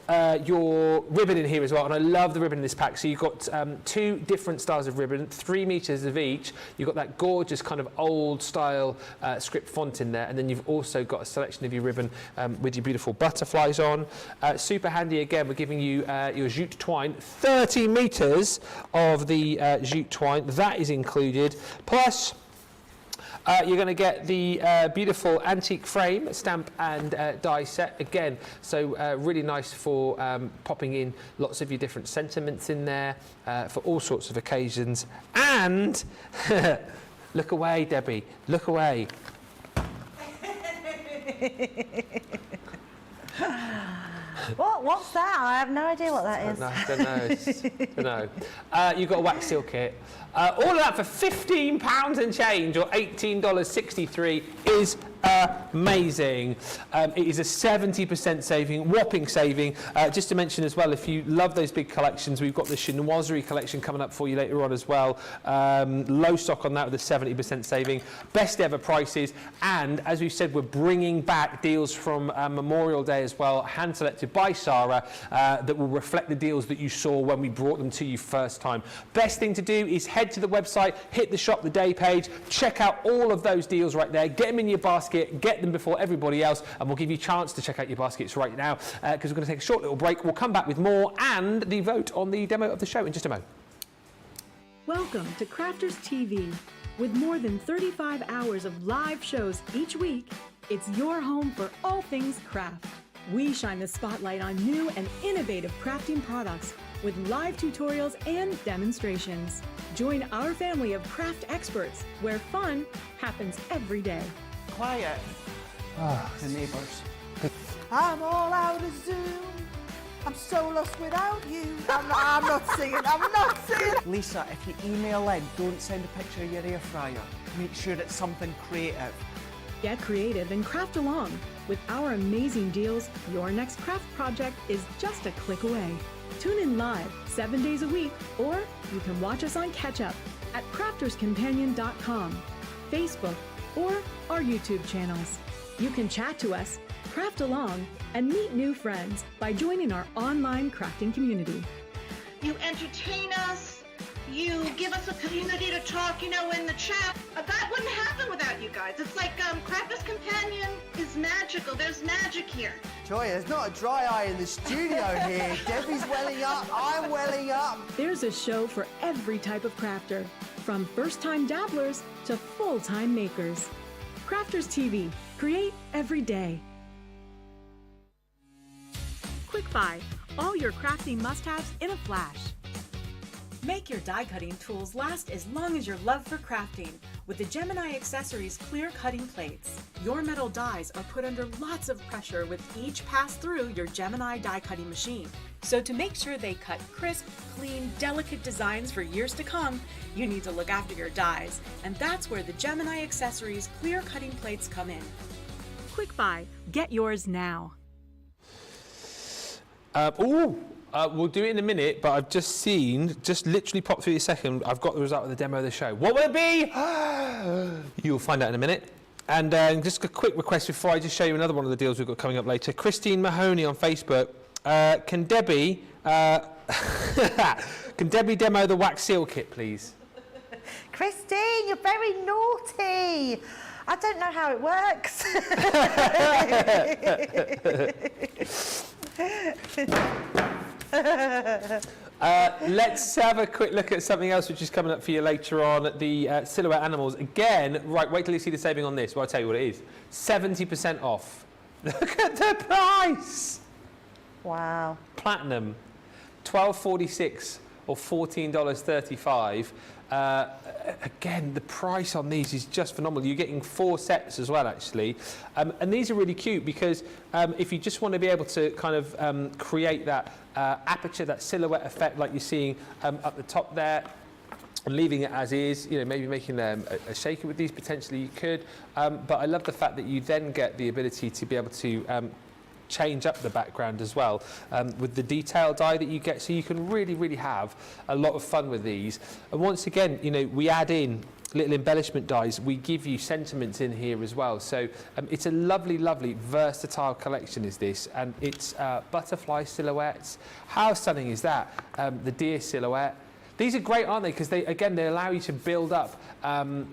your ribbon in here as well, and I love the ribbon in this pack. So you've got 2 different styles of ribbon, 3 metres of each. You've got that gorgeous kind of old style script font in there, and then you've also got a selection of your ribbon with your beautiful butterflies on. Super handy again, we're giving you your jute twine, 30 metres of the jute twine, that is included, plus you're going to get the beautiful antique frame, stamp and die set again. So really nice for popping in lots of your different sentiments in there for all sorts of occasions. And look away, Debbie, look away. What's that? I have no idea what that is. I don't know. You've got a wax seal kit. All of that for £15 and change, or $18.63, is amazing. It is a 70% saving, whopping saving. Just to mention as well, if you love those big collections, we've got the chinoiserie collection coming up for you later on as well. Low stock on that with a 70% saving. Best ever prices. And as we've said, we're bringing back deals from Memorial Day as well, hand selected by Sarah, that will reflect the deals that you saw when we brought them to you first time. Best thing to do is head to the website, hit the shop the day page, check out all of those deals right there, get them in your basket, get them before everybody else, and we'll give you a chance to check out your baskets right now, because we're going to take a short little break. We'll come back with more and the vote on the demo of the show in just a moment. Welcome to Crafters TV. With more than 35 hours of live shows each week, it's your home for all things craft. We shine the spotlight on new and innovative crafting products with live tutorials and demonstrations. Join our family of craft experts where fun happens every day. Quiet. The neighbours. I'm all out of Zoom. I'm so lost without you. I'm not singing. Lisa, if you email in, don't send a picture of your air fryer. Make sure it's something creative. Get creative and craft along. With our amazing deals, your next craft project is just a click away. Tune in live 7 days a week, or you can watch us on Catch Up at crafterscompanion.com, Facebook, or our YouTube channels. You can chat to us, craft along, and meet new friends by joining our online crafting community. You entertain us, you give us a community to talk, in the chat. That wouldn't happen without you guys. It's like Crafters Companion is magical. There's magic here. Joy, there's not a dry eye in the studio here. Debbie's welling up, I'm welling up. There's a show for every type of crafter, from first-time dabblers to full-time makers. Crafters TV. Create every day. Quick Buy. All your crafting must-haves in a flash. Make your die cutting tools last as long as your love for crafting with the Gemini Accessories clear cutting plates. Your metal dies are put under lots of pressure with each pass through your Gemini die cutting machine. So to make sure they cut crisp, clean, delicate designs for years to come, you need to look after your dies, and that's where the Gemini Accessories clear cutting plates come in. Quick Buy. Get yours now. We'll do it in a minute, but I've just seen, just literally popped through a second, I've got the result of the demo of the show. What will it be? You'll find out in a minute. And just a quick request before I just show you another one of the deals we've got coming up later. Christine Mahoney on Facebook. Can Debbie demo the wax seal kit, please? Christine, you're very naughty. I don't know how it works. Let's have a quick look at something else which is coming up for you later on, the silhouette animals. Again, right, wait till you see the saving on this. Well, I'll tell you what it is. 70% off. Look at the price! Wow. Platinum, $12.46 or $14.35. Again, the price on these is just phenomenal. You're getting 4 sets as well, actually. And these are really cute because if you just want to be able to kind of create that aperture, that silhouette effect like you're seeing up the top there, and leaving it as is, maybe making them a shaker with these, potentially you could. But I love the fact that you then get the ability to be able to change up the background as well with the detail dye that you get, so you can really have a lot of fun with these. And once again, you know, we add in little embellishment dies. We give you sentiments in here as well, so it's a lovely versatile collection is this, and it's butterfly silhouettes. How stunning is that? The deer silhouette. These are great, aren't they? Because they allow you to build up,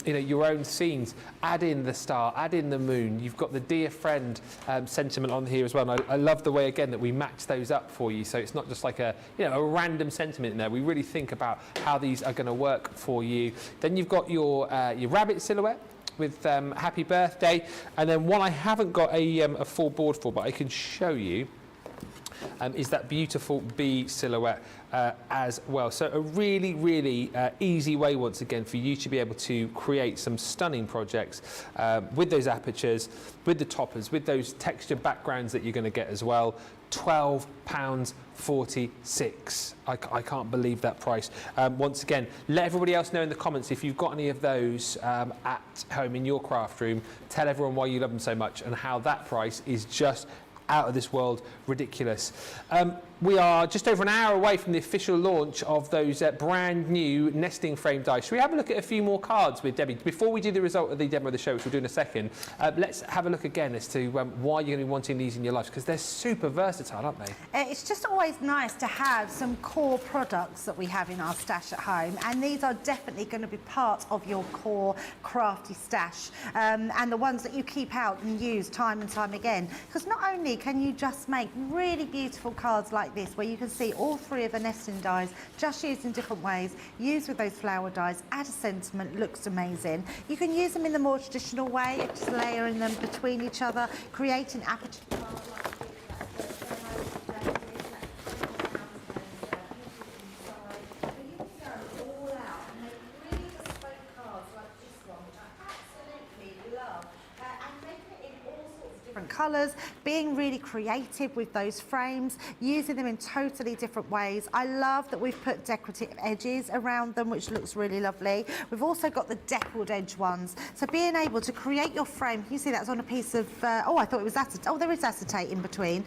you know, your own scenes. Add in the star, add in the moon. You've got the dear friend sentiment on here as well. And I love the way again that we match those up for you. So it's not just like a random sentiment in there. We really think about how these are going to work for you. Then you've got your rabbit silhouette with happy birthday, and then one I haven't got a full board for, but I can show you. Is that beautiful bee silhouette as well. So a really easy way once again for you to be able to create some stunning projects with those apertures, with the toppers, with those textured backgrounds that you're going to get as well. £12.46. I can't believe that price. Once again, let everybody else know in the comments if you've got any of those at home in your craft room. Tell everyone why you love them so much and how that price is just out of this world ridiculous. We are just over an hour away from the official launch of those brand new nesting frame dice. Should we have a look at a few more cards with Debbie? Before we do the result of the demo of the show, which we'll do in a second, let's have a look again as to why you're going to be wanting these in your life, because they're super versatile, aren't they? It's just always nice to have some core products that we have in our stash at home, and these are definitely going to be part of your core crafty stash, and the ones that you keep out and use time and time again. Because not only can you just make really beautiful cards like this, where you can see all three of the nesting dies just used in different ways, used with those flower dies, add a sentiment, looks amazing. You can use them in the more traditional way, just layering them between each other, creating aperture cards like this. Colours, being really creative with those frames, using them in totally different ways. I love that we've put decorative edges around them, which looks really lovely. We've also got the deckled edge ones, so being able to create your frame. You see that's on a piece of oh, I thought it was acetate. Oh, there is acetate in between,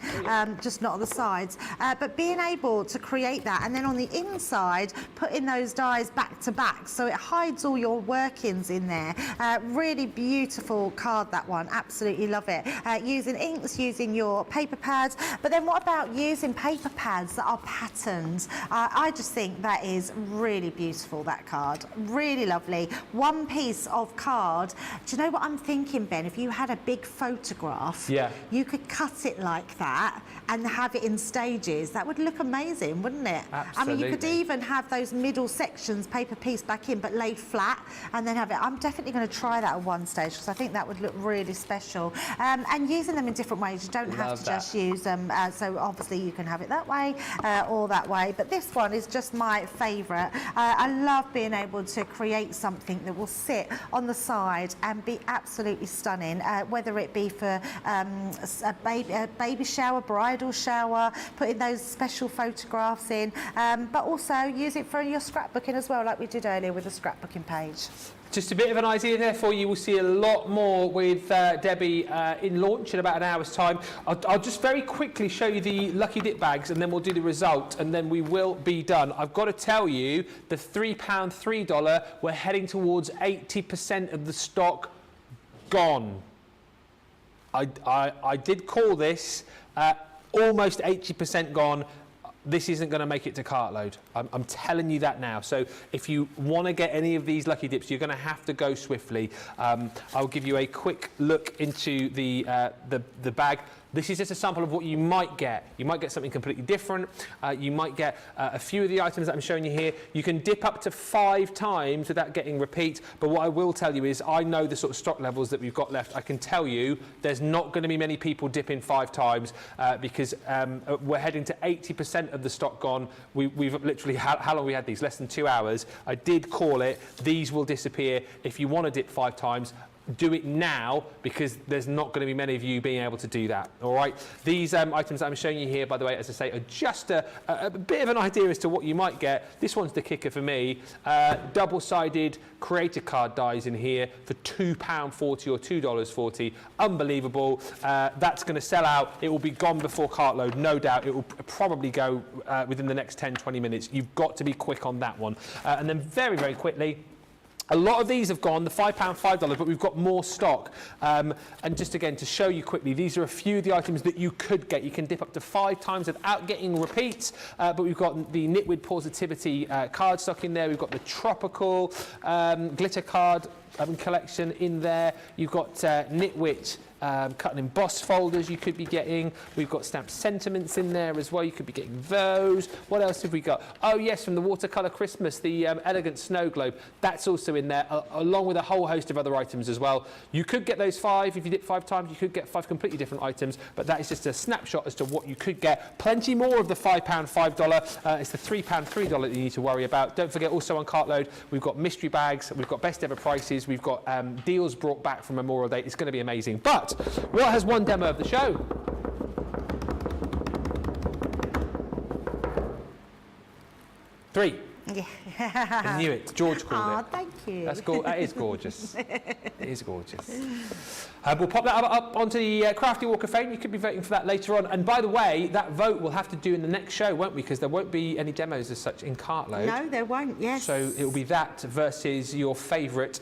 just not on the sides, but being able to create that, and then on the inside putting those dies back to back, so it hides all your workings in there. Really beautiful card, that one. Absolutely love it. Using inks, using your paper pads, but then what about using paper pads that are patterned? I just think that is really beautiful, that card. Really lovely. One piece of card. Do you know what I'm thinking, Ben? If you had a big photograph, you could cut it like that and have it in stages. That would look amazing, wouldn't it? Absolutely. I mean, you could even have those middle sections paper piece back in, but laid flat, and then have it. I'm definitely going to try that at one stage, because I think that would look really special. And using them in different ways. You don't have to just use them, so obviously you can have it that way or that way, but this one is just my favourite. I love being able to create something that will sit on the side and be absolutely stunning, whether it be for a baby shower, bridal shower, putting those special photographs in, but also use it for your scrapbooking as well, like we did earlier with the scrapbooking page. Just a bit of an idea there for you. We'll see a lot more with Debbie in launch in about an hour's time. I'll just very quickly show you the lucky dip bags, and then we'll do the result, and then we will be done. I've got to tell you, the £3, $3, we're heading towards 80% of the stock gone. I did call this almost 80% gone. This isn't going to make it to cartload. I'm telling you that now. So if you want to get any of these lucky dips, you're going to have to go swiftly. I'll give you a quick look into the bag. This is just a sample of what you might get. You might get something completely different. You might get a few of the items that I'm showing you here. You can dip up to 5 times without getting repeat. But what I will tell you is I know the sort of stock levels that we've got left. I can tell you there's not going to be many people dipping 5 times because we're heading to 80% of the stock gone. We've literally, how long we had these? Less than 2 hours. I did call it. These will disappear. If you want to dip 5 times, do it now, because there's not going to be many of you being able to do that. All right, these items I'm showing you here, by the way, as I say, are just a bit of an idea as to what you might get. This one's the kicker for me. Double-sided creator card dies in here for £2.40 or $2.40. Unbelievable. That's going to sell out. It will be gone before cartload, no doubt. It will probably go within the next 10-20 minutes. You've got to be quick on that one. And then very, very quickly, a lot of these have gone, the £5, $5, but we've got more stock. And just again, to show you quickly, these are a few of the items that you could get. You can dip up to 5 times without getting repeats, but we've got the Knitweed Positivity card stock in there. We've got the Tropical glitter card collection in there. You've got Knitwit cut and embossed folders you could be getting. We've got stamped sentiments in there as well. You could be getting those. What else have we got? Oh yes, from the Watercolour Christmas, the Elegant Snow Globe. That's also in there, along with a whole host of other items as well. You could get those 5. If you did 5 times, you could get 5 completely different items, but that is just a snapshot as to what you could get. Plenty more of the £5, $5. It's the £3, $3 that you need to worry about. Don't forget, also on Cartload, we've got mystery bags, we've got best ever prices, we've got deals brought back from Memorial Day. It's going to be amazing. But what has one demo of the show? Three. Yeah. I knew it. George called it. Thank you. That is gorgeous. It is gorgeous. We'll pop that up onto the Crafty Walk of Fame. You could be voting for that later on. And by the way, that vote we'll have to do in the next show, won't we? Because there won't be any demos as such in Cartload. No, there won't, yes. So it will be that versus your favourite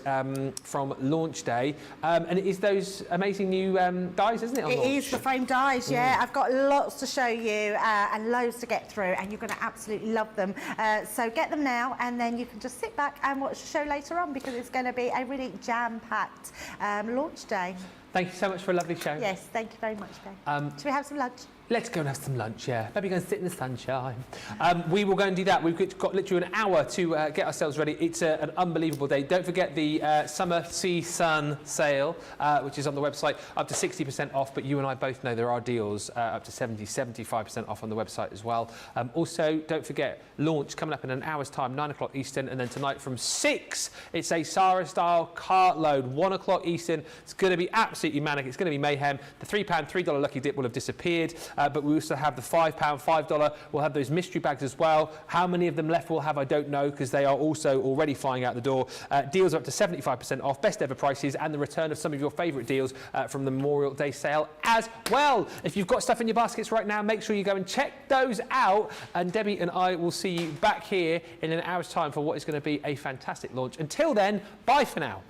from launch day. And it is those amazing new dies, isn't it, on It launch? is the frame dies, yeah. I've got lots to show you and loads to get through, and you're going to absolutely love them. So get them now, and then you can just sit back and watch the show later on, because it's going to be a really jam-packed launch day. Thank you so much for a lovely show. Yes, thank you very much, Ben. Should we have some lunch? Let's go and have some lunch, yeah. Maybe go and sit in the sunshine. We will go and do that. We've got literally an hour to get ourselves ready. It's an unbelievable day. Don't forget the Summer Sea Sun sale, which is on the website, up to 60% off. But you and I both know there are deals up to 70, 75% off on the website as well. Also, don't forget, launch coming up in an hour's time, 9 o'clock Eastern. And then tonight from 6, it's a Sarah-style Cartload, 1 o'clock Eastern. It's going to be absolutely manic. It's going to be mayhem. The £3, $3 Lucky Dip will have disappeared. But we also have the £5, $5. We'll have those mystery bags as well. How many of them left we'll have, I don't know, because they are also already flying out the door. Deals are up to 75% off, best ever prices, and the return of some of your favourite deals from the Memorial Day sale as well. If you've got stuff in your baskets right now, make sure you go and check those out. And Debbie and I will see you back here in an hour's time for what is going to be a fantastic launch. Until then, bye for now.